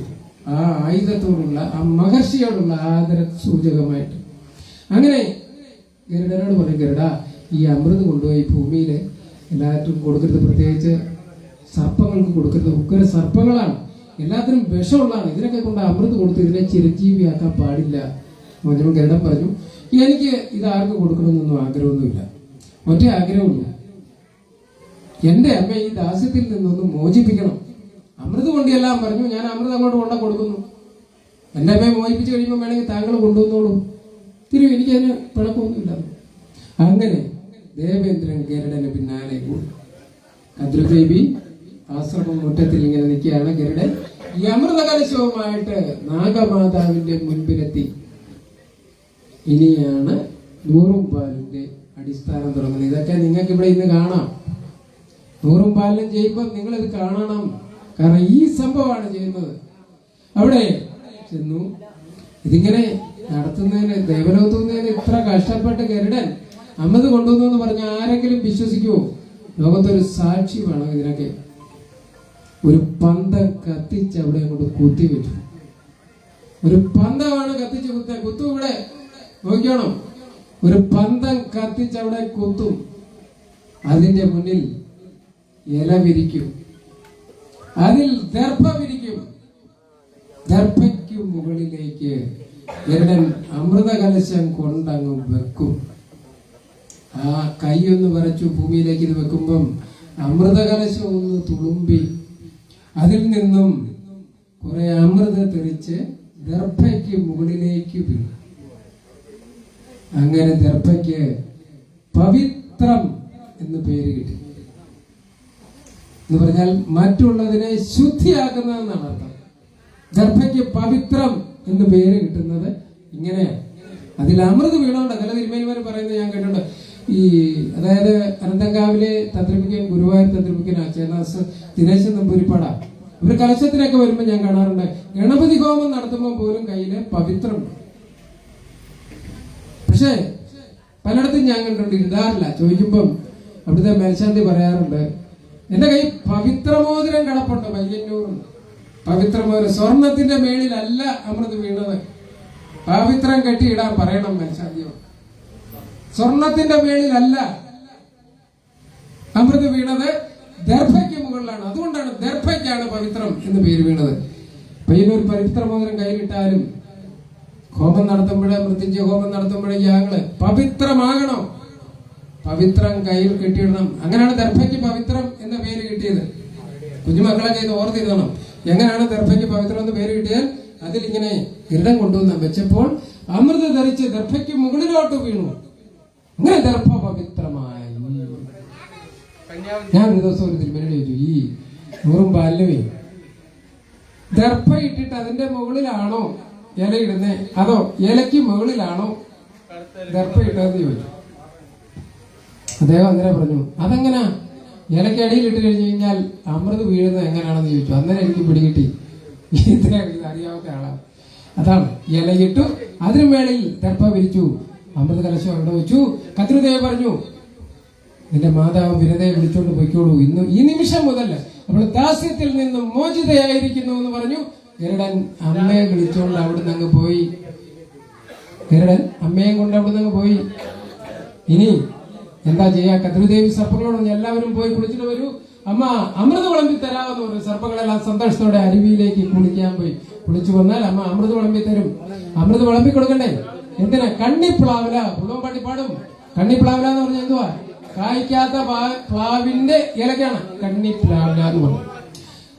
ആ ആയുധത്തോടുള്ള, ആ മഹർഷിയോടുള്ള ആദര സൂചകമായിട്ട്. അങ്ങനെ ഗരുഡനോട് പറഞ്ഞു, ഗരുഡ, ഈ അമൃത് കൊണ്ടുപോയി ഭൂമിയില് എല്ലാവർക്കും കൊടുക്കരുത്, പ്രത്യേകിച്ച് സർപ്പങ്ങൾക്ക് കൊടുക്കരുത്. ഉഗ്ര സർപ്പങ്ങളാണ്, എല്ലാത്തിനും വിഷമുള്ളതാണ്. ഇതിനൊക്കെ കൊണ്ട് അമൃത് കൊടുത്ത് ഇതിനെ ചിരഞ്ജീവിയാക്കാൻ പാടില്ല. ഗരുഡൻ പറഞ്ഞു, എനിക്ക് ഇത് ആർക്ക് കൊടുക്കണമെന്നൊന്നും ആഗ്രഹമൊന്നുമില്ല. ഒറ്റ ആഗ്രഹമില്ല, എന്റെ അമ്മ ഈ ദാസ്യത്തിൽ നിന്നൊന്ന് മോചിപ്പിക്കണം. അമൃത് കൊണ്ടെല്ലാം പറഞ്ഞു, ഞാൻ അമൃത് അങ്ങോട്ട് കൊണ്ട കൊടുക്കുന്നു. എന്റെ അമ്മയെ മോചിപ്പിച്ച് കഴിയുമ്പോൾ വേണമെങ്കിൽ താങ്കൾ കൊണ്ടുവന്നോളൂ, എനിക്കതിന് പിഴക്കമൊന്നുമില്ല. അങ്ങനെ ദേവേന്ദ്രൻ ഗരുഡന് പിന്നാലെ കൂടി. കദ്രുദേവി ആശ്രമം മുറ്റത്തിൽ ഇങ്ങനെ നിൽക്കുകയാണ്. ഗരുഡൻ ഈ അമൃത കലശവുമായിട്ട് നാഗമാതാവിന്റെ മുൻപിലെത്തി. ഇനിയാണ് 100 പാലിന്റെ അടിസ്ഥാനം തുടങ്ങുന്നത്. ഇതൊക്കെ നിങ്ങൾക്ക് ഇവിടെ ഇന്ന് കാണാം. 100 പാലിനും ചെയ്യുമ്പോൾ നിങ്ങൾ ഇത് കാണണം. കാരണം ഈ സംഭവമാണ് ചെയ്യുന്നത്. അവിടെ ചെന്നു. ഇതിങ്ങനെ നടത്തുന്നതിന്, ദേവലോകത്തുന്നതിന് ഇത്ര കഷ്ടപ്പെട്ട് ഗരുഡൻ അമൃത് കൊണ്ടുവന്നു എന്ന് പറഞ്ഞാൽ ആരെങ്കിലും വിശ്വസിക്കുമോ? ലോകത്തൊരു സാക്ഷി വേണം ഇതിനൊക്കെ. ഒരു പന്തം കത്തിച്ച് അവിടെ കൊണ്ട് കുത്തി വെച്ചു. ഒരു പന്തമാണ് കത്തിച്ച് കുത്തും. ഇവിടെ നോക്കണം, ഒരു പന്തം കത്തിച്ച് അവിടെ കുത്തും. അതിന്റെ മുന്നിൽ ഇല വിരിക്കും, അതിൽ ദർഭ വിരിക്കും. ദർഭയ്ക്ക് മുകളിലേക്ക് ഗരുഡൻ അമൃത കലശം കൊണ്ടങ്ങ് വെക്കും. ആ കൈയൊന്ന് വരച്ചു ഭൂമിയിലേക്ക് ഇത് വെക്കുമ്പം അമൃത കലശം ഒന്ന് തുളുമ്പി അതിൽ നിന്നും കുറെ അമൃത തെറിച്ച് ദർഭയ്ക്ക് മുകളിലേക്ക് വീണു. അങ്ങനെ ദർഭയ്ക്ക് പവിത്രം എന്ന് പേര് കിട്ടി. എന്ന് പറഞ്ഞാൽ മറ്റുള്ളതിനെ ശുദ്ധിയാക്കുന്നതെന്നാണ് അർത്ഥം. ദർഭയ്ക്ക് പവിത്രം എന്ന് പേര് കിട്ടുന്നത് ഇങ്ങനെയാണ്. അതിൽ അമൃത് വീണോണ്ട് ചില തിരുമേനിമാർ പറയുന്നത് ഞാൻ കേട്ടിട്ടുണ്ട്. ഈ അതായത് അനന്തങ്കാവിലെ തന്ത്രിപ്പിക്കൻ, ഗുരുവായൂർ തന്ത്രിപ്പിക്കൻ ചേന്നാസ് ദിനേശൻ നമ്പൂരിപ്പാട, ഇവർ കലശത്തിനൊക്കെ വരുമ്പോൾ ഞാൻ കാണാറുണ്ട്, ഗണപതി ഹോമം നടത്തുമ്പോൾ പോലും കയ്യില് പവിത്രം. പക്ഷേ പലയിടത്തും ഞാൻ കണ്ടിട്ടുണ്ട്, ഇടാറില്ല. ചോദിക്കുമ്പം അവിടുത്തെ മേൽശാന്തി പറയാറുണ്ട്, എന്റെ കൈ പവിത്രമോതിരം കിടപ്പുണ്ട്, പയ്യന്നൂറുണ്ട് പവിത്രമോതിരം. സ്വർണത്തിന്റെ മേളിലല്ല അമൃത് വീണത്, പവിത്രം കെട്ടിയിടാൻ പറയണം മേൽശാന്തിയോട്. സ്വർണത്തിന്റെ മേളിലല്ല അമൃത് വീണത്, ദർഭയ്ക്ക് മുകളിലാണ്. അതുകൊണ്ടാണ് ദർഭയ്ക്കാണ് പവിത്രം എന്ന് പേര് വീണത്. പയ്യന്നൂർ പവിത്രമോതിരം കയ്യിലിട്ടാലും ഹോമം നടത്തുമ്പോഴേ, മൃത്യുഞ്ജയ ഹോമം നടത്തുമ്പോഴേ യാഗങ്ങള് പവിത്രമാകണം. പവിത്രം കയ്യിൽ കെട്ടിയിടണം. അങ്ങനെയാണ് ദർഭയ്ക്ക് പവിത്രം എന്ന പേര് കിട്ടിയത്. കുഞ്ഞുമക്കളൊക്കെ ഇത് ഓർത്തിരുന്നണം. എങ്ങനെയാണ് ദർഭയ്ക്ക് പവിത്രം എന്ന് പേര് കിട്ടിയാൽ അതിലിങ്ങനെ കിരീടം കൊണ്ടുവന്ന് വെച്ചപ്പോൾ അമൃത ധരിച്ച് ദർഭയ്ക്ക് മുകളിലോട്ട് വീണു. അങ്ങനെ ദർഭ പവിത്രമായി. ഞാൻ ഒരു ദിവസം ഒരു തിരുമേനിയോട് ചോദിച്ചു, ഈ നൂറും പാലിനുമേ ദർഭ ഇട്ടിട്ട് അതിന്റെ മുകളിലാണോ ഇലയിടുന്നേ, അതോ ഇലയ്ക്ക് മുകളിലാണോ ദർഭ ഇട്ടതെന്ന് ചോദിച്ചു. അദ്ദേഹം അങ്ങനെ പറഞ്ഞു, അതെങ്ങനാ ഇലയ്ക്ക് അടിയിൽ ഇട്ട് കഴിഞ്ഞു കഴിഞ്ഞാൽ അമൃത് വീഴുന്നത് എങ്ങനെയാണെന്ന് ചോദിച്ചു. അന്നേരം എനിക്ക് പിടികിട്ടി ഇത് അറിയാവുന്ന ആളാണ്. അതാണ്, ഇലയിട്ടു അതിനു മേളിൽ ദർഭ വിരിച്ചു, അമൃത കലശം അവിടെ വെച്ചു. കത്രുദേവ് പറഞ്ഞു, നിന്റെ മാതാവ് വിരതയെ വിളിച്ചോണ്ട് പൊയ്ക്കോളൂ, ഇന്ന് ഈ നിമിഷം മുതൽ അവൾ ദാസ്യത്തിൽ നിന്നും മോചിതയായിരിക്കുന്നു എന്ന് പറഞ്ഞു. ഗരുഡൻ അമ്മയെ വിളിച്ചോണ്ട് അവിടുന്ന് അങ്ങ് പോയി. ഗരുഡൻ അമ്മയും കൊണ്ട് അവിടുന്ന് അങ്ങ് പോയി. ഇനി എന്താ ചെയ്യാ? കത്രുദേവി സർപ്പങ്ങളോട് എല്ലാവരും പോയി കുളിച്ചിട്ട് വരൂ, അമ്മ അമൃത് വിളമ്പി തരാമെന്ന് പറഞ്ഞു. സർപ്പങ്ങളെല്ലാം സന്തോഷത്തോടെ അരുവിയിലേക്ക് കുളിക്കാൻ പോയി. കുളിച്ചു വന്നാൽ അമ്മ അമൃത് വിളമ്പി തരും. അമൃത് വിളമ്പി കൊടുക്കണ്ടേ? എന്തിനാ? കണ്ണിപ്ലാവില. പുള്ളവൻ പാടും. കണ്ണിപ്ലാവില എന്ന് പറഞ്ഞാൽ എന്തുവാ? കായ്ക്കാത്ത പ്ലാവിന്റെ ഇലക്കാണ് കണ്ണിപ്ലാവില എന്ന് പറഞ്ഞു.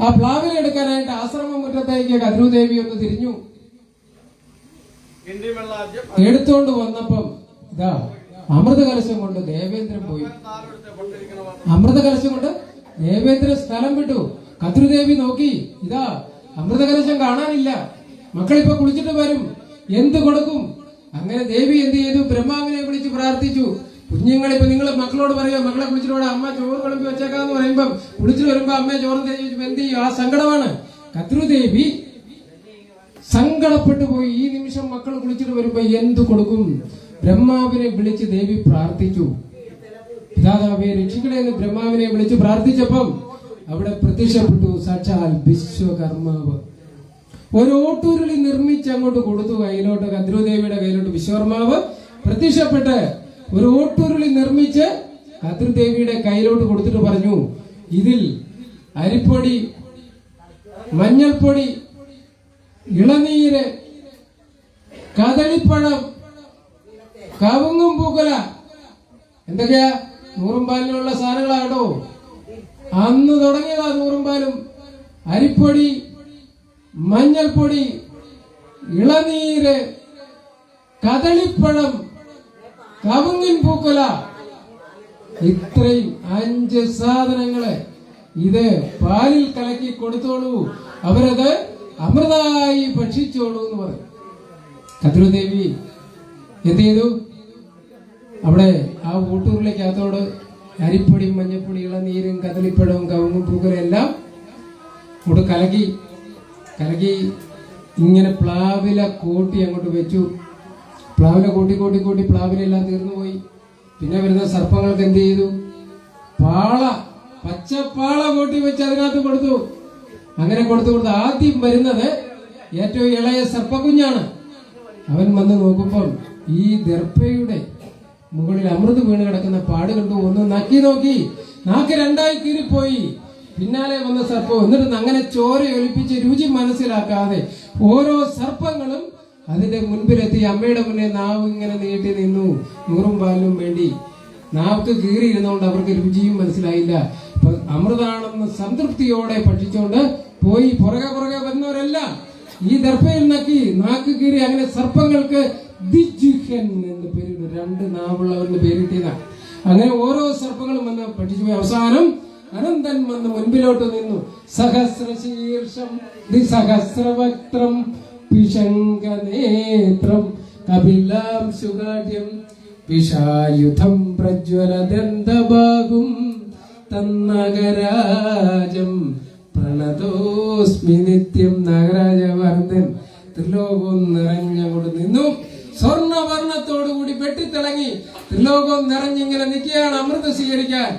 ആ പ്ലാവില എടുക്കാനായിട്ട് ആശ്രമ മുറ്റത്തേക്ക് കദ്രുദേവി ഒന്ന് തിരിഞ്ഞു. എടുത്തോണ്ട് വന്നപ്പം ഇതാ അമൃത കലശം കൊണ്ട് ദേവേന്ദ്രൻ പോയി. അമൃത കലശം കൊണ്ട് ദേവേന്ദ്രൻ സ്ഥലം വിട്ടു. കദ്രുദേവി നോക്കി, ഇതാ അമൃത കലശം കാണാനില്ല. മക്കളിപ്പോ കുളിച്ചിട്ട് വരും, എന്ത് കൊടുക്കും? അങ്ങനെ ദേവി എന്ത് ചെയ്തു? ബ്രഹ്മാവിനെ വിളിച്ച് പ്രാർത്ഥിച്ചു. കുഞ്ഞുങ്ങളിപ്പോ നിങ്ങൾ മക്കളോട് പറയുക, മക്കളെ കുളിച്ചിട്ടോടെ അമ്മ ചോറ് വിളമ്പി വെച്ചേക്കാന്ന് പറയുമ്പം കുളിച്ചിട്ട് വരുമ്പോ അമ്മയെ ചോറ് എന്ത് ചെയ്യും? ആ സങ്കടമാണ്. കദ്രുദേവി സങ്കടപ്പെട്ടു പോയി. ഈ നിമിഷം മക്കൾ കുളിച്ചിട്ട് വരുമ്പോ എന്തു കൊടുക്കും? ബ്രഹ്മാവിനെ വിളിച്ച് ദേവി പ്രാർത്ഥിച്ചു. പിതാതാവെ രക്ഷിക്കണേ എന്ന് ബ്രഹ്മാവിനെ വിളിച്ച് പ്രാർത്ഥിച്ചപ്പം അവിടെ പ്രത്യക്ഷപ്പെട്ടു സാക്ഷാൽ വിശ്വകർമാവ്. ഒരു ഓട്ടുരുളി നിർമ്മിച്ച് അങ്ങോട്ട് കൊടുത്തു കയ്യിലോട്ട്. കദ്രുദേവിയുടെ കയ്യിലോട്ട് വിശ്വകർമാവ് പ്രത്യക്ഷപ്പെട്ട് ഒരു ഓട്ടുരുളി നിർമ്മിച്ച് കദ്രുദേവിയുടെ കയ്യിലോട്ട് കൊടുത്തിട്ട് പറഞ്ഞു, ഇതിൽ അരിപ്പൊടി, മഞ്ഞൾപ്പൊടി, ഇളനീര്, കദളിപ്പഴം, കവുങ്ങും പൂക്കുല, എന്തൊക്കെയാ? നൂറും പാലിനുള്ള സാധനങ്ങളാട്ടോ. അന്ന് തുടങ്ങിയതാ നൂറും പാലും. അരിപ്പൊടി, മഞ്ഞൾപ്പൊടി, ഇളനീര്, കദളിപ്പഴം, കവുങ്ങിൻ പൂക്കുല, ഇത്രയും 5 സാധനങ്ങള് ഇത് പാലിൽ കലക്കി കൊടുത്തോളൂ, അവരത് അമൃതായി ഭക്ഷിച്ചോളൂ എന്ന് പറയും. കദ്രുദേവി എന്ത് ചെയ്തു? അവിടെ ആ ഊട്ടൂരിലേക്കകത്തോട് അരിപ്പൊടിയും മഞ്ഞപ്പൊടി, ഇളനീരും, കദളിപ്പഴവും, കവുങ്ങും പൂക്കലും എല്ലാം അങ്ങോട്ട് കലക്കി ഇങ്ങനെ പ്ലാവില കൂട്ടി അങ്ങോട്ട് വെച്ചു. പ്ലാവില കൂട്ടി പ്ലാവിലെല്ലാം തീർന്നു പോയി. പിന്നെ വരുന്ന സർപ്പങ്ങൾക്ക് എന്ത് ചെയ്തു? പച്ചപ്പാള കൂട്ടി വെച്ച് അതിനകത്ത് കൊടുത്തു. അങ്ങനെ കൊടുത്തു ആദ്യം വരുന്നത് ഏറ്റവും ഇളയ സർപ്പക്കുഞ്ഞാണ്. അവൻ വന്ന് നോക്കുമ്പോൾ ഈ ദർഭയുടെ മുകളിൽ അമൃത് വീണ് കിടക്കുന്ന പാട് കണ്ടു. ഒന്ന് നക്കി നോക്കി, നാക്ക് 2ആയി കീറിപ്പോയി. പിന്നാലെ വന്ന സർപ്പം. എന്നിട്ട് അങ്ങനെ ചോര ഒലിപ്പിച്ച് രുചി മനസ്സിലാക്കാതെ ഓരോ സർപ്പങ്ങളും അതിന്റെ മുൻപിലെത്തി അമ്മയുടെ മുന്നേ നാവ് ഇങ്ങനെ നീട്ടി നിന്നു. നൂറും പാലിനും വേണ്ടി നാക്ക് കീറിയിരുന്നോണ്ട് അവർക്ക് രുചിയും മനസ്സിലായില്ല. അമൃതാണെന്ന് സംതൃപ്തിയോടെ ഭക്ഷിച്ചോണ്ട് പോയി. പുറകെ വന്നവരെല്ലാം ഈ ദർഭയിൽ നക്കി നാക്ക് കീറി. അങ്ങനെ സർപ്പങ്ങൾക്ക് ദിജുഹൻ എന്ന് പേരിട്ടു. 2 നാവുള്ളവരുടെ പേരിട്ടതാണ്. അങ്ങനെ ഓരോ സർപ്പങ്ങളും വന്ന് പഠിച്ചു പോയി. അവസാനം അനന്തൻ വന്ന് മുൻപിലോട്ട് നിന്നു. സഹസ്രശീർഷം സഹസ്രവക്ത്രം പിശങ്കനേത്രം കപിലാം സുഗാഢ്യം പിശായുധം പ്രജ്വലദന്തബാഹും തന്നഗരാജം പ്രണതോസ്മി നിത്യം. നാഗരാജവർദ്ധൻ ത്രിലോകവും നിറഞ്ഞങ്ങോട്ട് നിന്നു. സ്വർണവർണ്ണത്തോടുകൂടി വെട്ടിത്തിളങ്ങി ത്രിലോകവും നിറഞ്ഞിങ്ങനെ നിൽക്കുകയാണ് അമൃത സ്വീകരിക്കാൻ.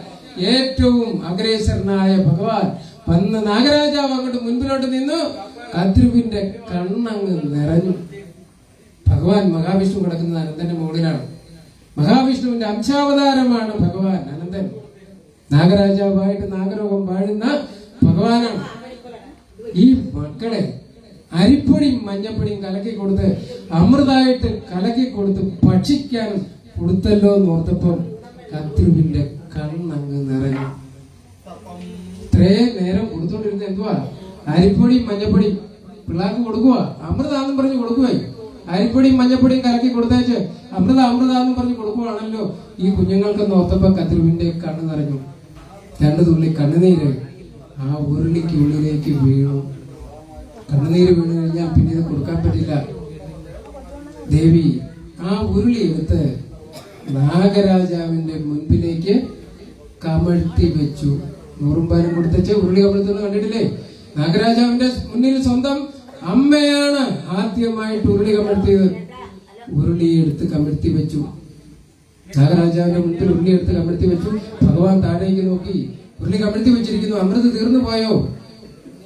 ഏറ്റവും അഗ്രേസരനായ ഭഗവാൻ വന്ന് നാഗരാജാവ് അങ്ങോട്ട് മുൻപിലോട്ട് നിന്നു. കദ്രുവിന്റെ കണ്ണങ്ങ് നിറഞ്ഞു. ഭഗവാൻ മഹാവിഷ്ണു കിടക്കുന്ന അനന്തന്റെ മുകളിലാണ്. മഹാവിഷ്ണുവിന്റെ അംശാവതാരമാണ് ഭഗവാൻ അനന്തൻ. നാഗരാജാവായിട്ട് നാഗരോഗം വാഴുന്ന ഭഗവാനാണ്. ഈ മക്കളെ അരിപ്പൊടിയും മഞ്ഞപ്പൊടിയും കലക്കി കൊടുത്ത് അമൃതായിട്ട് കലക്കി കൊടുത്ത് ഭക്ഷിക്കാൻ കൊടുത്തല്ലോ എന്ന് ഓർത്തപ്പം കത്രുവിന്റെ കണ്ണങ്ങ് നിറഞ്ഞു. ഇത്രയും നേരം കൊടുത്തോണ്ടിരുന്ന എന്തുവാ? അരിപ്പൊടിയും മഞ്ഞപ്പൊടിയും പിള്ളേർക്ക് കൊടുക്കുക. അമൃതാന്നും പറഞ്ഞ് കൊടുക്കുവായി. അരിപ്പൊടിയും മഞ്ഞപ്പൊടിയും കലക്കി കൊടുത്തേച്ച് അമൃതാന്നും പറഞ്ഞ് കൊടുക്കുവാണല്ലോ ഈ കുഞ്ഞുങ്ങൾക്ക് ഓർത്തപ്പോ കത്രുവിന്റെ കണ്ണ് നിറഞ്ഞു. 2 തുള്ളി കണ്ണുനീര് ആ ഉരുളിക്കുള്ളിലേക്ക് വീണു. കണ്ണുനീര് വീണ് കഴിഞ്ഞാൽ പിന്നെ ഇത് കൊടുക്കാൻ പറ്റില്ല. ദേവി ആ ഉരുളി എടുത്ത് നാഗരാജാവിന്റെ മുൻപിലേക്ക് കമഴ്ത്തി വെച്ചു. 100 പാലും കൊടുത്തച്ച് ഉരുളി കമഴ്ത്തുന്നത് കണ്ടിട്ടില്ലേ? നാഗരാജാവിന്റെ മുന്നിൽ സ്വന്തം അമ്മയാണ് ആദ്യമായിട്ട് ഉരുളി കമഴ്ത്തിയത്. ഉരുളി എടുത്ത് കമഴ്ത്തി വെച്ചു. നാഗരാജാവിന്റെ മുൻപിൽ ഉരുളി എടുത്ത് കമഴ്ത്തി വെച്ചു. ഭഗവാൻ താഴേക്ക് നോക്കി. ഉരുളി കമഴ്ത്തി വെച്ചിരിക്കുന്നു. അമൃത് തീർന്നു പോയോ?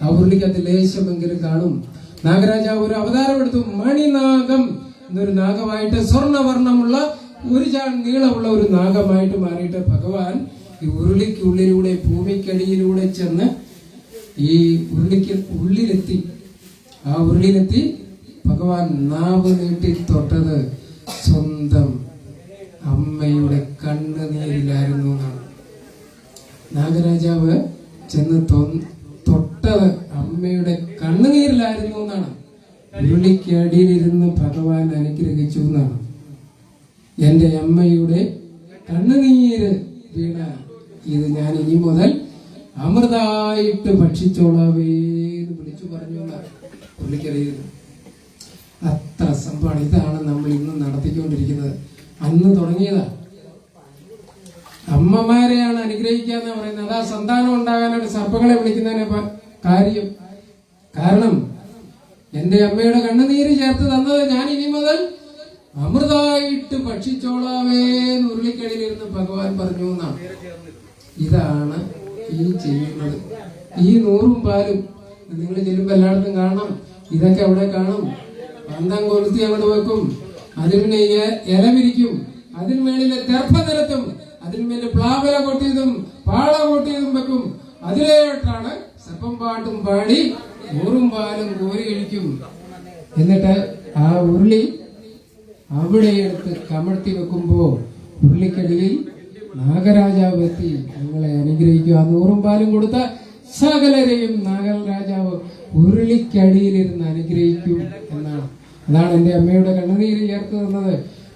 ആ ഉരുളിക്കകത്ത് ലേശമെങ്കിലും കാണും. നാഗരാജാവ് ഒരു അവതാരം എടുത്തു. മണിനാഗം എന്നൊരു നാഗമായിട്ട്, സ്വർണ്ണവർണ്ണമുള്ള ഒരു ചാൺ നീളമുള്ള ഒരു നാഗമായിട്ട് മാറിയിട്ട് ഭഗവാൻ ഈ ഉരുളിക്കുള്ളിലൂടെ ഭൂമിക്കടിയിലൂടെ ചെന്ന് ഈ ഉരുളിക്ക് ഉള്ളിലെത്തി. ആ ഉരുളിലെത്തി ഭഗവാൻ നാവ് നീട്ടി തൊട്ടത് സ്വന്തം അമ്മയുടെ കണ്ണുനീരിലായിരുന്നു എന്നാണ്. നാഗരാജാവ് ചെന്ന് തൊട്ടത് അമ്മയുടെ കണ്ണുനീരിലായിരുന്നു എന്നാണ്. ഉരുളിക്കടിയിലിരുന്ന് ഭഗവാൻ അനുഗ്രഹിച്ചു എന്നാണ്. എന്റെ അമ്മയുടെ കണ്ണുനീര് വീണ ഇത് ഞാൻ ഇനി മുതൽ അമൃതായിട്ട് ഭക്ഷിച്ചോളാവേ എന്ന് വിളിച്ചു പറഞ്ഞു എന്നാണ് ഉരുളിക്കടിയിൽ. അത്ര സംഭവമാണ്. ഇതാണ് നമ്മൾ ഇന്ന് നടത്തിക്കൊണ്ടിരിക്കുന്നത്. അന്ന് തുടങ്ങിയതാ. അമ്മമാരെയാണ് അനുഗ്രഹിക്കുക എന്ന് പറയുന്നത്. അതാ സന്താനം ഉണ്ടാകാനായിട്ട് സർപ്പങ്ങളെ വിളിക്കുന്നതിന് കാര്യം. കാരണം എന്റെ അമ്മയുടെ കണ്ണുനീര് ചേർത്ത് തന്നത് ഞാൻ ഇനി മുതൽ അമൃതായിട്ട് ഭക്ഷിച്ചോളാവേ എന്ന് ഉരുളിക്കടിയിലിരുന്ന് ഭഗവാൻ പറഞ്ഞു എന്നാണ്. ഇതാണ് ഈ ചെയ്യുന്നത്. ഈ 100 പാലും നിങ്ങൾ ചെല്ലുമ്പോ എല്ലായിടത്തും കാണണം. ഇതൊക്കെ അവിടെ കാണും. പന്തം കൊളുത്തി അങ്ങോട്ട് വെക്കും. അതിന്മേലെ ഇല വിരിക്കും. അതിന്മേളിലെ ദർഭ നിരത്തും. അതിന്മേലെ പ്ലാവല കൊട്ടിയതും പാള കൊട്ടിയതും വെക്കും. അതിലേട്ടാണ് സർപ്പം പാട്ടും പാടി 100 പാലും കോരി കഴിക്കും. എന്നിട്ട് ആ ഉരുളി അവിടെ എടുത്ത് കമഴ്ത്തി വെക്കുമ്പോ ഉരുളിക്കടിയിൽ നാഗരാജാവ് എത്തി നിങ്ങളെ അനുഗ്രഹിക്കുക. 100 പാലും കൊടുത്ത സകലരെയും നാഗരാജാവ് ഉരുളിക്കടിയിലിരുന്ന് അനുഗ്രഹിക്കും എന്നാണ്. അതാണ് എന്റെ അമ്മയുടെ കണ്ണുനീര് ചേർത്ത് തന്നത്.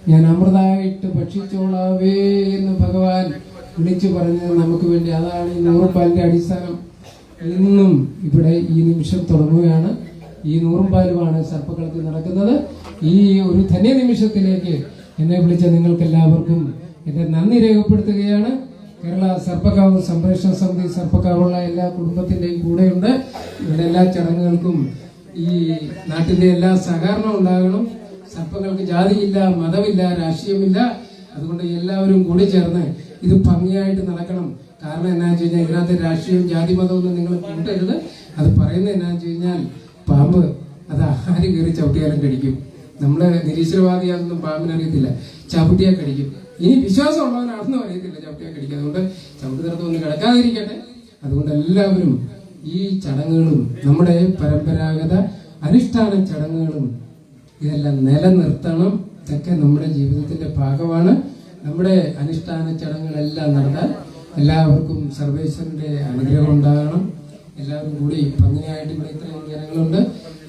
ഞാൻ അമൃതായിട്ട് ഭക്ഷിച്ചോളാവേ എന്ന് ഭഗവാൻ വിളിച്ചു പറഞ്ഞത് നമുക്ക് വേണ്ടി. അതാണ് ഈ 100 പാലിന്റെ അടിസ്ഥാനം. ഇന്നും ഇവിടെ ഈ നിമിഷം തുടങ്ങുകയാണ്. ഈ 100 പാലുമാണ് സർപ്പക്കളത്തിൽ നടക്കുന്നത്. ഈ ഒരു ധന്യ നിമിഷത്തിലേക്ക് എന്നെ വിളിച്ച നിങ്ങൾക്ക് എല്ലാവർക്കും എന്റെ നന്ദി രേഖപ്പെടുത്തുകയാണ്. കേരള സർപ്പക്കാവ് സംരക്ഷണ സമിതി സർപ്പക്കാവുള്ള എല്ലാ കുടുംബത്തിന്റെയും കൂടെയുണ്ട്. ഇവിടെ എല്ലാ ചടങ്ങുകൾക്കും ഈ നാട്ടിലെ എല്ലാ സഹകരണം ഉണ്ടാകണം. സർപ്പങ്ങൾക്ക് ജാതിയില്ല, മതമില്ല, രാഷ്ട്രീയമില്ല. അതുകൊണ്ട് എല്ലാവരും കൂടി ചേർന്ന് ഇത് ഭംഗിയായിട്ട് നടക്കണം. കാരണം എന്നാന്ന് വെച്ച് കഴിഞ്ഞാൽ ഇതിനകത്ത് രാഷ്ട്രീയം ജാതി മതമൊന്നും നിങ്ങൾ കൂട്ടരുത്. അത് പറയുന്നത് എന്നാന്ന് വെച്ച് കഴിഞ്ഞാൽ പാമ്പ് അത് ആര് കയറി ചവിട്ടിയാലും കടിക്കും. നമ്മള് നിരീശ്വരവാദിയാണെന്നും പാമ്പിനറിയത്തില്ല, ചവിട്ടിയാൽ കടിക്കും. ഇനി വിശ്വാസമുള്ളവനാണെന്നും അറിയത്തില്ല, ചവിട്ടിയാൽ കടിക്കും. അതുകൊണ്ട് ചവിട്ടുനിരത്തൊന്നും കിടക്കാതിരിക്കട്ടെ. അതുകൊണ്ട് എല്ലാവരും ഈ ചടങ്ങുകളും നമ്മുടെ പരമ്പരാഗത അനുഷ്ഠാന ചടങ്ങുകളും ഇതെല്ലാം നിലനിർത്തണം. ഇതൊക്കെ നമ്മുടെ ജീവിതത്തിന്റെ ഭാഗമാണ്. നമ്മുടെ അനുഷ്ഠാന ചടങ്ങുകളെല്ലാം നടത്താൻ എല്ലാവർക്കും സർവേശ്വരന്റെ അനുഗ്രഹം ഉണ്ടാകണം. എല്ലാവരും കൂടി ഭംഗിയായിട്ട് ഇവിടെ ഇത്രയും ജനങ്ങളുണ്ട്.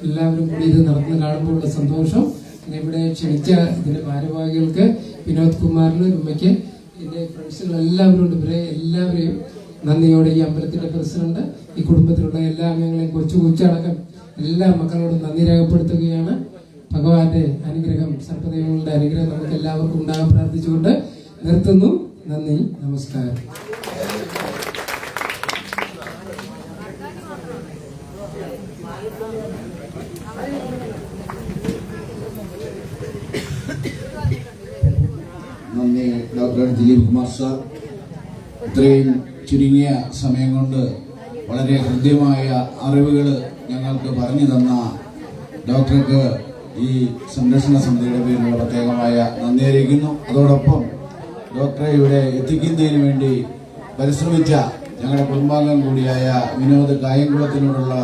എല്ലാവരും കൂടി ഇത് നടത്തുന്ന കാണുമ്പോഴുള്ള സന്തോഷം. പിന്നെ ഇവിടെ ക്ഷണിച്ച ഇതിന്റെ ഭാരവാഹികൾക്ക് വിനോദ് കുമാറിന്, ഉമ്മയ്ക്ക്, എന്റെ ഫ്രണ്ട്സുകൾ എല്ലാവരും ഉണ്ട്. ഇവരെ എല്ലാവരെയും നന്ദിയോടെ ഈ അമ്പലത്തിന്റെ പ്രസിഡന്റ്, ഈ കുടുംബത്തിലുള്ള എല്ലാ അംഗങ്ങളെയും കൊച്ചടക്കം എല്ലാ മക്കളോടും നന്ദി രേഖപ്പെടുത്തുകയാണ്. ഭഗവാന്റെ അനുഗ്രഹം, സർപ്പദൈവങ്ങളുടെ അനുഗ്രഹം നമുക്ക് എല്ലാവർക്കും ഉണ്ടാകാൻ പ്രാർത്ഥിച്ചുകൊണ്ട് നിർത്തുന്നു. നന്ദി, നമസ്കാരം. നന്ദി ഡോക്ടർ ദിലീപ് കുമാർ സാർ. ഇത്രയും ചുരുങ്ങിയ സമയം കൊണ്ട് വളരെ ഹൃദ്യമായ അറിവുകൾ ഞങ്ങൾക്ക് പറഞ്ഞു തന്ന ഡോക്ടർക്ക് ഈ സംരക്ഷണ സമിതിയുടെ പേരിലുള്ള പ്രത്യേകമായ നന്ദി അറിയിക്കുന്നു. അതോടൊപ്പം ഡോക്ടറെ ഇവിടെ എത്തിക്കുന്നതിന് വേണ്ടി പരിശ്രമിച്ച ഞങ്ങളുടെ കുടുംബാംഗം കൂടിയായ വിനോദ് കായംകുളത്തിനോടുള്ള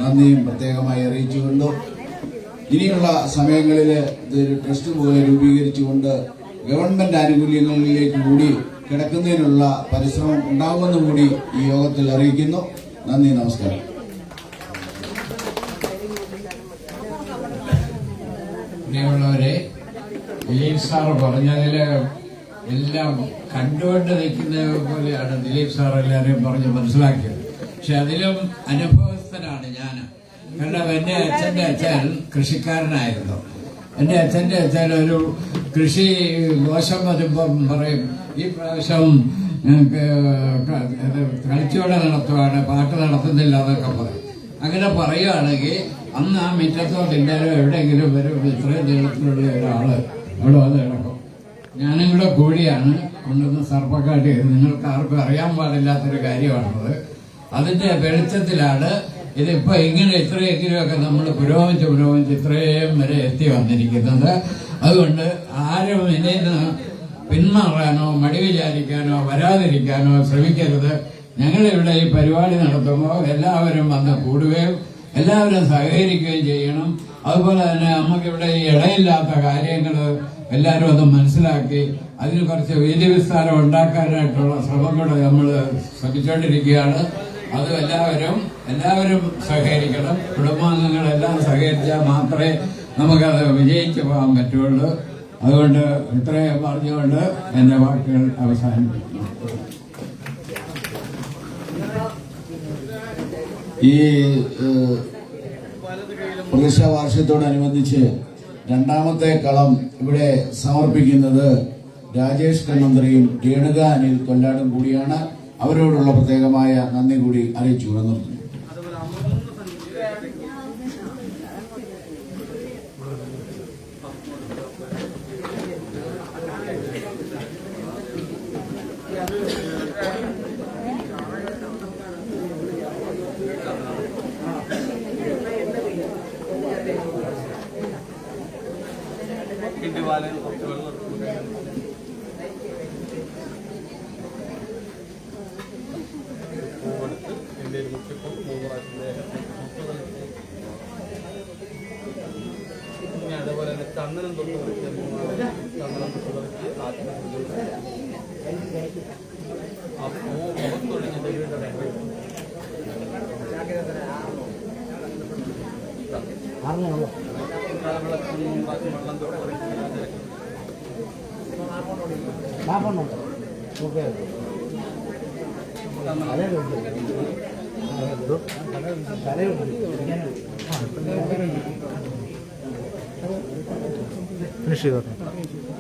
നന്ദിയും പ്രത്യേകമായി അറിയിച്ചുകൊണ്ട് ഇനിയുള്ള സമയങ്ങളിൽ ഇതൊരു ട്രസ്റ്റ് പോലെ രൂപീകരിച്ചുകൊണ്ട് ഗവൺമെന്റ് ആനുകൂല്യങ്ങളിലേക്ക് കൂടി കിടക്കുന്നതിനുള്ള പരിശ്രമം ഉണ്ടാകുമെന്നും കൂടി ഈ യോഗത്തിൽ അറിയിക്കുന്നു. നന്ദി, നമസ്കാരം. പ്രിയമുള്ളവരെ, ദിലീപ് സാർ പറഞ്ഞതിൽ എല്ലാം കണ്ടുകൊണ്ട് നിൽക്കുന്നത് പോലെയാണ് ദിലീപ് സാർ എല്ലാവരെയും പറഞ്ഞ് മനസ്സിലാക്കിയത്. പക്ഷെ അതിലും അനുഭവസ്ഥനാണ് ഞാൻ. കാരണം എൻ്റെ അച്ഛൻ്റെ അച്ഛൻ കൃഷിക്കാരനായിരുന്നു. എൻ്റെ അച്ഛൻ്റെ അച്ഛൻ ഒരു കൃഷി മോശം വരുമ്പം പറയും, ഈ പ്രാവശ്യം കളിച്ചോടെ നടത്തുവാണ്, പാട്ട് നടത്തുന്നില്ല എന്നൊക്കെ പറയും. അങ്ങനെ പറയുകയാണെങ്കിൽ അന്ന് ആ മുറ്റത്തോട്ടില്ലാലും എവിടെയെങ്കിലും വരും ഇത്രയും നീളത്തിലുള്ള ഒരാള് അവിടെ വന്ന് കിടക്കും. ഞാനും കൂടെ കൂടിയാണ് കൊണ്ടുവന്ന് സർപ്പക്കാട്ടി. നിങ്ങൾക്ക് ആർക്കും അറിയാൻ പാടില്ലാത്തൊരു കാര്യമാണത്. അതിന്റെ വെളിച്ചത്തിലാണ് ഇതിപ്പോ ഇങ്ങനെ ഇത്രയെങ്കിലുമൊക്കെ നമ്മൾ പുരോഗമിച്ച് ഇത്രയും വരെ എത്തി വന്നിരിക്കുന്നത്. അതുകൊണ്ട് ആരും ഇതിന് പിന്മാറാനോ മടി വിചാരിക്കാനോ വരാതിരിക്കാനോ ശ്രമിക്കരുത്. ഞങ്ങളിവിടെ ഈ പരിപാടി നടത്തുമ്പോൾ എല്ലാവരും വന്ന് കൂടുകയും എല്ലാവരും സഹകരിക്കുകയും ചെയ്യണം. അതുപോലെ തന്നെ നമുക്കിവിടെ ഈ ഇടയില്ലാത്ത കാര്യങ്ങൾ എല്ലാവരും അത് മനസ്സിലാക്കി അതിന് കുറച്ച് വീതി വിസ്താരം ഉണ്ടാക്കാനായിട്ടുള്ള ശ്രമം കൂടെ നമ്മൾ ശ്രമിച്ചുകൊണ്ടിരിക്കുകയാണ്. അത് എല്ലാവരും സഹകരിക്കണം. കുടുംബാംഗങ്ങളെല്ലാം സഹകരിച്ചാൽ മാത്രമേ നമുക്കത് വിജയിച്ചു പോകാൻ പറ്റുള്ളൂ. അതുകൊണ്ട് ഇത്രയും പറഞ്ഞുകൊണ്ട് എന്റെ വാക്കുകൾ അവസാനിപ്പിക്കുന്നു. ഈ പ്രതിഷ്ഠാ വാർഷികത്തോടനുബന്ധിച്ച് രണ്ടാമത്തെ കളം ഇവിടെ സമർപ്പിക്കുന്നത് രാജേഷ് കണ്ണന്ത്രിയും രേണുക അനിൽ കൊല്ലാടും കൂടിയാണ്. അവരോടുള്ള പ്രത്യേകമായ നന്ദി കൂടി അറിയിച്ചു നിർത്തുന്നു. അതേപോലെ തന്നെ ചന്ദനം തൊട്ട് ചന്ദനം തുടർത്തി ആ മുഖം തുടങ്ങി വീടിന്റെ ഫിനിഷ് ചെയ്തോ.